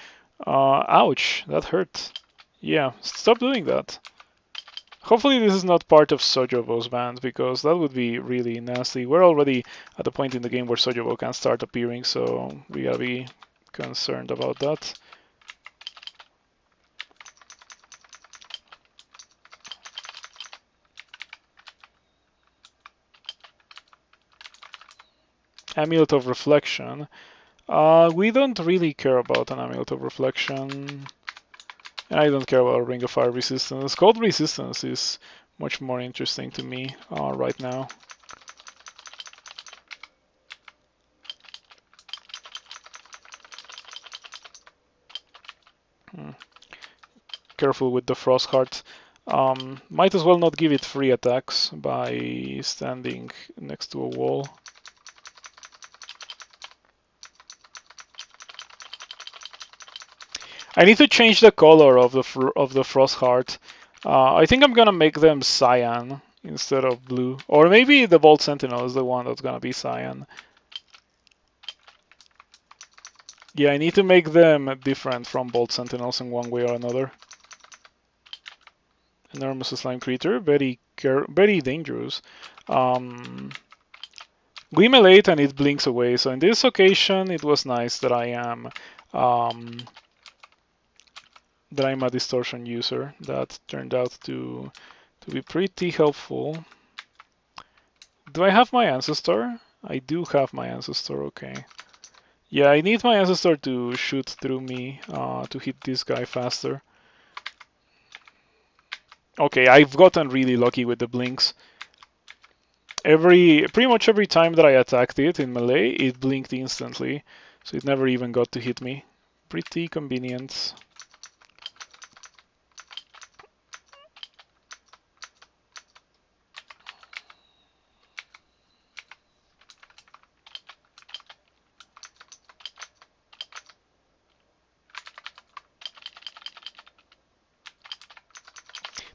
Ouch, that hurt. Yeah, stop doing that. Hopefully this is not part of Sojobo's band, because that would be really nasty. We're already at the point in the game where Sojobo can start appearing, so we gotta be concerned about that. Amulet of Reflection. We don't really care about an Amulet of Reflection. I don't care about Ring of Fire resistance. Cold resistance is much more interesting to me right now. Careful with the Frostheart. Might as well not give it free attacks by standing next to a wall. I need to change the color of the Frostheart. I think I'm gonna make them cyan instead of blue, or maybe the Bolt Sentinel is the one that's gonna be cyan. Yeah, I need to make them different from Bolt Sentinels in one way or another. Enormous slime creature, very dangerous. We melee it and it blinks away. So in this occasion, it was nice that I'm a distortion user. That turned out to be pretty helpful. Do I have my ancestor? I do have my ancestor. Okay. Yeah, I need my ancestor to shoot through me to hit this guy faster. Okay, I've gotten really lucky with the blinks. Pretty much every time that I attacked it in melee, it blinked instantly, so it never even got to hit me. Pretty convenient.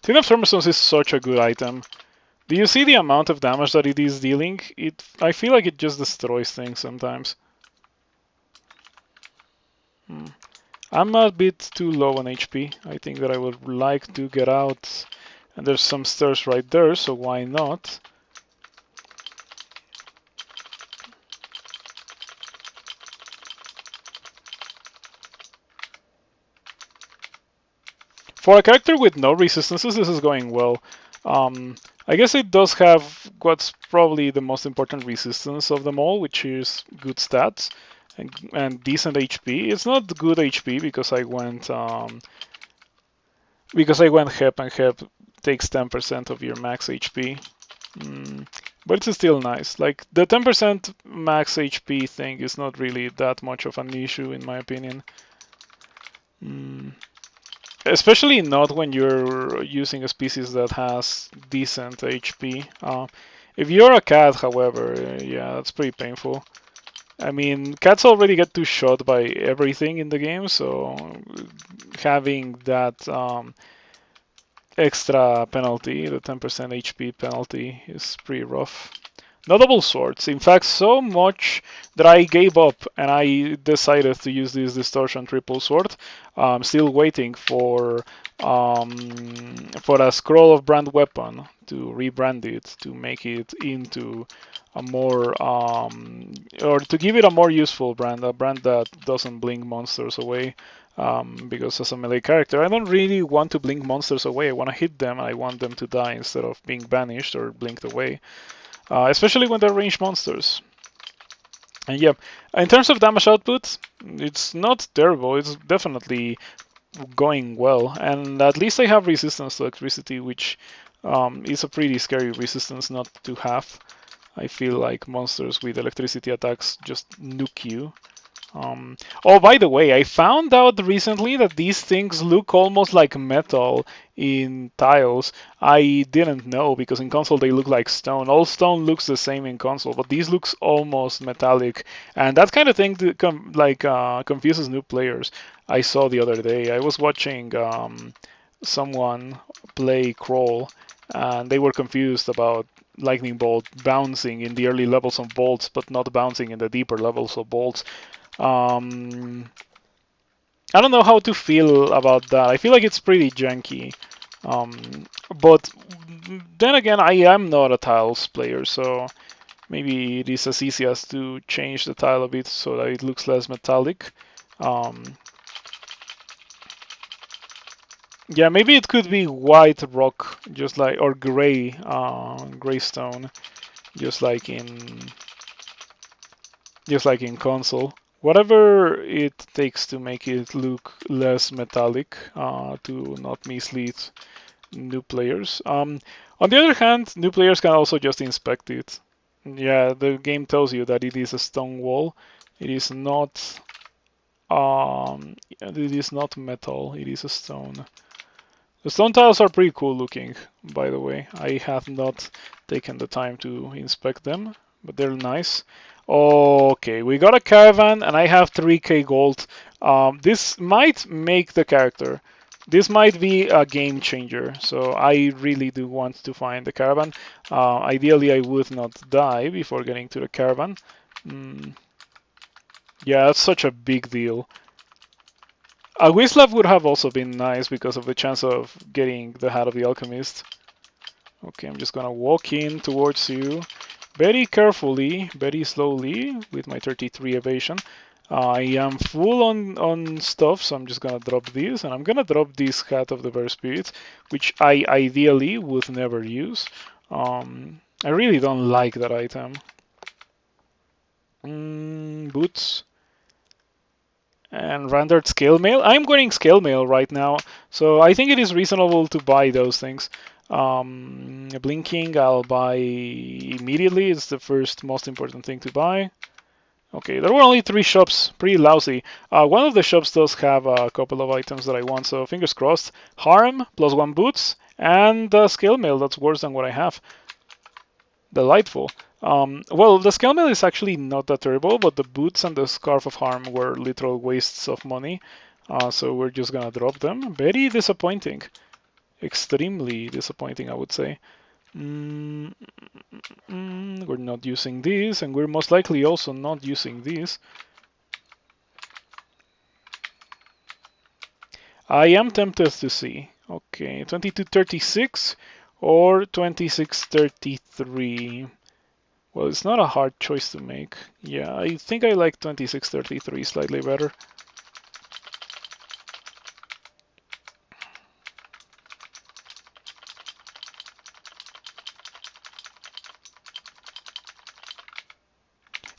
Tin of Thermostones is such a good item. Do you see the amount of damage that it is dealing? I feel like it just destroys things sometimes. I'm a bit too low on HP. I think that I would like to get out. And there's some stairs right there, so why not? For a character with no resistances, this is going well. I guess it does have what's probably the most important resistance of them all, which is good stats and decent HP. It's not good HP because I went HEP, and HEP takes 10% of your max HP. But it's still nice. Like, the 10% max HP thing is not really that much of an issue in my opinion. Especially not when you're using a species that has decent HP. If you're a cat, however, yeah, that's pretty painful. I mean, cats already get too shot by everything in the game, so having that extra penalty, the 10% HP penalty, is pretty rough. No double swords. In fact, so much that I gave up and I decided to use this distortion triple sword. I'm still waiting for a scroll of brand weapon to rebrand it to make it into a more or to give it a more useful brand, a brand that doesn't blink monsters away. Because as a melee character, I don't really want to blink monsters away. I want to hit them. I want them to die instead of being banished or blinked away. Especially when they're ranged monsters. And yeah, in terms of damage output, it's not terrible. It's definitely going well, and at least I have resistance to electricity, which is a pretty scary resistance not to have. I feel like monsters with electricity attacks just nuke you. Oh, by the way, I found out recently that these things look almost like metal in tiles. I didn't know because in console they look like stone. All stone looks the same in console, but these looks almost metallic, and that kind of thing confuses new players. I saw the other day. I was watching someone play Crawl, and they were confused about lightning bolt bouncing in the early levels of bolts, but not bouncing in the deeper levels of bolts. I don't know how to feel about that. I feel like it's pretty janky. But then again, I am not a tiles player, so maybe it is as easy as to change the tile a bit so that it looks less metallic. Yeah, maybe it could be white rock, just like, or gray, gray stone, just like in console. Whatever it takes to make it look less metallic, to not mislead new players. On the other hand, new players can also just inspect it. Yeah, the game tells you that it is a stone wall. It is not. It is not metal. It is a stone. The stone tiles are pretty cool looking, by the way. I have not taken the time to inspect them, but they're nice. Okay, we got a caravan and I have 3k gold. This might make the character. This might be a game changer, so I really do want to find the caravan. Ideally, I would not die before getting to the caravan. Yeah, that's such a big deal. A Wislav would have also been nice because of the chance of getting the Hat of the Alchemist. Okay, I'm just gonna walk in towards you very carefully, very slowly with my 33 evasion. I am full on stuff, so I'm just gonna drop this, and I'm gonna drop this Hat of the Bear Spirit, which I ideally would never use. I really don't like that item. Boots. And rendered scale mail. I'm wearing scale mail right now, so I think it is reasonable to buy those things. Blinking, I'll buy immediately. It's the first most important thing to buy. Okay, there were only 3 shops, pretty lousy. One of the shops does have a couple of items that I want, so fingers crossed. Harm, +1 boots, and scale mail, that's worse than what I have. Delightful. Well, the scale mail is actually not that terrible, but the boots and the scarf of harm were literal wastes of money. So we're just gonna drop them. Very disappointing. Extremely disappointing, I would say. We're not using these, and we're most likely also not using these. I am tempted to see. Okay, 2236 or 2633. Well, it's not a hard choice to make. Yeah, I think I like 2633 slightly better.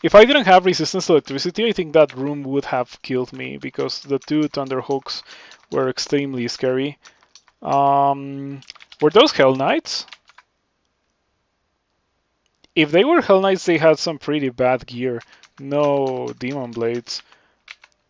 If I didn't have resistance to electricity, I think that room would have killed me because the 2 thunder hooks were extremely scary. Were those Hell Knights? If they were Hell Knights, they had some pretty bad gear. No Demon Blades.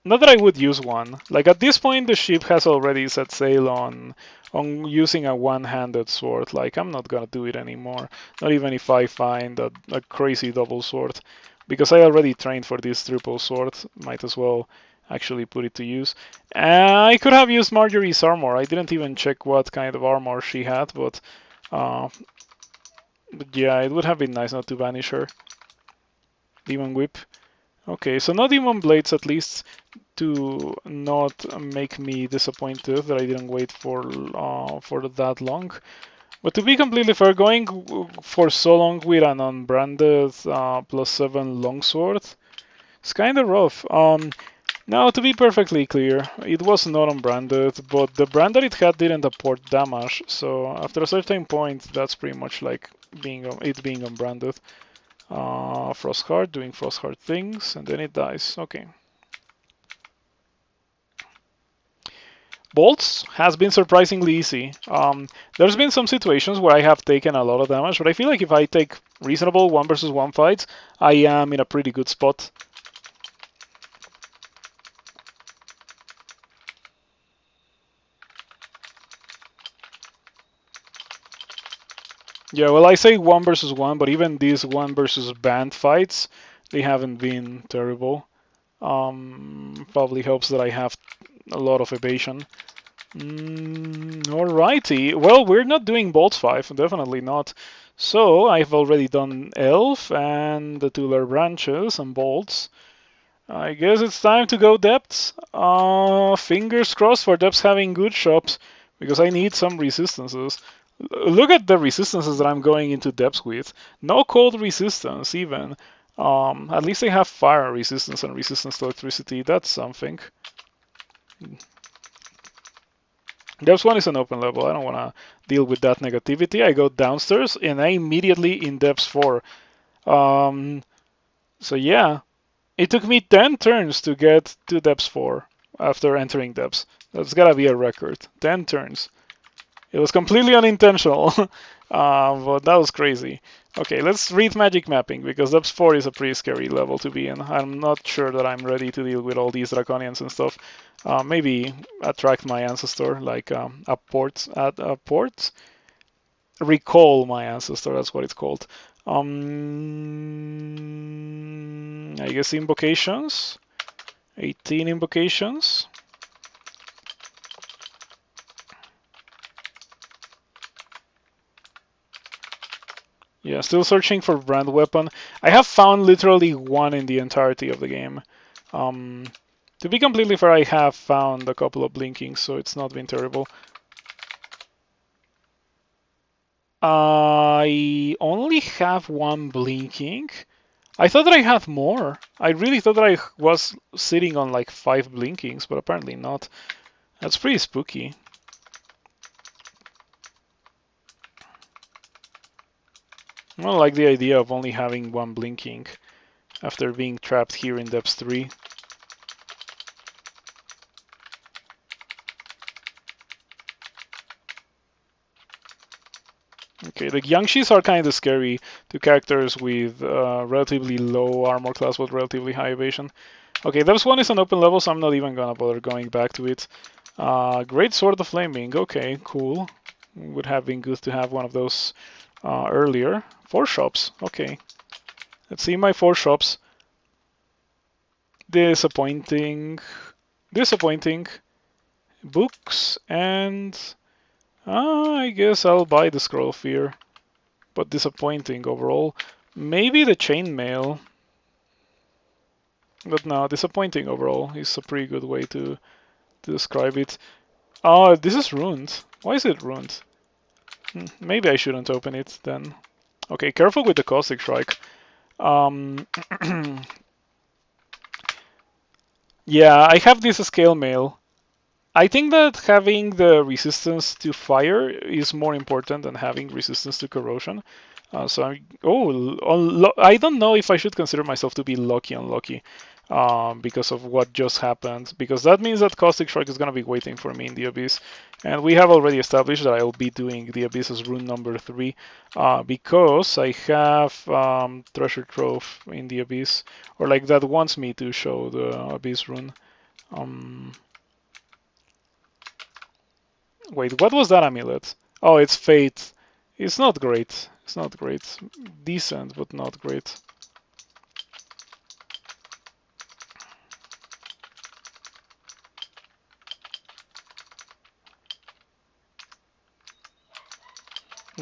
Not that I would use one. Like at this point, the ship has already set sail on using a one-handed sword. Like I'm not gonna do it anymore. Not even if I find a crazy double sword. because I already trained for this triple sword. Might as well actually put it to use. I could have used Marjorie's armor. I didn't even check what kind of armor she had, uh, but yeah, it would have been nice not to banish her. Demon Whip. Okay, so no Demon Blades at least to not make me disappointed that I didn't wait for that long. But to be completely fair, going for so long with an unbranded +7 longsword, it's kind of rough. Now, to be perfectly clear, it was not unbranded, but the brand that it had didn't apport damage, so after a certain point, that's pretty much like being unbranded. Frostheart doing Frostheart things, and then it dies. Okay. Bolts has been surprisingly easy. There's been some situations where I have taken a lot of damage, but I feel like if I take reasonable 1 versus 1 fights, I am in a pretty good spot. Yeah, well, I say 1 versus 1, but even these 1 versus band fights, they haven't been terrible. Probably helps that I have a lot of evasion. Alrighty. Well, we're not doing Bolts 5, definitely not. So I've already done Elf and the two Lair branches and Bolts. I guess it's time to go Depths. Fingers crossed for Depths having good shops, because I need some resistances. Look at the resistances that I'm going into Depths with. No cold resistance even. At least I have fire resistance and resistance to electricity. That's something. Depths 1 is an open level. I don't want to deal with that negativity. I go downstairs and I immediately in Depths 4. So yeah, it took me 10 turns to get to Depths 4 after entering Depths. That's gotta be a record. 10 turns. It was completely unintentional, but that was crazy. Okay, let's read Magic Mapping, because Depths 4 is a pretty scary level to be in. I'm not sure that I'm ready to deal with all these Draconians and stuff. Maybe attract my ancestor, like a port. Recall my ancestor, that's what it's called. I guess invocations. 18 invocations. Yeah, still searching for brand weapon. I have found literally one in the entirety of the game. To be completely fair, I have found a couple of blinkings, so it's not been terrible. I only have one blinking. I thought that I had more. I really thought that I was sitting on like 5 blinkings, but apparently not. That's pretty spooky. I don't like the idea of only having one blinking after being trapped here in Depths 3. Okay, the Yangshis are kind of scary to characters with relatively low armor class but relatively high evasion. Okay, Depths 1 is an open level, so I'm not even gonna bother going back to it. Great Sword of Flaming, okay, cool. Would have been good to have one of those earlier. 4 shops, okay. Let's see my 4 shops. Disappointing. Disappointing. Books and... I guess I'll buy the Scroll of Fear. But disappointing overall. Maybe the Chainmail. But no, disappointing overall is a pretty good way to describe it. Oh, this is ruined. Why is it ruined? Maybe I shouldn't open it then. Okay, careful with the Caustic Strike. Yeah, I have this Scale Mail. I think that having the resistance to fire is more important than having resistance to corrosion. I don't know if I should consider myself to be unlucky because of what just happened. Because that means that Caustic Strike is going to be waiting for me in the Abyss. And we have already established that I'll be doing the Abyss as rune number 3 because I have Treasure Trove in the Abyss. Or like that wants me to show the Abyss rune. Wait, what was that amulet? Oh, it's Fate. It's not great. It's not great. Decent, but not great.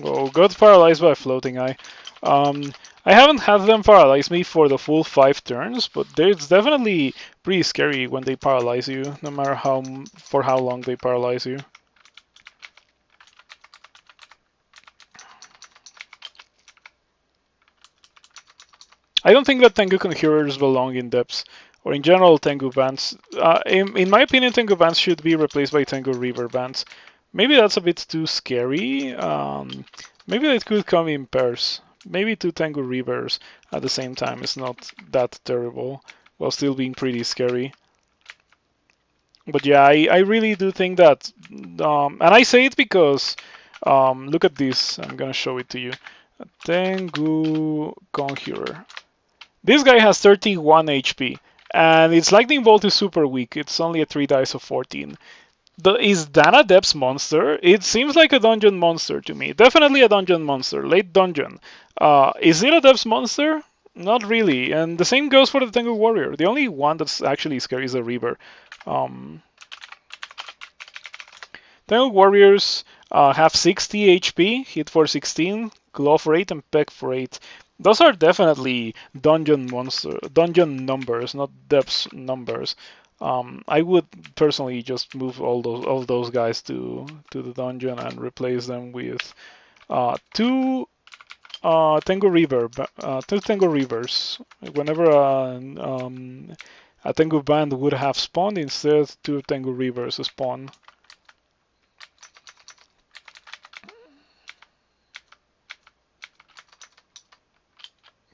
Oh, got paralyzed by Floating Eye. Um, I haven't had them paralyze me for the full 5 turns, but it's definitely pretty scary when they paralyze you, no matter for how long they paralyze you. I don't think that Tengu Conjurers belong in depths, or in general Tengu bands. In my opinion, Tengu bands should be replaced by Tengu Reaver bands. Maybe that's a bit too scary. Maybe it could come in pairs. Maybe two Tengu Reavers at the same time is not that terrible, while still being pretty scary. But yeah, I really do think that, and I say it because, look at this. I'm gonna show it to you. Tengu Conjurer. This guy has 31 HP, and its Lightning Bolt is super weak. It's only a 3 dice of 14. Is that a depths monster? It seems like a dungeon monster to me. Definitely a dungeon monster, late dungeon. Is it a depths monster? Not really. And the same goes for the Tengu Warrior. The only one that's actually scary is the Reaver. Um, Tengu Warriors have 60 HP, hit for 16, claw for 8, and peck for 8. Those are definitely dungeon numbers, not depths numbers. I would personally just move all those guys to the dungeon and replace them with two Tengu Reavers. Whenever a Tengu band would have spawned, instead two Tengu Reavers spawn.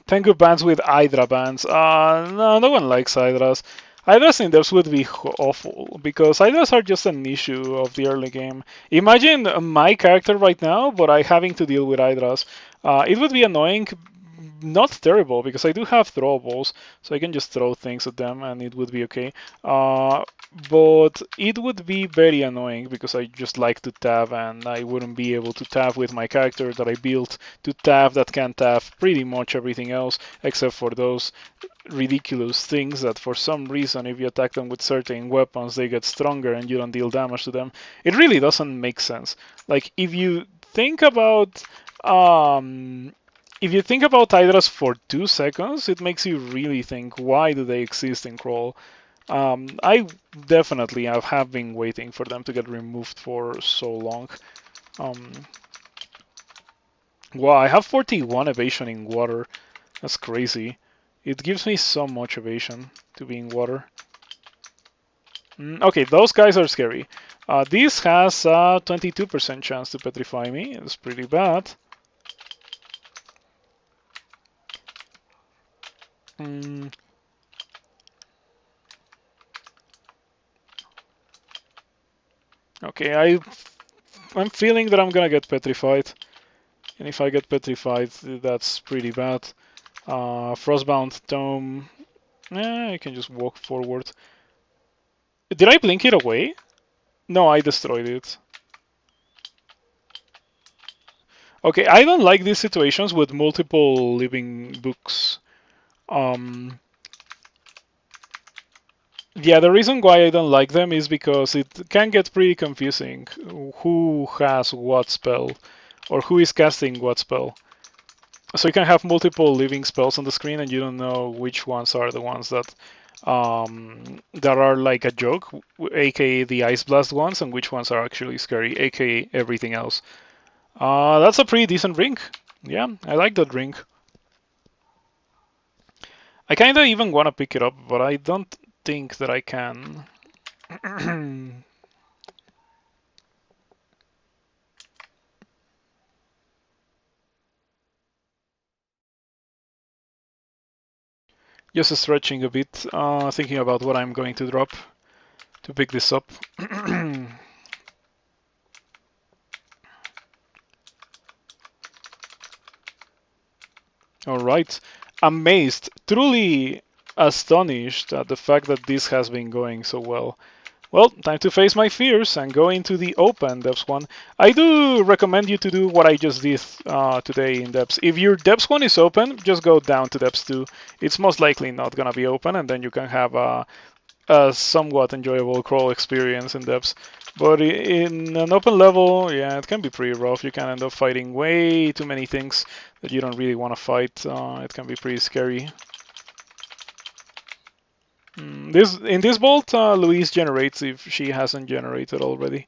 Tengu bands with Hydra bands. No, no one likes Hydras. Hydras in depths would be awful because Hydras are just an issue of the early game. Imagine my character right now, but I having to deal with Hydras. It would be annoying, not terrible because I do have throwables, so I can just throw things at them and it would be okay. But it would be very annoying because I just like to tab and I wouldn't be able to tab with my character that I built to tab that can tab pretty much everything else except for those ridiculous things that for some reason if you attack them with certain weapons they get stronger and you don't deal damage to them. It really doesn't make sense. Like if you think about um, Hydras for 2 seconds, it makes you really think, why do they exist in Crawl? I definitely have been waiting for them to get removed for so long. Wow, I have 41 evasion in water. That's crazy. It gives me so much evasion to be in water. Okay, those guys are scary. This has a 22% chance to petrify me. It's pretty bad. Okay, I'm feeling that I'm gonna get petrified. And if I get petrified, that's pretty bad. Frostbound Tome. I can just walk forward. Did I blink it away? No, I destroyed it. Okay, I don't like these situations with multiple living books. Yeah, the reason why I don't like them is because it can get pretty confusing who has what spell or who is casting what spell. So you can have multiple living spells on the screen and you don't know which ones are the ones that are like a joke, aka the Ice Blast ones, and which ones are actually scary, aka everything else. That's a pretty decent drink. Yeah, I like that drink. I kinda even wanna pick it up, but I don't think that I can. Just stretching a bit, thinking about what I'm going to drop to pick this up. All right, amazed, truly astonished at the fact that this has been going so well. Well, time to face my fears and go into the open depths one. I do recommend you to do what I just did today in depths. If your depths one is open, just go down to depths 2. It's most likely not gonna be open, and then you can have a somewhat enjoyable crawl experience in depths. But in an open level, yeah, it can be pretty rough. You can end up fighting way too many things that you don't really want to fight. It can be pretty scary. In this vault, Louise generates if she hasn't generated already.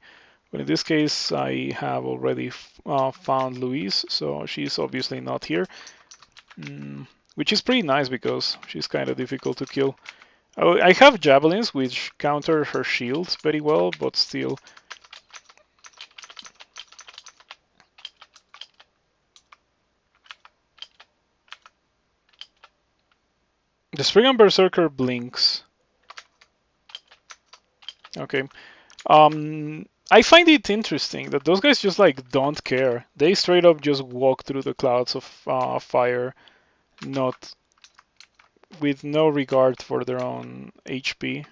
But in this case, I have already found Louise, so she's obviously not here. Which is pretty nice because she's kind of difficult to kill. Oh, I have javelins which counter her shields very well, but still. The Spriggan Berserker blinks. Okay. I find it interesting that those guys just like don't care. They straight up just walk through the clouds of fire, not with no regard for their own HP.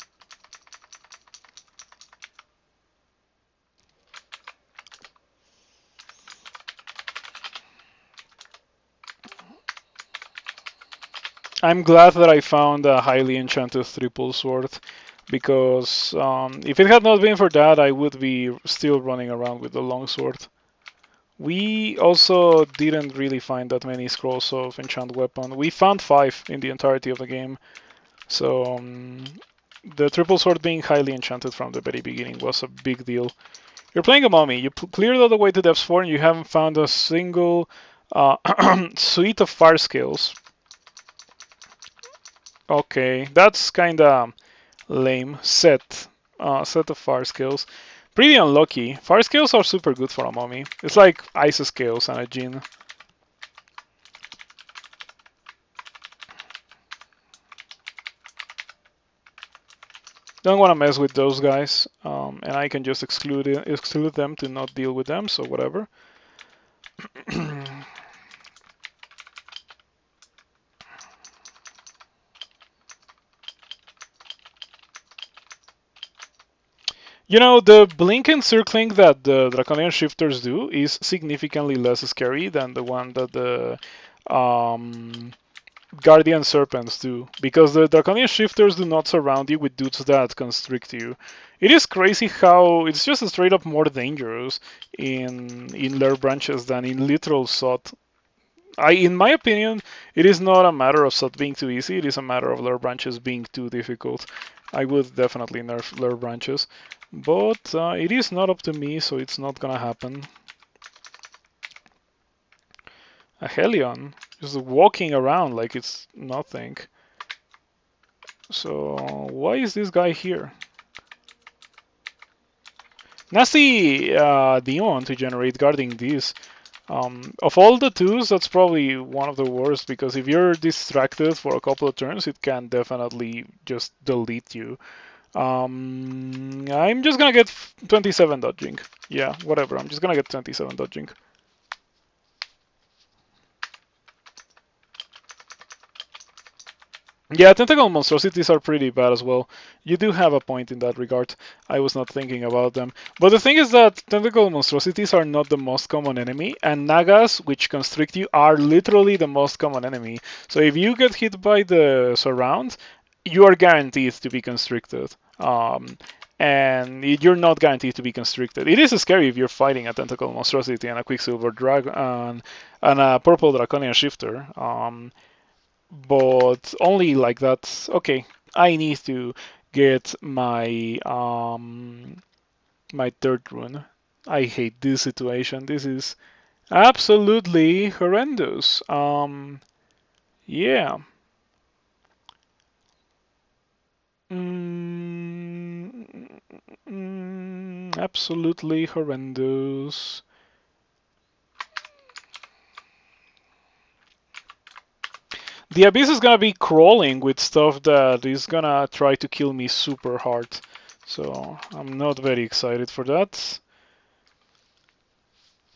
I'm glad that I found a highly enchanted triple sword, because if it had not been for that, I would be still running around with the longsword. We also didn't really find that many scrolls of enchant weapon. We found 5 in the entirety of the game, so the triple sword being highly enchanted from the very beginning was a big deal. You're playing a mummy. You cleared all the way to depths 4 and you haven't found a single suite of fire skills. Okay, that's kinda lame. Set of fire skills. Pretty unlucky. Fire skills are super good for a mummy. It's like ice scales and a Jinn. Don't want to mess with those guys, and I can just exclude them to not deal with them. So whatever. You know, the blink and circling that the Draconian Shifters do is significantly less scary than the one that the Guardian Serpents do, because the Draconian Shifters do not surround you with dudes that constrict you. It is crazy how it's just straight up more dangerous in Lair Branches than in literal SOT. In my opinion, it is not a matter of SOT being too easy, it is a matter of Lair Branches being too difficult. I would definitely nerf Lair Branches, but it is not up to me, so it's not gonna happen. A Hellion, just walking around like it's nothing. So why is this guy here? Nasty Demon to generate guarding these. Of all the twos, that's probably one of the worst, because if you're distracted for a couple of turns, it can definitely just delete you. I'm just gonna get 27 dodging. Yeah, whatever. I'm just gonna get 27 dodging. Yeah, tentacle monstrosities are pretty bad as well. You do have a point in that regard. I was not thinking about them. But the thing is that tentacle monstrosities are not the most common enemy, and Nagas, which constrict you, are literally the most common enemy. So if you get hit by the surround, you are guaranteed to be constricted. And you're not guaranteed to be constricted. It is scary if you're fighting a tentacle monstrosity and a quicksilver dragon and a purple draconian shifter. But only like that. Okay, I need to get my my third rune. I hate this situation. This is absolutely horrendous. Yeah. Absolutely horrendous. The Abyss is gonna be crawling with stuff that is gonna try to kill me super hard. So I'm not very excited for that.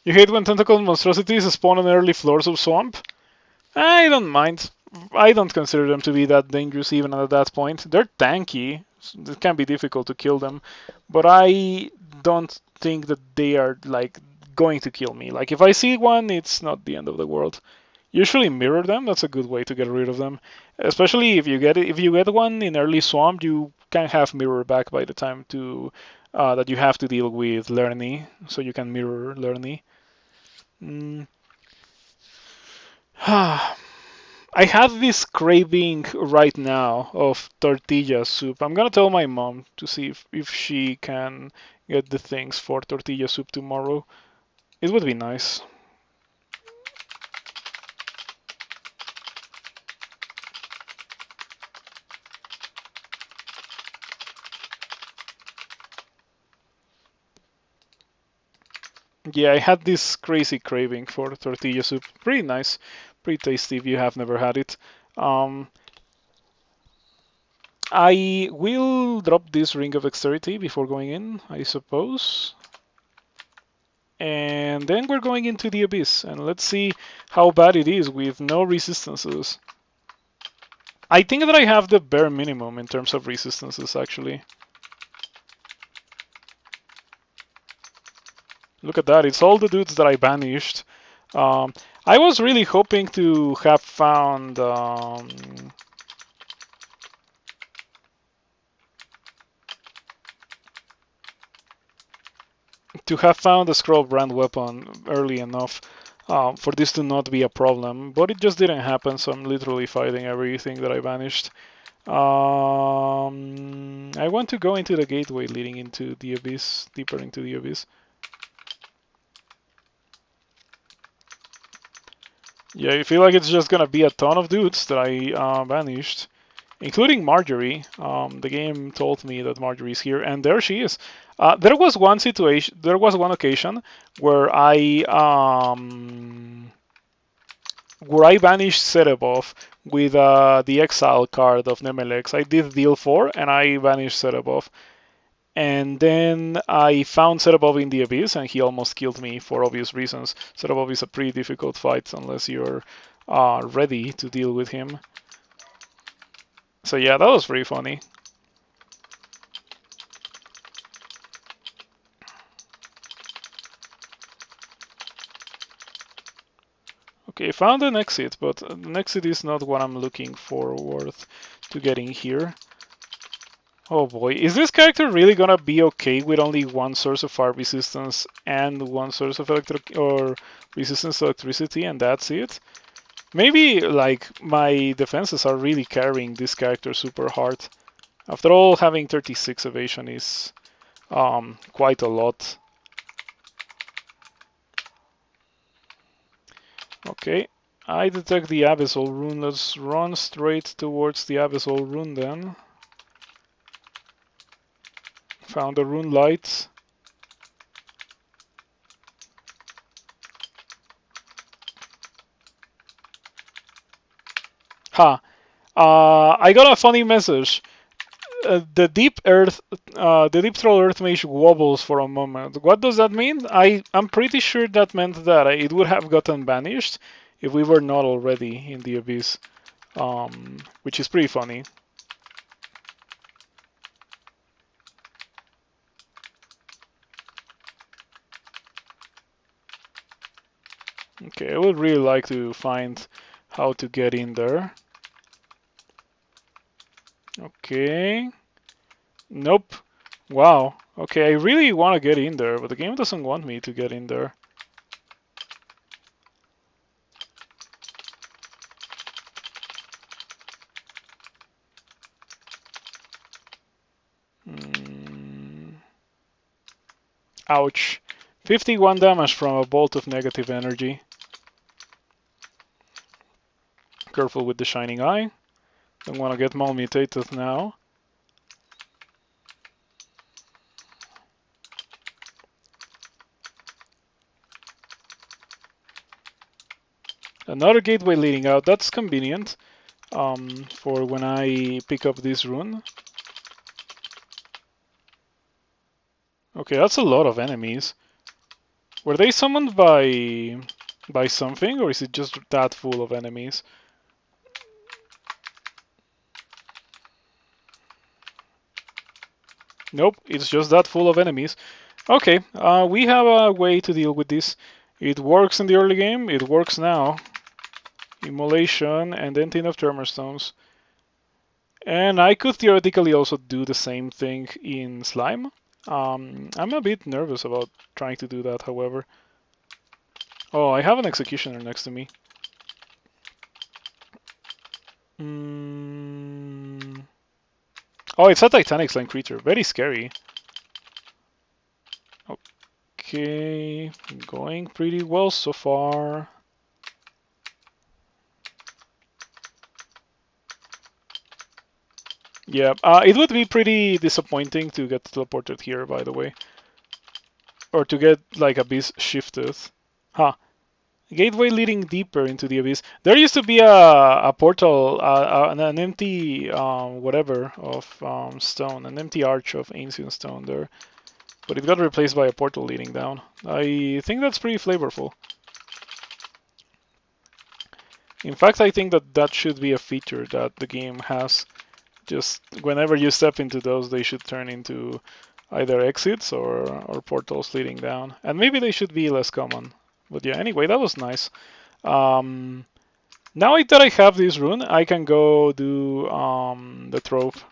You hate when tentacle monstrosities spawn on early floors of swamp? I don't mind. I don't consider them to be that dangerous even at that point. They're tanky. It can be difficult to kill them. But I don't think that they are like going to kill me. Like if I see one, it's not the end of the world. Usually mirror them. That's a good way to get rid of them. Especially if you get one in early swamp, you can have mirror back by the time to that you have to deal with Lerny, so you can mirror Lerny. Mm. I have this craving right now of tortilla soup. I'm gonna tell my mom to see if she can get the things for tortilla soup tomorrow. It would be nice. Yeah, I had this crazy craving for tortilla soup. Pretty nice, pretty tasty if you have never had it. Um, I will drop this Ring of Dexterity before going in, I suppose. And then we're going into the Abyss, and let's see how bad it is with no resistances. I think that I have the bare minimum in terms of resistances, actually. Look at that, it's all the dudes that I banished. I was really hoping to have found a scroll brand weapon early enough for this to not be a problem, but it just didn't happen, so I'm literally fighting everything that I banished. I want to go into the gateway leading into the Abyss, deeper into the Abyss. Yeah, I feel like it's just gonna be a ton of dudes that I banished, including Marjorie. The game told me that Marjorie's here, and there she is. There was one occasion where I banished Cerebov with the Exile card of Nemelex. I did deal 4, and I banished Cerebov. And then I found Cerebov in the Abyss, and he almost killed me for obvious reasons. Cerebov is a pretty difficult fight unless you're ready to deal with him. So yeah, that was pretty funny. Okay, found an exit, but an exit is not what I'm looking forward to getting here. Oh boy, is this character really gonna be okay with only one source of fire resistance and one source of resistance to electricity, and that's it? Maybe like my defenses are really carrying this character super hard. After all, having 36 evasion is quite a lot. Okay, I detect the Abyssal Rune. Let's run straight towards the Abyssal Rune then. Found a Rune Light. Ha! I got a funny message. The deep troll earth mage wobbles for a moment. What does that mean? I'm pretty sure that meant that it would have gotten banished if we were not already in the abyss, which is pretty funny. Okay, I would really like to find how to get in there. Okay. Nope. Wow. Okay, I really want to get in there, but the game doesn't want me to get in there. Ouch. 51 damage from a bolt of negative energy. Careful with the Shining Eye. Don't want to get malmutated now. Another gateway leading out. That's convenient for when I pick up this rune. Okay, that's a lot of enemies. Were they summoned by something, or is it just that full of enemies? Nope, it's just that full of enemies. Okay, we have a way to deal with this. It works in the early game, it works now. Immolation, and then Tin of Tremor Stones. And I could theoretically also do the same thing in Slime. I'm a bit nervous about trying to do that, however. Oh, I have an Executioner next to me. Oh, it's a Titanic Slime creature. Very scary. Okay, going pretty well so far. Yeah, it would be pretty disappointing to get teleported here, by the way. Or to get, like, Abyss shifted. Huh. Gateway leading deeper into the Abyss. There used to be a portal, an empty, whatever, of stone. An empty arch of ancient stone there. But it got replaced by a portal leading down. I think that's pretty flavorful. In fact, I think that that should be a feature that the game has. Just whenever you step into those, they should turn into either exits or portals leading down. And maybe they should be less common. But yeah, anyway, that was nice. Now that I have this rune, I can go do the Trove.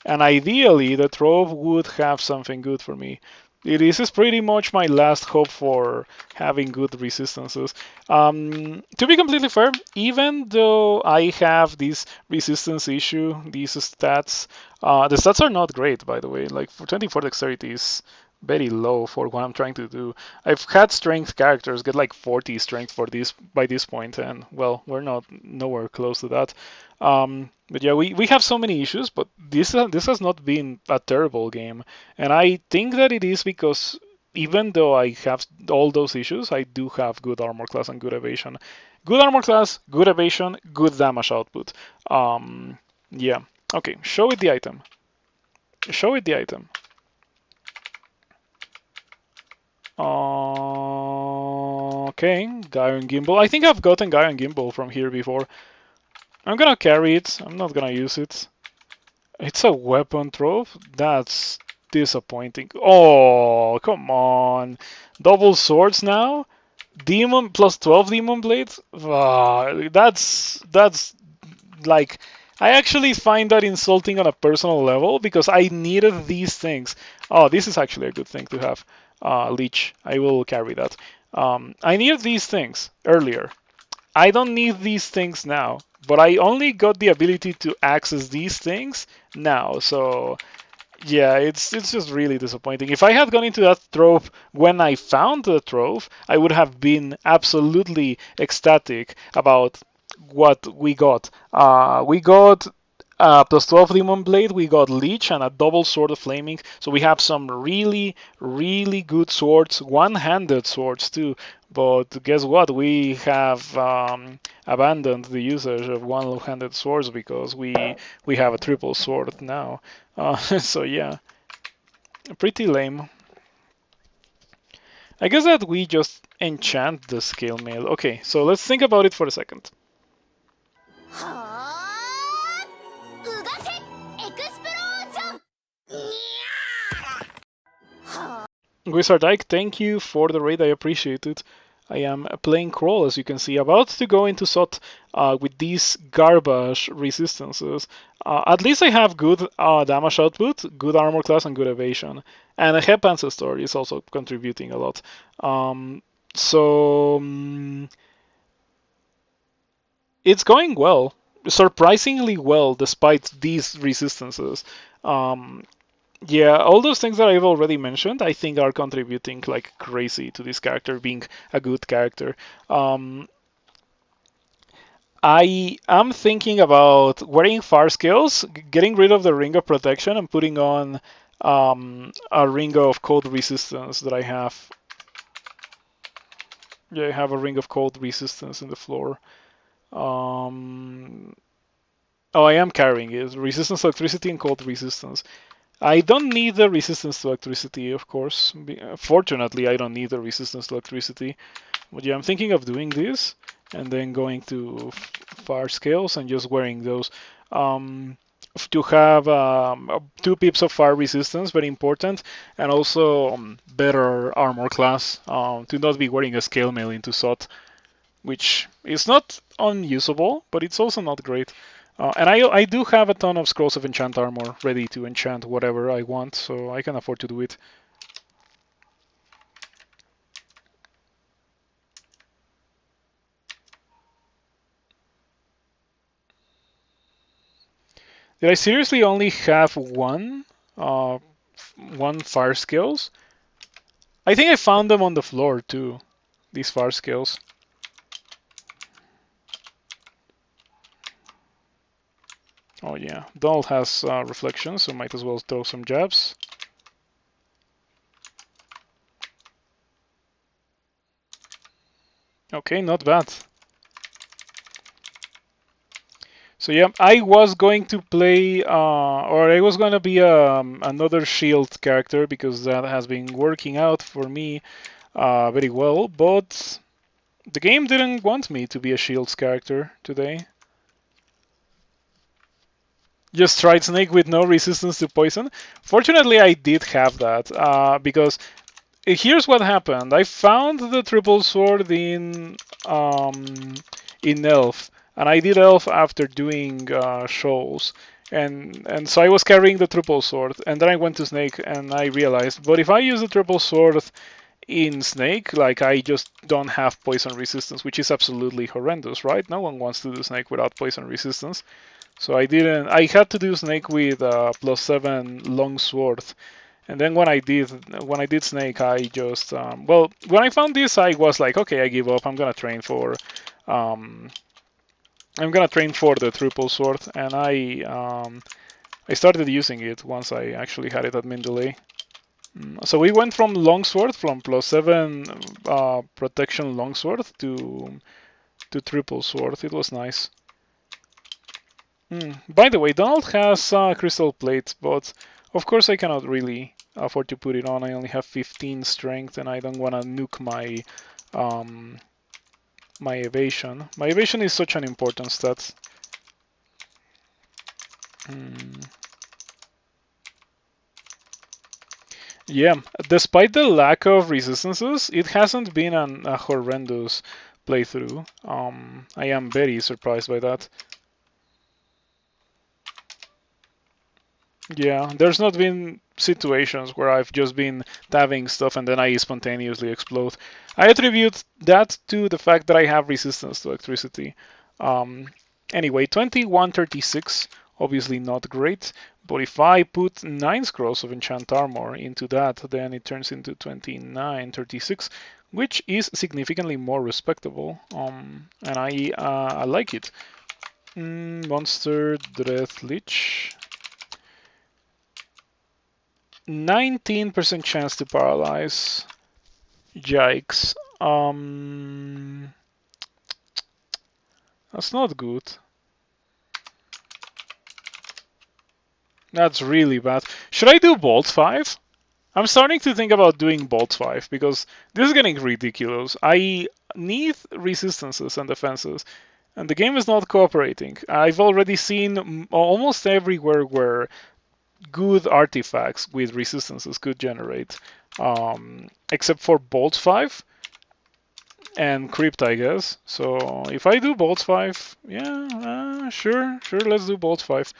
And ideally, the Trove would have something good for me. This is pretty much my last hope for having good resistances. To be completely fair, even though I have this resistance issue, these stats, the stats are not great, by the way. Like, for 24 dexterity is very low for what I'm trying to do. I've had strength characters get like 40 strength for this by this point, and well, we're not nowhere close to that. But yeah, we have so many issues, but this has not been a terrible game, and I think that it is because even though I have all those issues, I do have good armor class and good evasion. Good armor class, good evasion, good damage output. Yeah. Okay, show it the item. Show it the item. Okay, Gyron Gimbal. I think I've gotten Gyron Gimbal from here before. I'm gonna carry it. I'm not gonna use it. It's a weapon trove? That's disappointing. Oh, come on. Double swords now? Demon plus 12 demon blades? That's like, I actually find that insulting on a personal level because I needed these things. Oh, this is actually a good thing to have. Leech. I will carry that. I needed these things earlier. I don't need these things now, but I only got the ability to access these things now. So yeah, it's just really disappointing. If I had gone into that trove when I found the trove, I would have been absolutely ecstatic about what we got. We got plus 12 Demon Blade, we got Leech and a double Sword of Flaming. So we have some really, really good swords, one-handed swords too. But guess what? We have abandoned the usage of one-handed swords because we have a triple sword now. So yeah, pretty lame. I guess that we just enchant the scale mail. Okay, so let's think about it for a second. Wizard Ike, thank you for the raid, I appreciate it. I am playing Crawl, as you can see, about to go into SOT with these garbage resistances. At least I have good damage output, good armor class, and good evasion. And a Hep Ancestor is also contributing a lot. It's going well, surprisingly well, despite these resistances. Yeah, all those things that I've already mentioned, I think are contributing like crazy to this character being a good character. I am thinking about wearing Far Scales, getting rid of the Ring of Protection, and putting on a Ring of Cold Resistance that I have. Yeah, I have a Ring of Cold Resistance in the floor. Oh, I am carrying it. Resistance to electricity and cold resistance. I don't need the resistance to electricity, of course. Fortunately, I don't need the resistance to electricity. But yeah, I'm thinking of doing this and then going to Far Scales and just wearing those. To have 2 pips of fire resistance, very important, and also better armor class. To not be wearing a scale mail into SOT. which is not unusable, but it's also not great. And I do have a ton of Scrolls of Enchant Armor ready to enchant whatever I want, so I can afford to do it. Did I seriously only have one fire skills? I think I found them on the floor too, these fire skills. Oh yeah, Donald has reflection, so might as well throw some jabs. Okay, not bad. So yeah, I was going to play, or I was going to be another shield character because that has been working out for me very well, but the game didn't want me to be a shields character today. Just tried Snake with no resistance to poison. Fortunately, I did have that because here's what happened. I found the triple sword in Elf, and I did Elf after doing shoals. And so I was carrying the triple sword, and then I went to Snake, and I realized, but if I use the triple sword in Snake, like I just don't have poison resistance, which is absolutely horrendous, right? No one wants to do Snake without poison resistance. So I didn't. I had to do Snake with +7 longsword, and then when I did Snake, I just well, when I found this, I was like, okay, I give up. Um, I'm gonna train for the triple sword, and I started using it once I actually had it at min delay. So we went from longsword, from +7 protection longsword to triple sword. It was nice. By the way, Donald has crystal plate, but of course I cannot really afford to put it on. I only have 15 strength, and I don't want to nuke my evasion. My evasion is such an important stat. Yeah, despite the lack of resistances, it hasn't been a horrendous playthrough. I am very surprised by that. Yeah, there's not been situations where I've just been tabbing stuff and then I spontaneously explode. I attribute that to the fact that I have resistance to electricity. Anyway, 2136, obviously not great, but if I put 9 scrolls of enchant armor into that, then it turns into 2936, which is significantly more respectable, and I like it. Monster Dread Lich. 19% chance to paralyze. Yikes. That's not good. That's really bad. Should I do Bolt 5? I'm starting to think about doing Bolt 5 because this is getting ridiculous. I need resistances and defenses, and the game is not cooperating. I've already seen almost everywhere where good artifacts with resistances could generate, except for Bolt 5 and Crypt, I guess. So if I do Bolt 5, yeah, sure, let's do Bolt 5.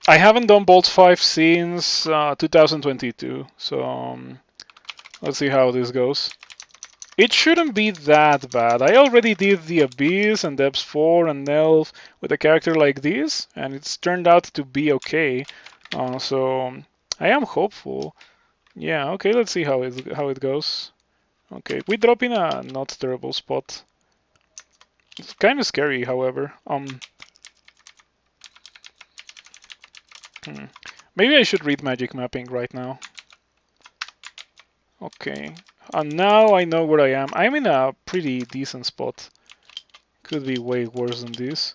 I haven't done Bolt 5 since 2022, so let's see how this goes. It shouldn't be that bad. I already did the Abyss and Depths 4 and Elf with a character like this, and it's turned out to be okay. So I am hopeful. Yeah, okay, let's see how it goes. Okay, we drop in a not terrible spot. It's kind of scary, however. Maybe I should read magic mapping right now. Okay, and now I know where I am. I'm in a pretty decent spot. Could be way worse than this.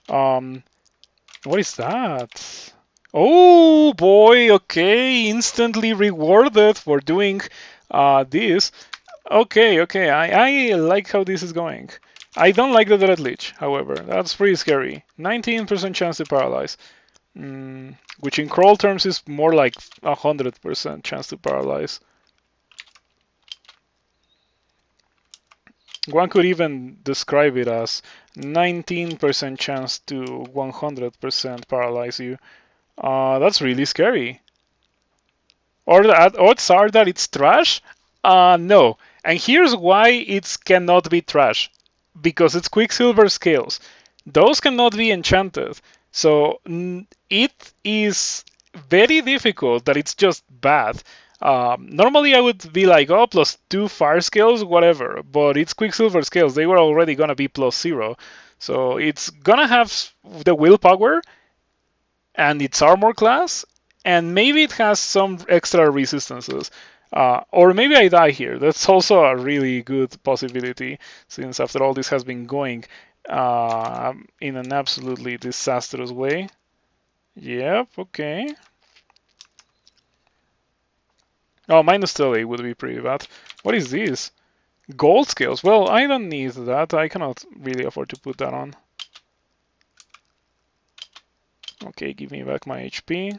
What is that? Oh boy, okay, instantly rewarded for doing this. Okay, I like how this is going. I don't like the Dread Lich, however. That's pretty scary. 19% chance to paralyze. Which in crawl terms is more like 100% chance to paralyze. One could even describe it as 19% chance to 100% paralyze you. That's really scary. Or the odds are that it's trash? No. And here's why it cannot be trash. Because it's Quicksilver scales. Those cannot be enchanted. So it is very difficult that it's just bad. Normally I would be like, oh, +2 fire scales, whatever. But it's Quicksilver scales. They were already gonna be +0. So it's gonna have the willpower and its armor class, and maybe it has some extra resistances. Or maybe I die here. That's also a really good possibility, since after all this has been going in an absolutely disastrous way. Yep, okay. Oh, -30 would be pretty bad. What is this? Gold scales. Well, I don't need that. I cannot really afford to put that on. Okay, give me back my HP.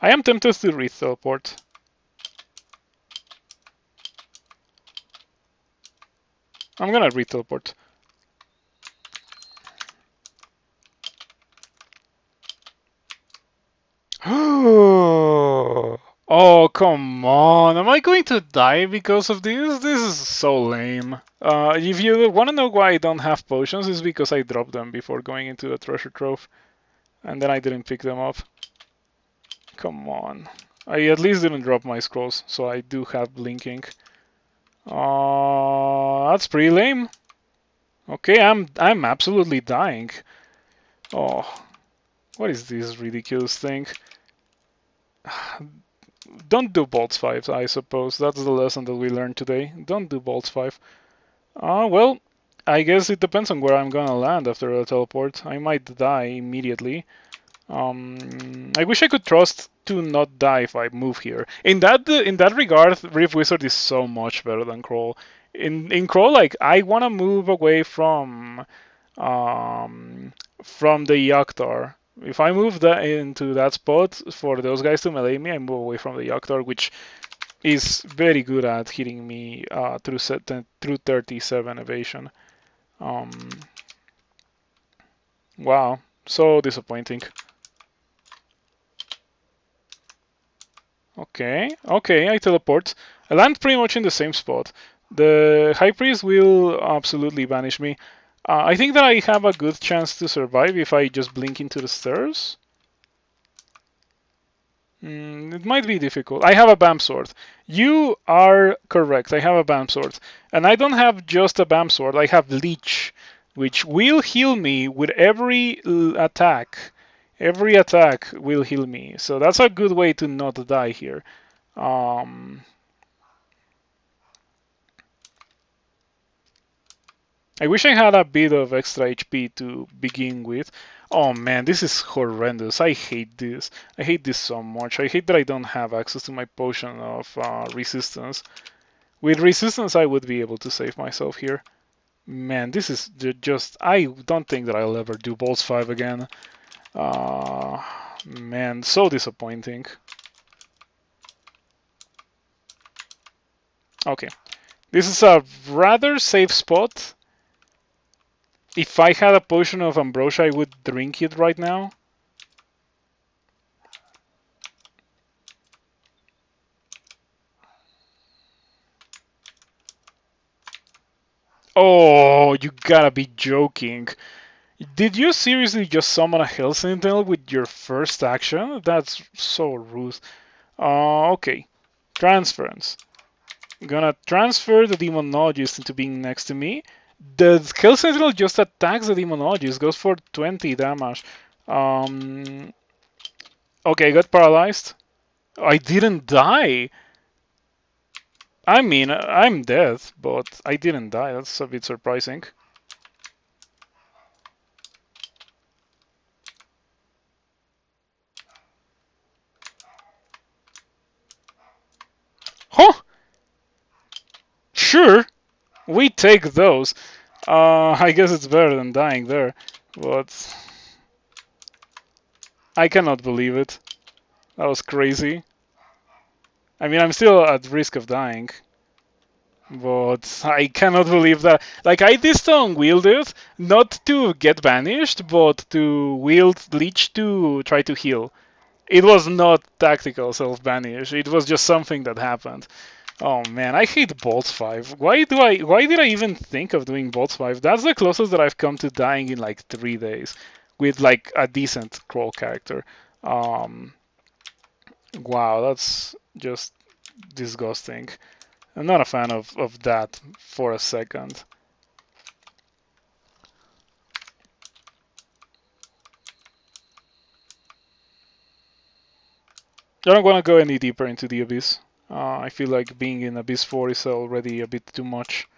I am tempted to re-teleport. I'm gonna re-teleport. Oh, come on. Am I going to die because of this? This is so lame. If you want to know why I don't have potions, it's because I dropped them before going into the treasure trove. And then I didn't pick them up. Come on. I at least didn't drop my scrolls, so I do have blinking. That's pretty lame. Okay, I'm absolutely dying. Oh, what is this ridiculous thing? Don't do bolts 5, I suppose. That's the lesson that we learned today. Don't do bolts 5. Well, I guess it depends on where I'm gonna land after the teleport. I might die immediately. I wish I could trust to not die if I move here. In that regard, Rift Wizard is so much better than Crawl. In Crawl, like I wanna move away from the Yaktar. If I move that into that spot for those guys to melee me, I move away from the Yaktar, which is very good at hitting me through 37 evasion. Um, wow, so disappointing. Okay, I teleport. I land pretty much in the same spot. The High Priest will absolutely banish me. I think that I have a good chance to survive if I just blink into the stairs. It might be difficult. I have a BAM sword. You are correct. I have a BAM sword. And I don't have just a BAM sword. I have Leech, which will heal me with every attack. Every attack will heal me. So that's a good way to not die here. Um, I wish I had a bit of extra HP to begin with. Oh man, this is horrendous. I hate this. I hate this so much. I hate that I don't have access to my potion of resistance. With resistance, I would be able to save myself here. Man, this is just... I don't think that I'll ever do Bolts 5 again. Man, so disappointing. Okay. This is a rather safe spot. If I had a potion of ambrosia, I would drink it right now. Oh, you gotta be joking. Did you seriously just summon a Hell Sentinel with your first action? That's so rude. Okay. Transference. Gonna transfer the Demonologist into being next to me. The Hell Sentinel just attacks the Demonologist, goes for 20 damage. Okay, I got paralyzed. I didn't die. I mean, I'm dead, but I didn't die. That's a bit surprising. We take those. I guess it's better than dying there, but I cannot believe it. That was crazy. I mean, I'm still at risk of dying, but I cannot believe that. Like, I diston wielded not to get banished, but to wield Leech to try to heal. It was not tactical self-banish. It was just something that happened. Oh man, I hate Bolts 5. Why did I even think of doing Bolts 5? That's the closest that I've come to dying in like 3 days with like a decent crawl character. Um, wow, that's just disgusting. I'm not a fan of that for a second. I don't want to go any deeper into the Abyss. I feel like being in Abyss 4 is already a bit too much.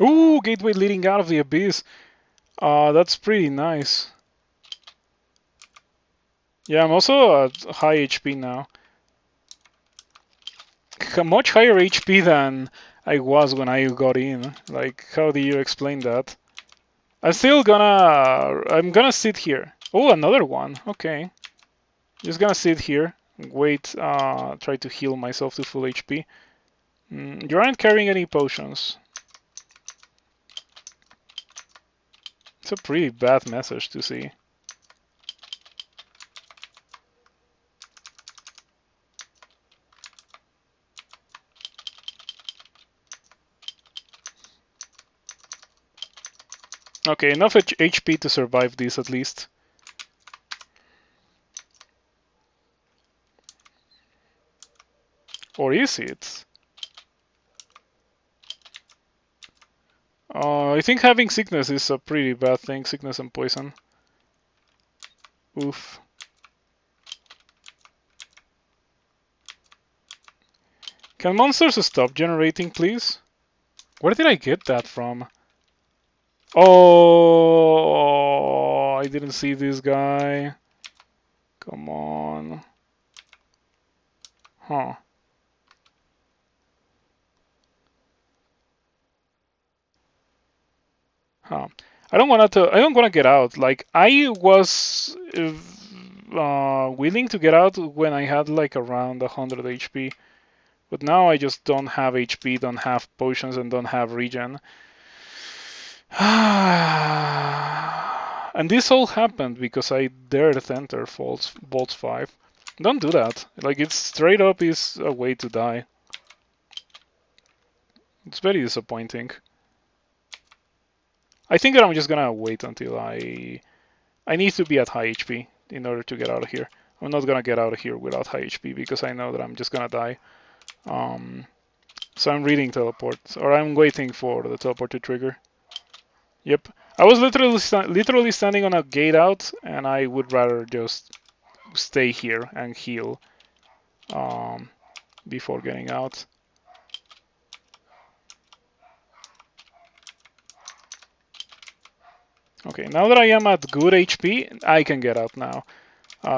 Ooh, gateway leading out of the Abyss. That's pretty nice. Yeah, I'm also at high HP now. Much higher HP than I was when I got in. Like, how do you explain that? I'm gonna sit here. Oh, another one. Okay. Just gonna sit here. Wait, try to heal myself to full HP. You aren't carrying any potions. It's a pretty bad message to see. Okay, enough HP to survive this at least. Or is it? I think having sickness is a pretty bad thing. Sickness and poison. Oof. Can monsters stop generating, please? Where did I get that from? Oh, I didn't see this guy. Come on. Huh. Huh. I don't wanna get out. Like, I was willing to get out when I had like around 100 HP. But now I just don't have HP, don't have potions, and don't have regen. And this all happened because I dared enter Bolts 5. Don't do that. Like, it's straight up is a way to die. It's very disappointing. I think that I'm just gonna wait until I need to be at high HP in order to get out of here. I'm not gonna get out of here without high HP because I know that I'm just gonna die. So I'm reading teleport, or I'm waiting for the teleport to trigger. Yep. I was literally standing on a gate out, and I would rather just stay here and heal before getting out. Okay, now that I am at good HP, I can get out now.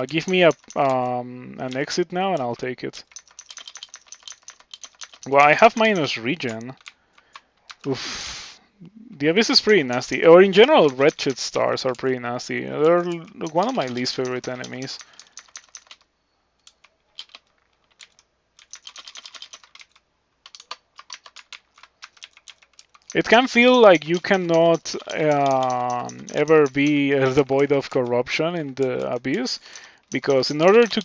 Give me an exit now, and I'll take it. Well, I have minus regen. Oof. The Abyss is pretty nasty. Or in general, Wretched Stars are pretty nasty. They're one of my least favorite enemies. It can feel like you cannot ever be devoid of corruption in the Abyss, because in order to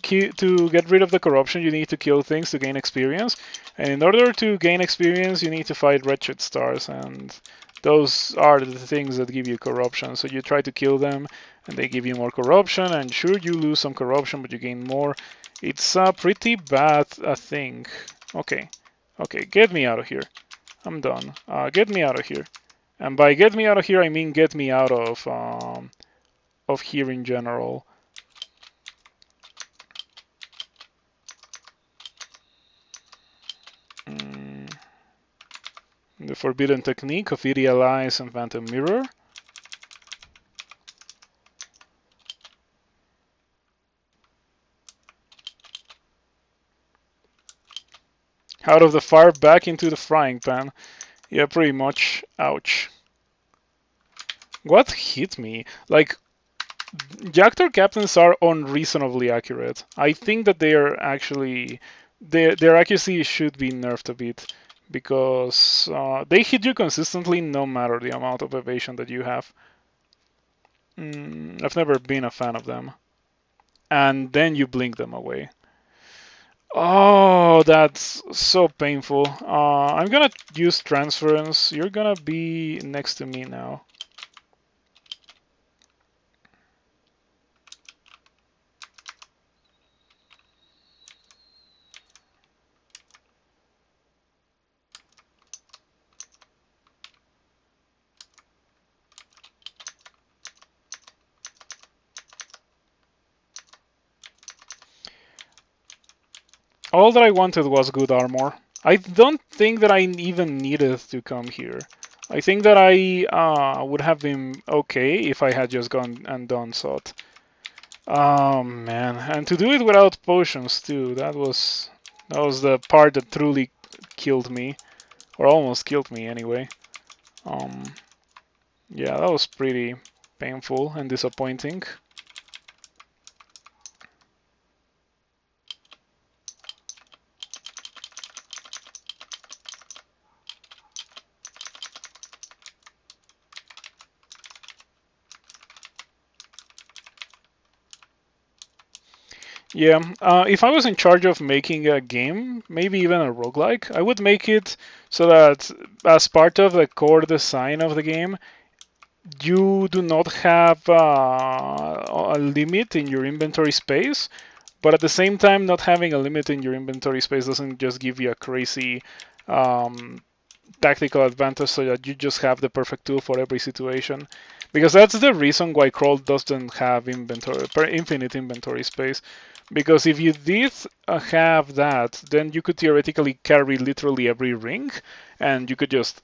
get rid of the corruption, you need to kill things to gain experience, and in order to gain experience, you need to fight Wretched Stars, and those are the things that give you corruption. So you try to kill them, and they give you more corruption, and sure, you lose some corruption, but you gain more. It's a pretty bad thing. Okay, okay, get me out of here. I'm done. Get me out of here. And by get me out of here, I mean get me out of here in general. The Forbidden Technique, Ophidial Eyes, and Phantom Mirror. Out of the fire, back into the frying pan. Yeah, pretty much. Ouch. What hit me? Like, Jactor Captains are unreasonably accurate. I think that they are actually... Their accuracy should be nerfed a bit, because they hit you consistently no matter the amount of evasion that you have. I've never been a fan of them. And then you blink them away. Oh, that's so painful. I'm gonna use Transference. You're gonna be next to me now. All that I wanted was good armor. I don't think that I even needed to come here. I think that I would have been okay if I had just gone and done Sot. Oh man, and to do it without potions too, that was the part that truly killed me, or almost killed me anyway. Yeah, that was pretty painful and disappointing. Yeah, if I was in charge of making a game, maybe even a roguelike, I would make it so that as part of the core design of the game, you do not have a limit in your inventory space, but at the same time, not having a limit in your inventory space doesn't just give you a crazy um, tactical advantage so that you just have the perfect tool for every situation. Because that's the reason why Crawl doesn't have infinite inventory space. Because if you did have that, then you could theoretically carry literally every ring, and you could just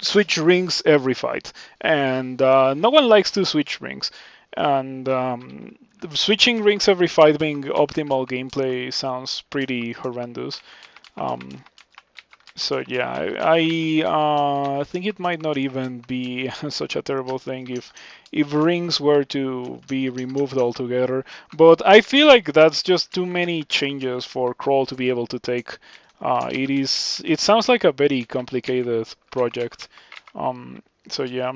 switch rings every fight. And no one likes to switch rings. And switching rings every fight being optimal gameplay sounds pretty horrendous. Um, so yeah, I think it might not even be such a terrible thing if rings were to be removed altogether. But I feel like that's just too many changes for Crawl to be able to take. It sounds like a very complicated project. So yeah.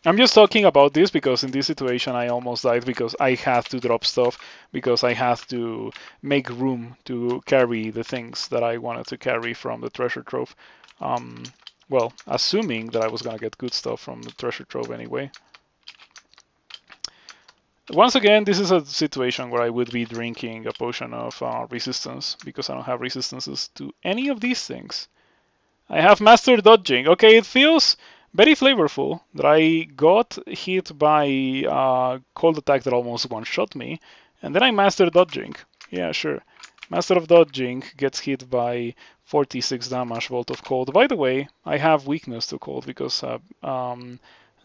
I'm just talking about this because in this situation I almost died because I had to drop stuff because I had to make room to carry the things that I wanted to carry from the treasure trove. Um, well, assuming that I was gonna get good stuff from the treasure trove anyway. Once again, this is a situation where I would be drinking a potion of resistance because I don't have resistances to any of these things. I have mastered dodging. Okay, it feels very flavorful that I got hit by a cold attack that almost one-shot me, and then I mastered dodging. Yeah, sure. Master of Dodging gets hit by 46 damage, Bolt of Cold. By the way, I have weakness to cold because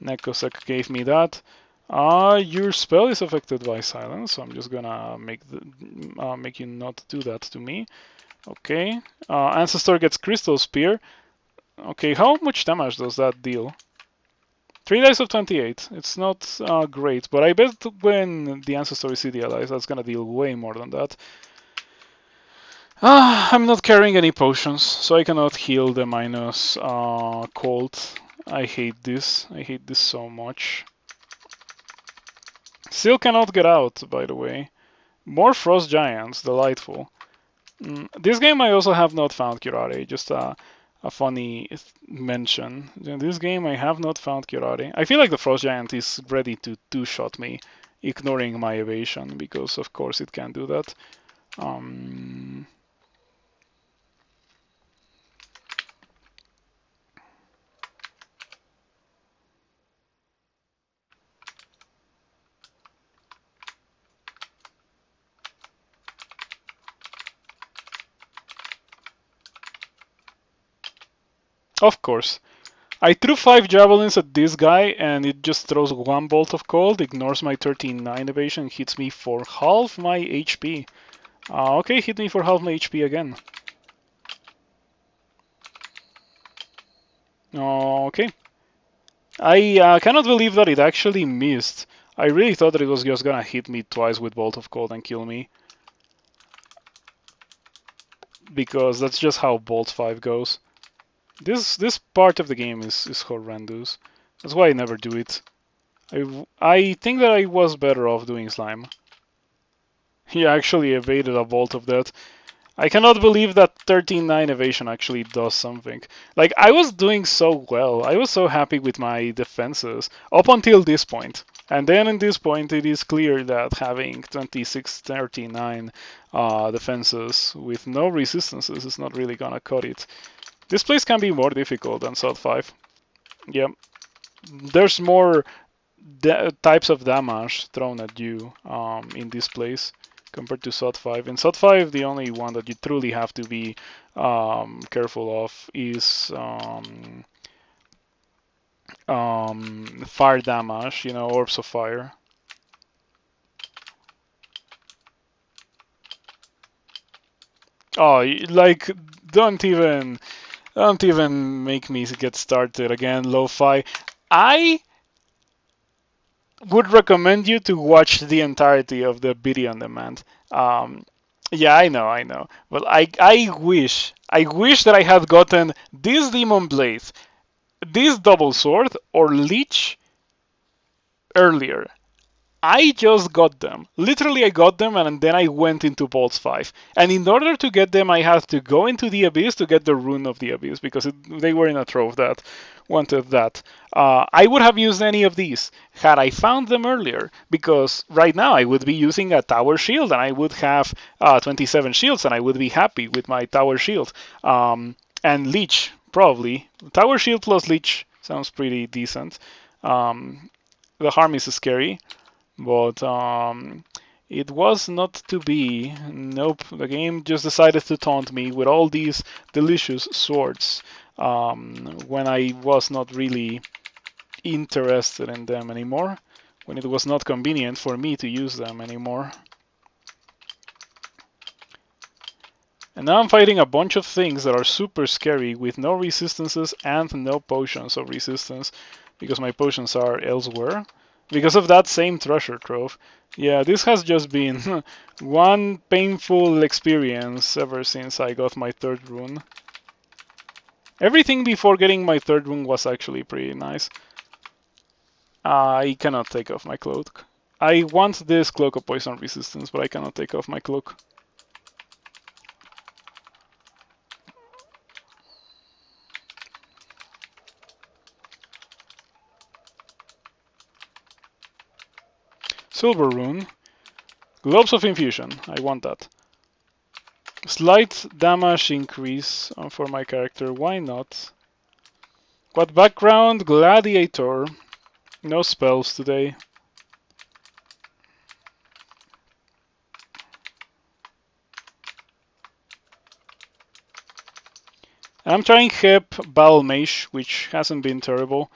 Nekosek gave me that. Your spell is affected by silence, so I'm just gonna make you not do that to me. Okay. Ancestor gets Crystal Spear. Okay, how much damage does that deal? 3 dice of 28. It's not great, but I bet when the Ancestor is idealized, that's gonna deal way more than that. I'm not carrying any potions, so I cannot heal the minus cold. I hate this. I hate this so much. Still cannot get out, by the way. More Frost Giants, delightful. This game I also have not found Curare, just a funny mention. In this game I have not found Curare. I feel like the Frost Giant is ready to two-shot me, ignoring my evasion, because of course it can do that. Of course. I threw 5 javelins at this guy, and it just throws 1 bolt of cold, ignores my 13-9 evasion, hits me for half my HP. Okay, hit me for half my HP again. Okay. I cannot believe that it actually missed. I really thought that it was just gonna hit me twice with Bolt of Cold and kill me. Because that's just how Bolt 5 goes. This part of the game is horrendous. That's why I never do it. I think that I was better off doing Slime. He actually evaded a Bolt of that. I cannot believe that 13-9 evasion actually does something. Like, I was doing so well. I was so happy with my defenses up until this point. And then in this point, it is clear that having 26-39 defenses with no resistances is not really gonna cut it. This place can be more difficult than SOT 5. Yep. There's more types of damage thrown at you in this place compared to SOT 5. In SOT 5, the only one that you truly have to be careful of is fire damage, you know, orbs of fire. Oh, like, don't even make me get started again, Lo-Fi. I would recommend you to watch the entirety of the video on demand. Yeah, I know. Well, I wish that I had gotten this Demon Blade, this Double Sword, or Leech earlier. I just got them. Literally, I got them and then I went into Bolts 5. And in order to get them, I had to go into the Abyss to get the Rune of the Abyss because they were in a trove that wanted that. I would have used any of these had I found them earlier because right now I would be using a Tower Shield and I would have 27 shields and I would be happy with my Tower Shield. And Leech, probably. Tower Shield plus Leech sounds pretty decent. The harm is scary. But it was not to be. Nope, the game just decided to taunt me with all these delicious swords when I was not really interested in them anymore, when it was not convenient for me to use them anymore. And now I'm fighting a bunch of things that are super scary with no resistances and no potions of resistance because my potions are elsewhere. Because of that same treasure trove. Yeah, this has just been one painful experience ever since I got my 3rd rune. Everything before getting my 3rd rune was actually pretty nice. I cannot take off my cloak. I want this Cloak of Poison resistance, but I cannot take off my cloak. Silver rune. Globes of Infusion. I want that. Slight damage increase for my character. Why not? What background? Gladiator. No spells today. I'm trying Hep Balmage, which hasn't been terrible.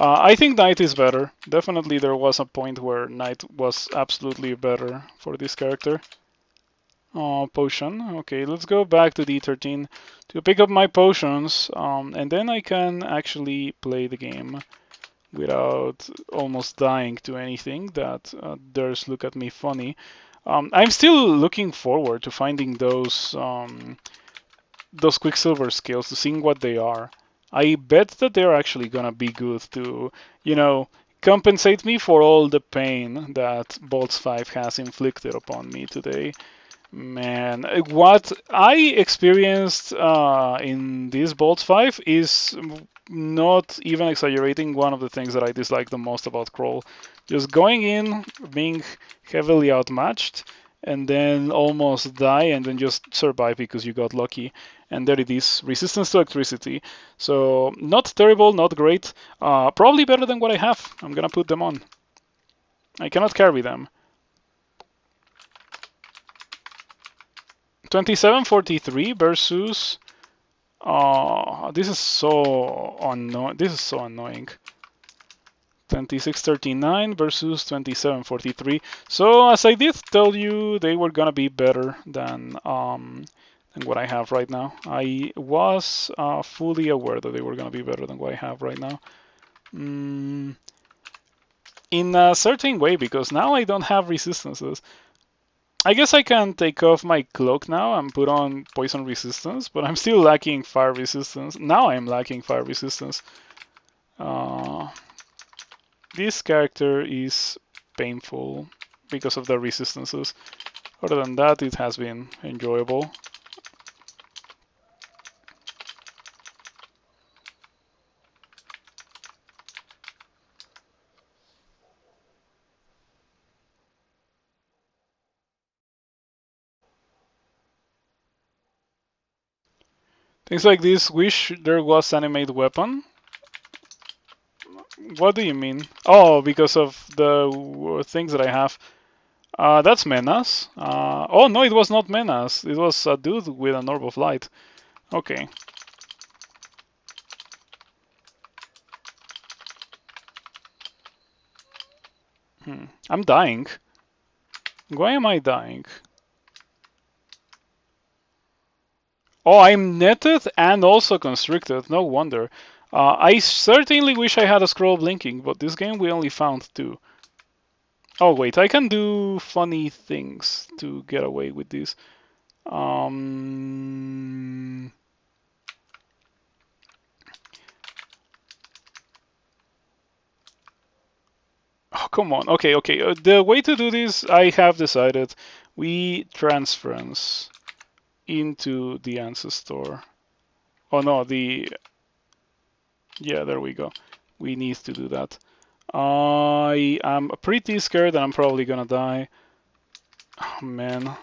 I think Knight is better. Definitely there was a point where Knight was absolutely better for this character. Potion. Okay, let's go back to D13 to pick up my potions, and then I can actually play the game without almost dying to anything that dares look at me funny. I'm still looking forward to finding those Quicksilver skills, to seeing what they are. I bet that they're actually gonna be good to, you know, compensate me for all the pain that Bolts 5 has inflicted upon me today. Man, what I experienced in this Bolts 5 is not even exaggerating one of the things that I dislike the most about Crawl. Just going in, being heavily outmatched, and then almost die, and then just survive because you got lucky. And there it is, resistance to electricity. So not terrible, not great. Probably better than what I have. I'm gonna put them on. I cannot carry them. 2743 versus This is so annoying. This is so annoying. 2639 versus 2743. So as I did tell you, they were gonna be better than what I have right now. I was fully aware that they were gonna be better than what I have right now. In a certain way, because now I don't have resistances. I guess I can take off my cloak now and put on poison resistance, but I'm still lacking fire resistance. Now I'm lacking fire resistance. This character is painful because of the resistances. Other than that, it has been enjoyable. Things like this, wish there was animate weapon. What do you mean? Oh, because of the things that I have. That's Menace. Oh no, it was not Menace. It was a dude with an orb of light. Okay. I'm dying. Why am I dying? Oh, I'm netted and also constricted. No wonder. I certainly wish I had a scroll blinking, but this game we only found 2. Oh wait, I can do funny things to get away with this. Oh, come on. Okay. The way to do this, I have decided. We transference into the ancestor. Oh no, yeah, there we go. We need to do that. I am pretty scared that I'm probably gonna die. Oh man.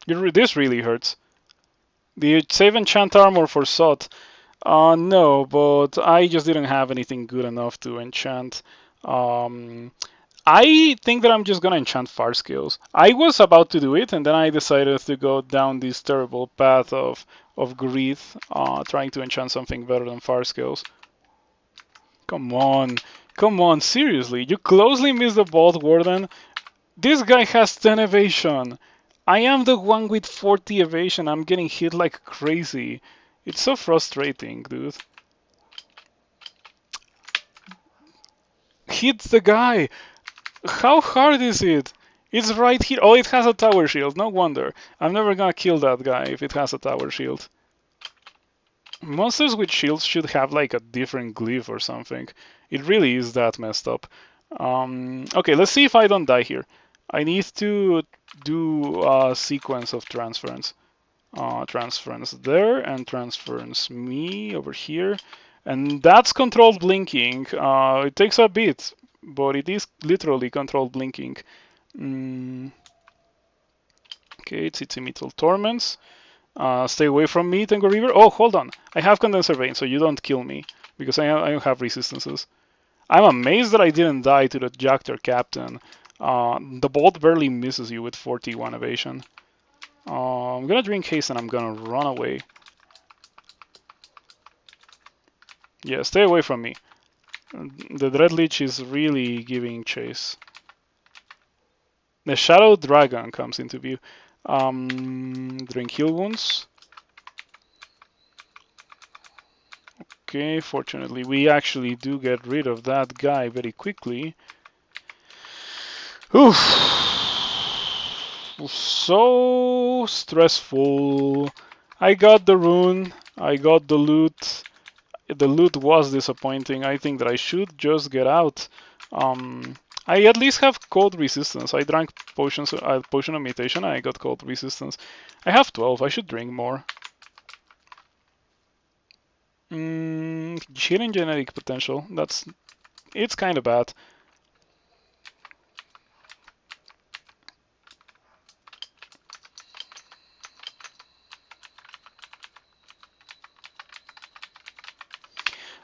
This really hurts. The save enchant armor for Sot. No, but I just didn't have anything good enough to enchant. I think that I'm just gonna enchant fire skills. I was about to do it, and then I decided to go down this terrible path of greed, trying to enchant something better than fire skills. Come on, seriously, you closely missed the Bolt Warden. This guy has 10 evasion. I am the one with 40 evasion. I'm getting hit like crazy. It's so frustrating, dude. Hit the guy. How hard is it? It's right here. Oh, it has a tower shield. No wonder. I'm never gonna kill that guy if it has a tower shield. Monsters with shields should have like a different glyph or something. It really is that messed up. Okay, let's see if I don't die here. I need to do a sequence of transference. Transference there and transference me over here. And that's controlled blinking. It takes a bit, but it is literally controlled blinking. Okay, it's Mithril Torments. Stay away from me, Tango River. Oh, hold on. I have Condenser Vein, so you don't kill me, because I don't have resistances. I'm amazed that I didn't die to the Jactor Captain. The bolt barely misses you with 41 evasion. I'm gonna drink haste and I'm gonna run away. Yeah, stay away from me. The Dreadlich is really giving chase. The Shadow Dragon comes into view. Drink heal wounds. Okay, fortunately we actually do get rid of that guy very quickly. Oof. So stressful. I got the rune. I got the loot. The loot was disappointing. I think that I should just get out. I at least have cold resistance. I drank potion of mutation. I got cold resistance. I have 12. I should drink more. Hidden genetic potential. It's kind of bad.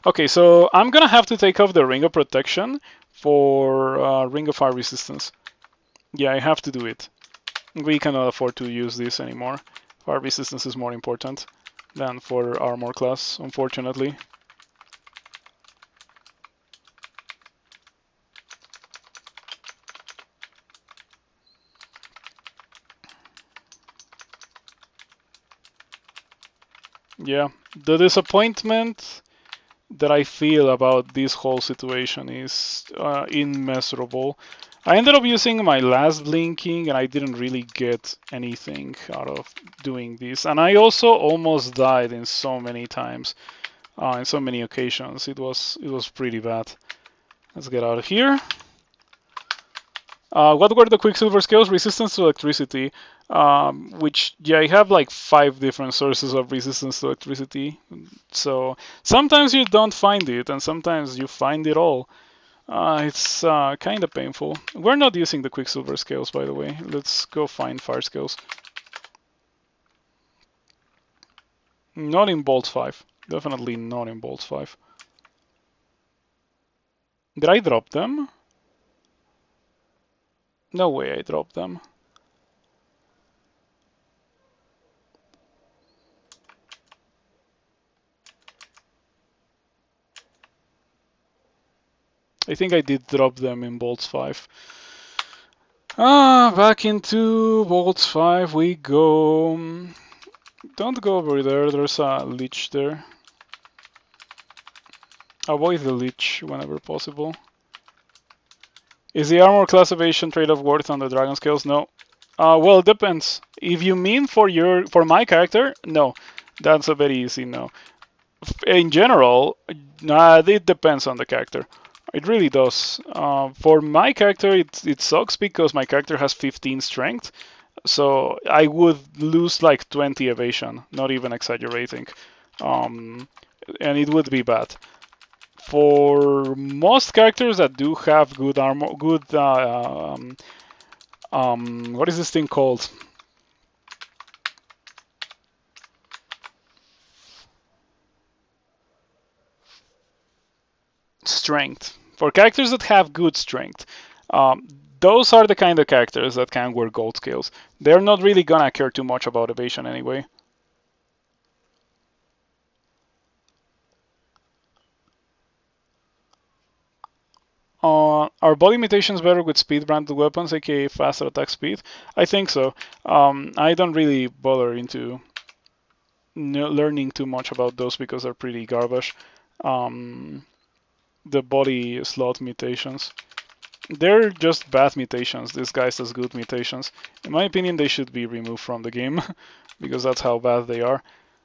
Okay, so I'm gonna have to take off the Ring of Protection for Ring of Fire Resistance. Yeah, I have to do it. We cannot afford to use this anymore. Fire resistance is more important than for armor class, unfortunately. Yeah, the disappointment that I feel about this whole situation is immeasurable. I ended up using my last blinking and I didn't really get anything out of doing this. And I also almost died in so many times, in so many occasions. It was pretty bad. Let's get out of here. What were the Quicksilver skills? Resistance to electricity, which, yeah, I have like 5 different sources of resistance to electricity. So sometimes you don't find it, and sometimes you find it all. It's kind of painful. We're not using the Quicksilver scales, by the way. Let's go find fire skills. Not in Bolt 5. Definitely not in Bolt 5. Did I drop them? No way I dropped them. I think I did drop them in Bolts 5. Back into Bolts 5 we go. Don't go over there, there's a Lich there. Avoid the Lich whenever possible. Is the armor class evasion trade-off worth on the dragon scales? No. Well, it depends. If you mean for my character, no. That's a very easy no. In general, it depends on the character. It really does. For my character, it sucks because my character has 15 strength, so I would lose like 20 evasion, not even exaggerating, and it would be bad. For most characters that do have good armor, good what is this thing called? Strength. For characters that have good strength, um, those are the kind of characters that can wear gold scales. They're not really gonna care too much about evasion anyway. Are body mutations better with speed branded weapons, aka faster attack speed? I think so. I don't really bother into learning too much about those because they're pretty garbage. The body slot mutations. They're just bad mutations disguised as good mutations. In my opinion, they should be removed from the game because that's how bad they are.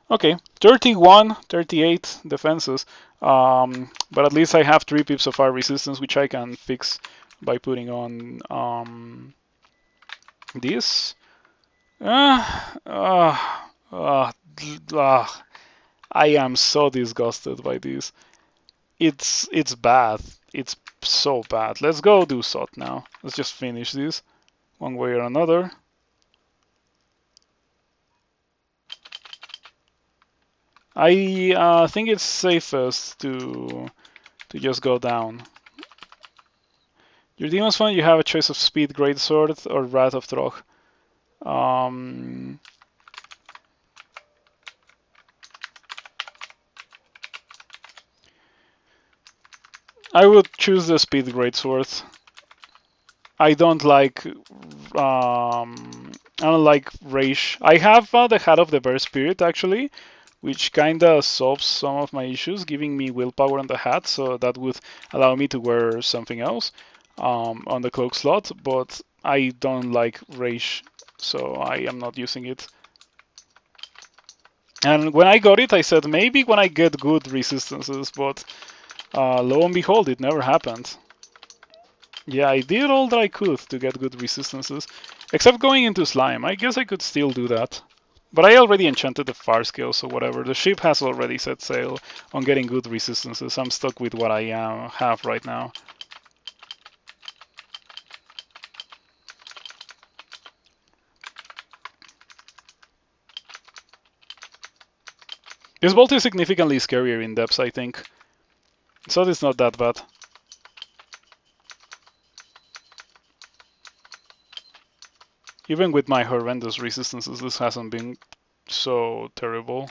Okay, 31, 38 defenses, but at least I have 3 pips of fire resistance, which I can fix by putting on this. I am so disgusted by this. It's bad. It's so bad. Let's go do SOT now. Let's just finish this one way or another. I think it's safest to just go down. Your demon's fun, you have a choice of Speed Greatsword or Wrath of Trog. I would choose the Speed Greatsword. I don't like Rage. I have the Hat of the Bear Spirit actually, which kinda solves some of my issues, giving me willpower on the hat, so that would allow me to wear something else on the cloak slot, but I don't like Rage, so I am not using it. And when I got it, I said maybe when I get good resistances, but lo and behold, it never happened. Yeah, I did all that I could to get good resistances, except going into slime. I guess I could still do that. But I already enchanted the fire skill, so whatever. The ship has already set sail on getting good resistances. I'm stuck with what I have right now. This bolt is significantly scarier in depths, I think. So it's not that bad. Even with my horrendous resistances, this hasn't been so terrible.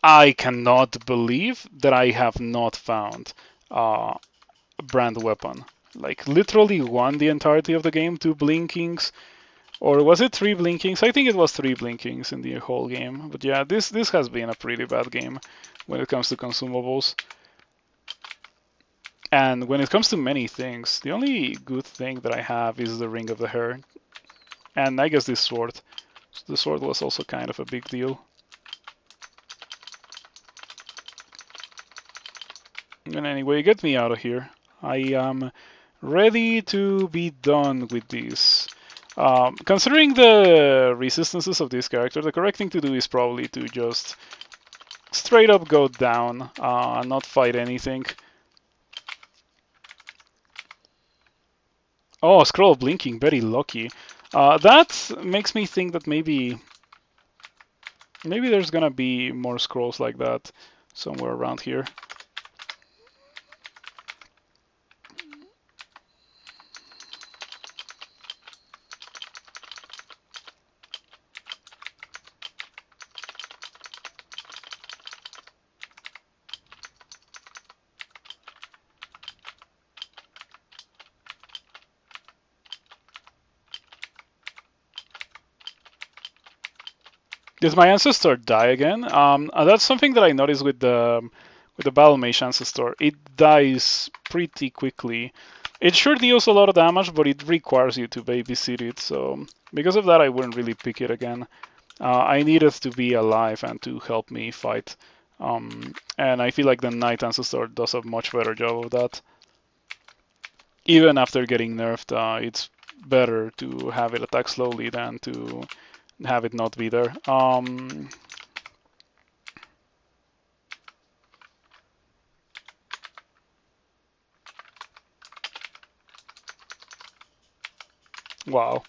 I cannot believe that I have not found a brand weapon. Like, literally won the entirety of the game, 2 blinkings. Or was it 3 blinkings? I think it was 3 blinkings in the whole game. But yeah, this has been a pretty bad game when it comes to consumables. And when it comes to many things, the only good thing that I have is the Ring of the Hair. And I guess this sword. The sword was also kind of a big deal. And anyway, get me out of here. I am ready to be done with this. Considering the resistances of this character, the correct thing to do is probably to just straight up go down, not fight anything. Oh, scroll blinking, very lucky. That makes me think that maybe there's gonna be more scrolls like that somewhere around here. Did my ancestor die again? That's something that I noticed with the Battle Mage ancestor. It dies pretty quickly. It sure deals a lot of damage, but it requires you to babysit it. So because of that, I wouldn't really pick it again. I need it to be alive and to help me fight. And I feel like the Knight Ancestor does a much better job of that. Even after getting nerfed, it's better to have it attack slowly than to have it not be there. Wow.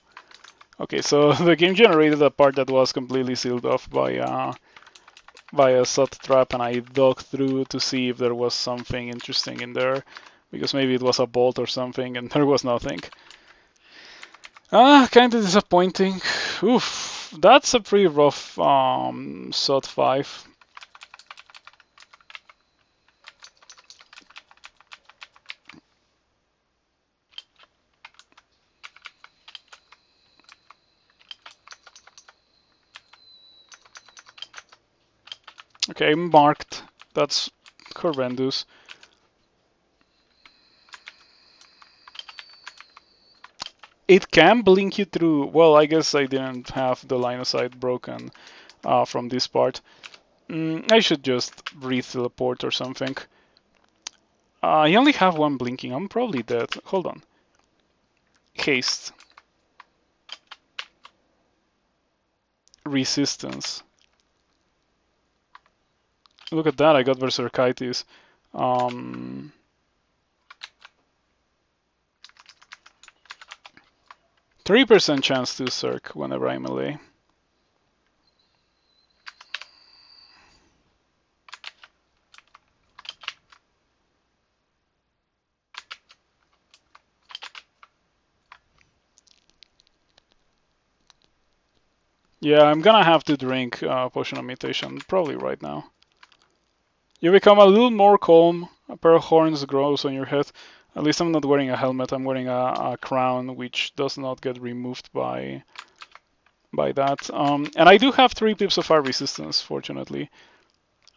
Okay, so the game generated a part that was completely sealed off by a sot trap, and I dug through to see if there was something interesting in there, because maybe it was a bolt or something, and there was nothing. Kind of disappointing. Oof, that's a pretty rough sot 5. Okay, marked. That's horrendous. It can blink you through. Well, I guess I didn't have the line of sight broken from this part. I should just re-teleport or something. I only have 1 blinking. I'm probably dead. Hold on. Haste. Resistance. Look at that, I got Berserkitis. 3% chance to Circ whenever I melee. Yeah, I'm gonna have to drink Potion of Mutation, probably right now. You become a little more calm, a pair of horns grows on your head. At least I'm not wearing a helmet, I'm wearing a crown, which does not get removed by that. And I do have 3 pips of fire resistance, fortunately.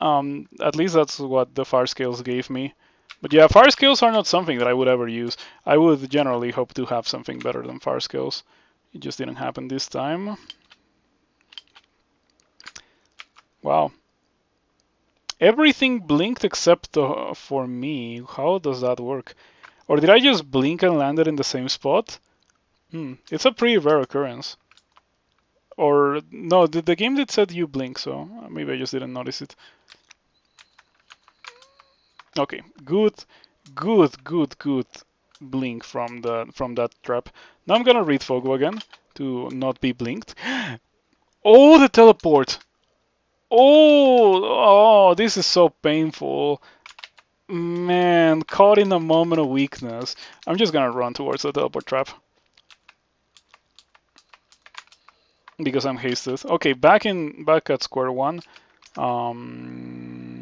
At least that's what the fire scales gave me. But yeah, fire scales are not something that I would ever use. I would generally hope to have something better than fire scales. It just didn't happen this time. Wow. Everything blinked except for me. How does that work? Or did I just blink and landed in the same spot? It's a pretty rare occurrence. Or no, the game did said you blink, so maybe I just didn't notice it. Okay, good blink from that trap. Now I'm gonna read Fogo again to not be blinked. Oh, the teleport! Oh, this is so painful. Man, caught in a moment of weakness. I'm just gonna run towards the teleport trap. Because I'm hasted. Okay, back at square one. Um,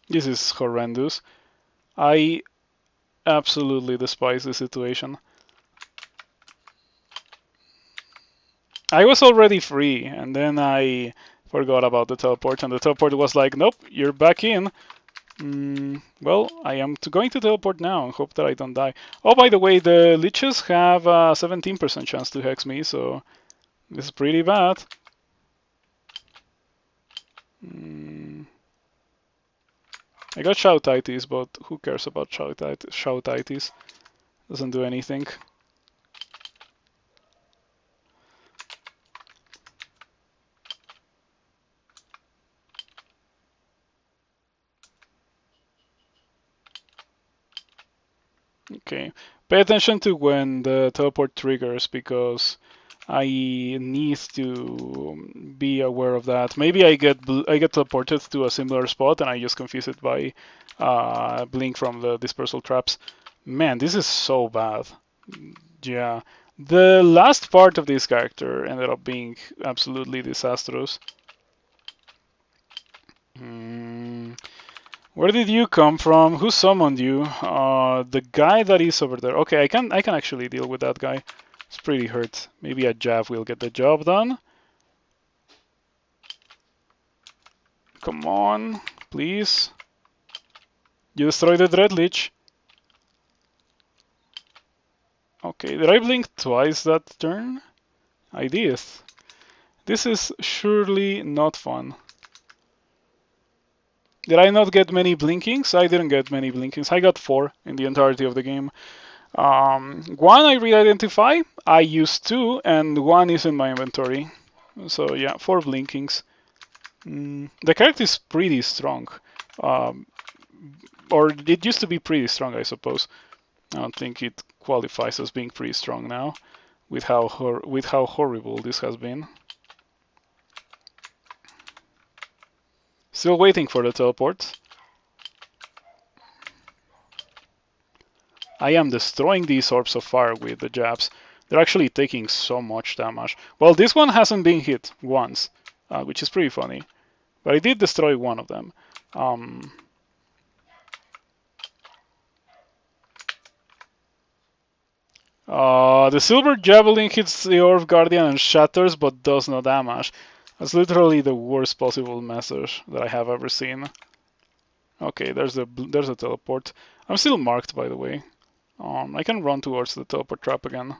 this is horrendous. I absolutely despise this situation. I was already free, and then I forgot about the teleport, and the teleport was like, nope, you're back in. Well, I am going to teleport now and hope that I don't die. Oh, by the way, the leeches have a 17% chance to hex me, so this is pretty bad. I got Shoutitis, but who cares about Shoutitis? Doesn't do anything. Okay. Pay attention to when the teleport triggers because I need to be aware of that. Maybe I get teleported to a similar spot and I just confuse it by blink from the dispersal traps. Man, this is so bad. Yeah. The last part of this character ended up being absolutely disastrous. Where did you come from? Who summoned you? The guy that is over there. Okay, I can actually deal with that guy. It's pretty hurt. Maybe a jab will get the job done. Come on, please. You destroyed the Dread Lich. Okay, did I blink twice that turn? I did. This is surely not fun. Did I not get many blinkings? I didn't get many blinkings. I got 4 in the entirety of the game. One I re-identify. I used 2, and 1 is in my inventory. So yeah, 4 blinkings. The character is pretty strong. Or it used to be pretty strong, I suppose. I don't think it qualifies as being pretty strong now, with how horrible this has been. Still waiting for the teleport. I am destroying these orbs of fire with the jabs. They're actually taking so much damage. Well, this one hasn't been hit once, which is pretty funny. But I did destroy one of them. The Silver Javelin hits the Orb Guardian and shatters, but does no damage. That's literally the worst possible message that I have ever seen. Okay, there's a teleport. I'm still marked, by the way. I can run towards the teleport trap again.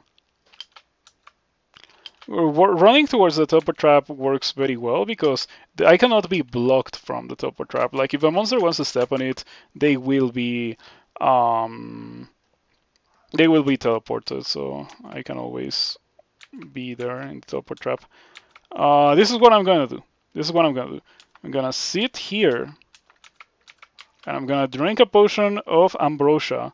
Running towards the teleport trap works very well because I cannot be blocked from the teleport trap. Like if a monster wants to step on it, they will be teleported. So I can always be there in the teleport trap. This is what I'm gonna do. I'm gonna sit here and I'm gonna drink a potion of ambrosia.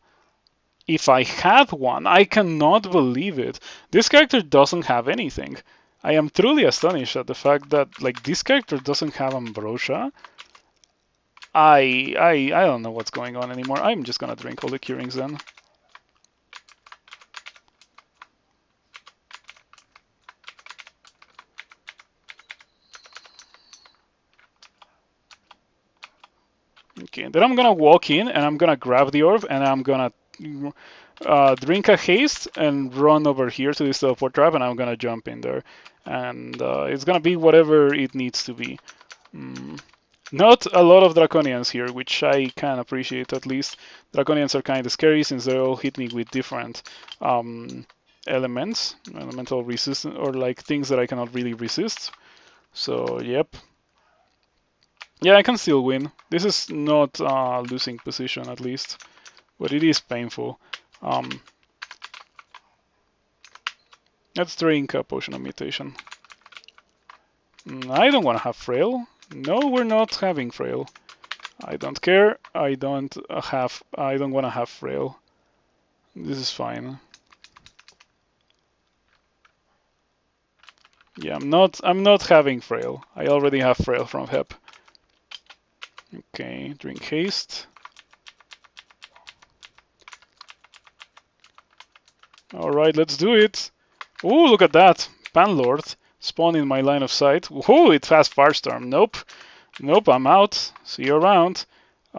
If I had one, I cannot believe it. This character doesn't have anything. I am truly astonished at the fact that like this character doesn't have ambrosia. I don't know what's going on anymore. I'm just gonna drink all the curings then. Okay, then I'm gonna walk in and I'm gonna grab the orb and I'm gonna drink a haste and run over here to this teleport trap and I'm gonna jump in there. And it's gonna be whatever it needs to be. Not a lot of Draconians here, which I can appreciate at least. Draconians are kind of scary since they all hit me with different elements, elemental resistance, or like things that I cannot really resist. So, yep. Yeah, I can still win. This is not losing position at least, but it is painful. Let's drink a potion of mutation. I don't want to have frail. No, we're not having frail. I don't care. I don't want to have frail. This is fine. Yeah, I'm not having frail. I already have frail from Hep. Okay, drink haste. All right, let's do it. Ooh, look at that. Panlord spawned in my line of sight. Ooh, it has Firestorm. Nope. Nope, I'm out. See you around. It's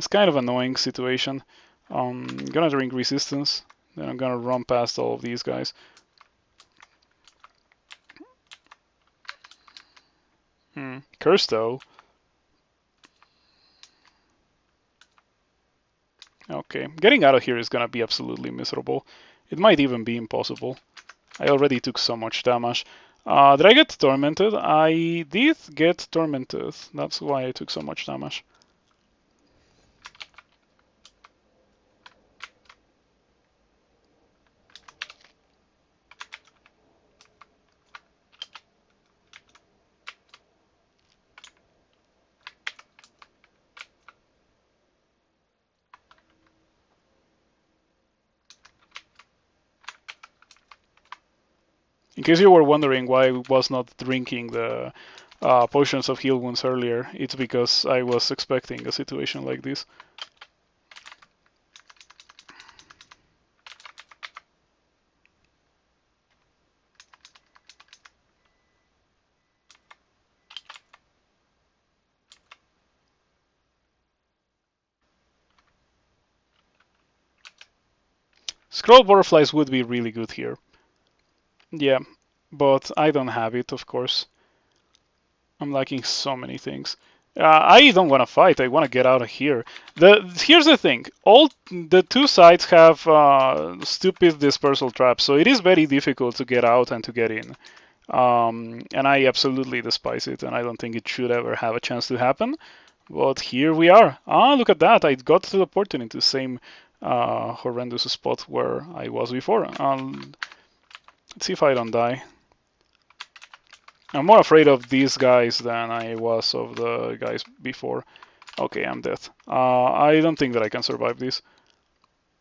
kind of annoying situation. Gonna drink resistance. Then I'm gonna run past all of these guys. Curse though. Okay, getting out of here is gonna be absolutely miserable. It might even be impossible. I already took so much damage. Did I get tormented? I did get tormented. That's why I took so much damage. In case you were wondering why I was not drinking the potions of heal wounds earlier, it's because I was expecting a situation like this. Scroll butterflies would be really good here. Yeah, but I don't have it, of course. I'm lacking so many things. I don't want to fight. I want to get out of here. Here's the thing. All the two sides have stupid dispersal traps, so it is very difficult to get out and to get in. And I absolutely despise it, and I don't think it should ever have a chance to happen. But here we are. Ah, look at that. I got teleported into the same horrendous spot where I was before. Let's see if I don't die. I'm more afraid of these guys than I was of the guys before. Okay, I'm dead. I don't think that I can survive this.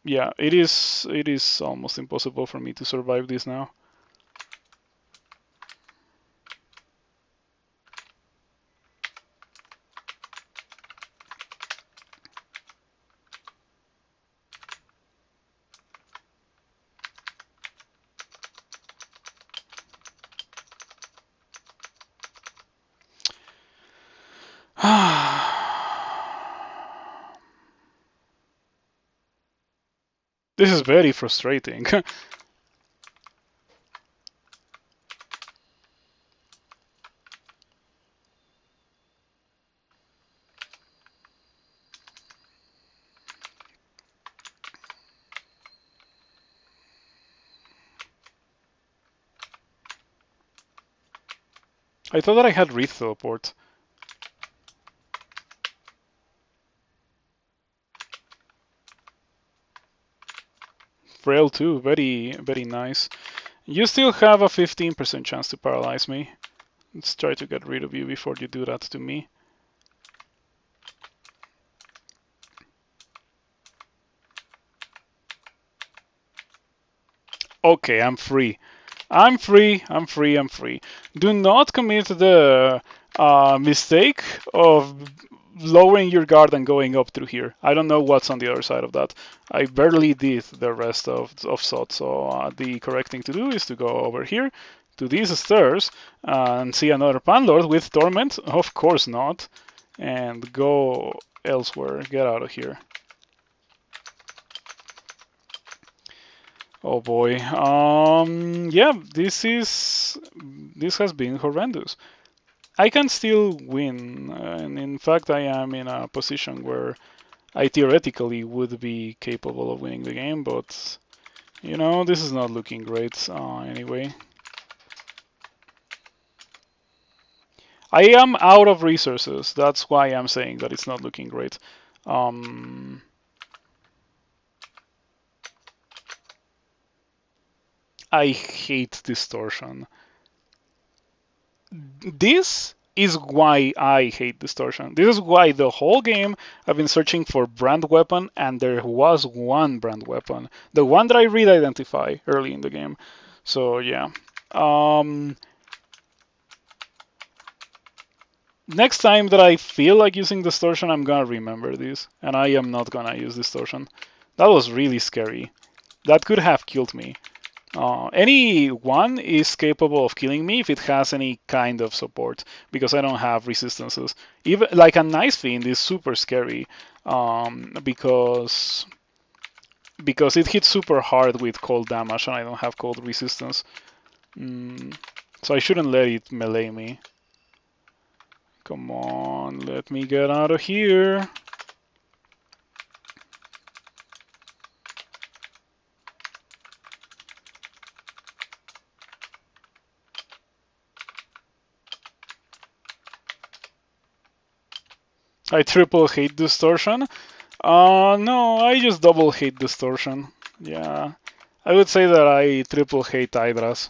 Yeah, it is almost impossible for me to survive this now. This is very frustrating. I thought that I had Wreath Teleport. Frail too, very, very nice. You still have a 15% chance to paralyze me. Let's try to get rid of you before you do that to me. Okay, I'm free. I'm free, I'm free, I'm free. Do not commit the mistake of lowering your guard and going up through here. I don't know what's on the other side of that. I barely did the rest of SOT, so the correct thing to do is to go over here to these stairs and see another Panlord with Torment. Of course not. And go elsewhere. Get out of here. Oh boy. Yeah, this has been horrendous. I can still win, and in fact, I am in a position where I theoretically would be capable of winning the game, but you know, this is not looking great anyway. I am out of resources. That's why I'm saying that it's not looking great. I hate distortion. This is why I hate distortion. This is why the whole game I've been searching for brand weapon, and there was one brand weapon, the one that I really identify early in the game. So yeah. Next time that I feel like using distortion, I'm gonna remember this, and I am not gonna use distortion. That was really scary. That could have killed me. Any one is capable of killing me if it has any kind of support, because I don't have resistances. Even like a Nice Fiend is super scary, because it hits super hard with cold damage, and I don't have cold resistance. So I shouldn't let it melee me. Come on, let me get out of here. I triple hate distortion. No, I just double hate distortion. Yeah, I would say that I triple hate Hydras,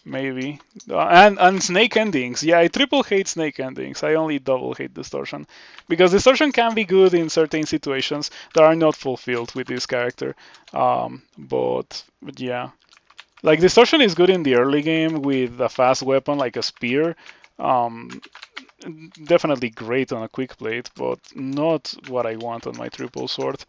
maybe. And snake endings. Yeah, I triple hate snake endings. I only double hate distortion. Because distortion can be good in certain situations that are not fulfilled with this character. But yeah. Like distortion is good in the early game with a fast weapon like a spear. Um, Definitely great on a quick plate, but not what I want on my triple sword.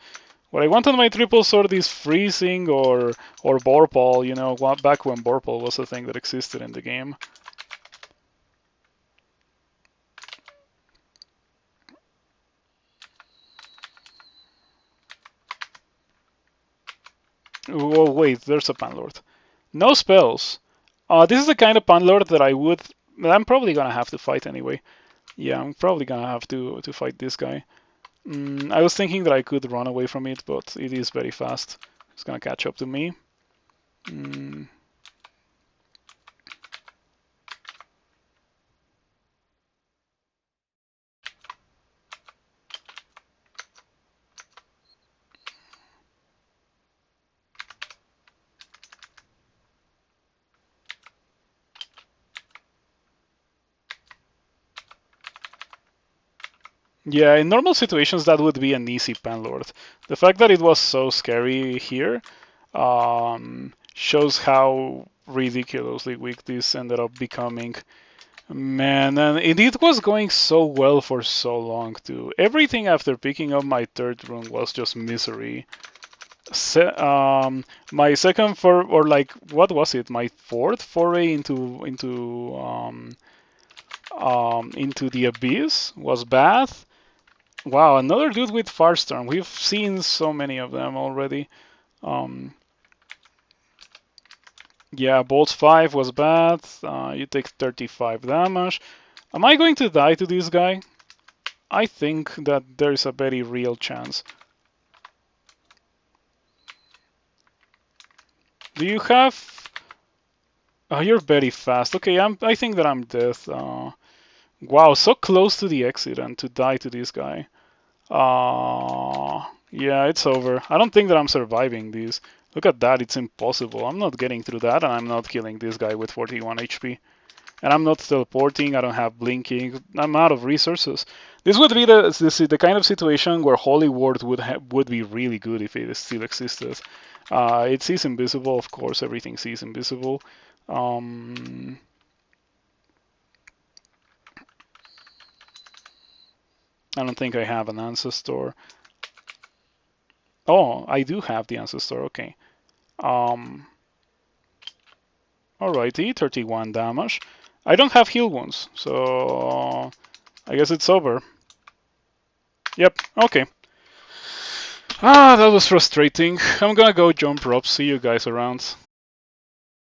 What I want on my triple sword is freezing or Vorpal, you know, back when Vorpal was a thing that existed in the game. Oh wait, there's a Panlord. No spells. This is the kind of Panlord that I'm probably gonna have to fight anyway. Yeah, I'm probably gonna have to fight this guy. I was thinking that I could run away from it, but it is very fast. It's gonna catch up to me. Yeah, in normal situations that would be an easy Panlord. The fact that it was so scary here shows how ridiculously weak this ended up becoming. Man, and it was going so well for so long too. Everything after picking up my third rune was just misery. My second or like what was it? My fourth foray into the abyss was bad. Wow, another dude with Firestorm. We've seen so many of them already. Um, yeah, Bolt 5 was bad. You take 35 damage. Am I going to die to this guy? I think that there's a very real chance. Do you have... Oh, you're very fast. Okay, I think that I'm dead. Wow, so close to the exit and to die to this guy. Yeah, it's over. I don't think that I'm surviving this. Look at that, it's impossible. I'm not getting through that, and I'm not killing this guy with 41 HP. And I'm not teleporting, I don't have blinking, I'm out of resources. This would be the kind of situation where Holy Ward would be really good if it still existed. It sees invisible, of course, everything sees invisible. I don't think I have an Ancestor. Oh, I do have the Ancestor, okay. Alrighty, 31 damage. I don't have heal wounds, so I guess it's over. Yep, okay. That was frustrating. I'm gonna go jump rope. See you guys around.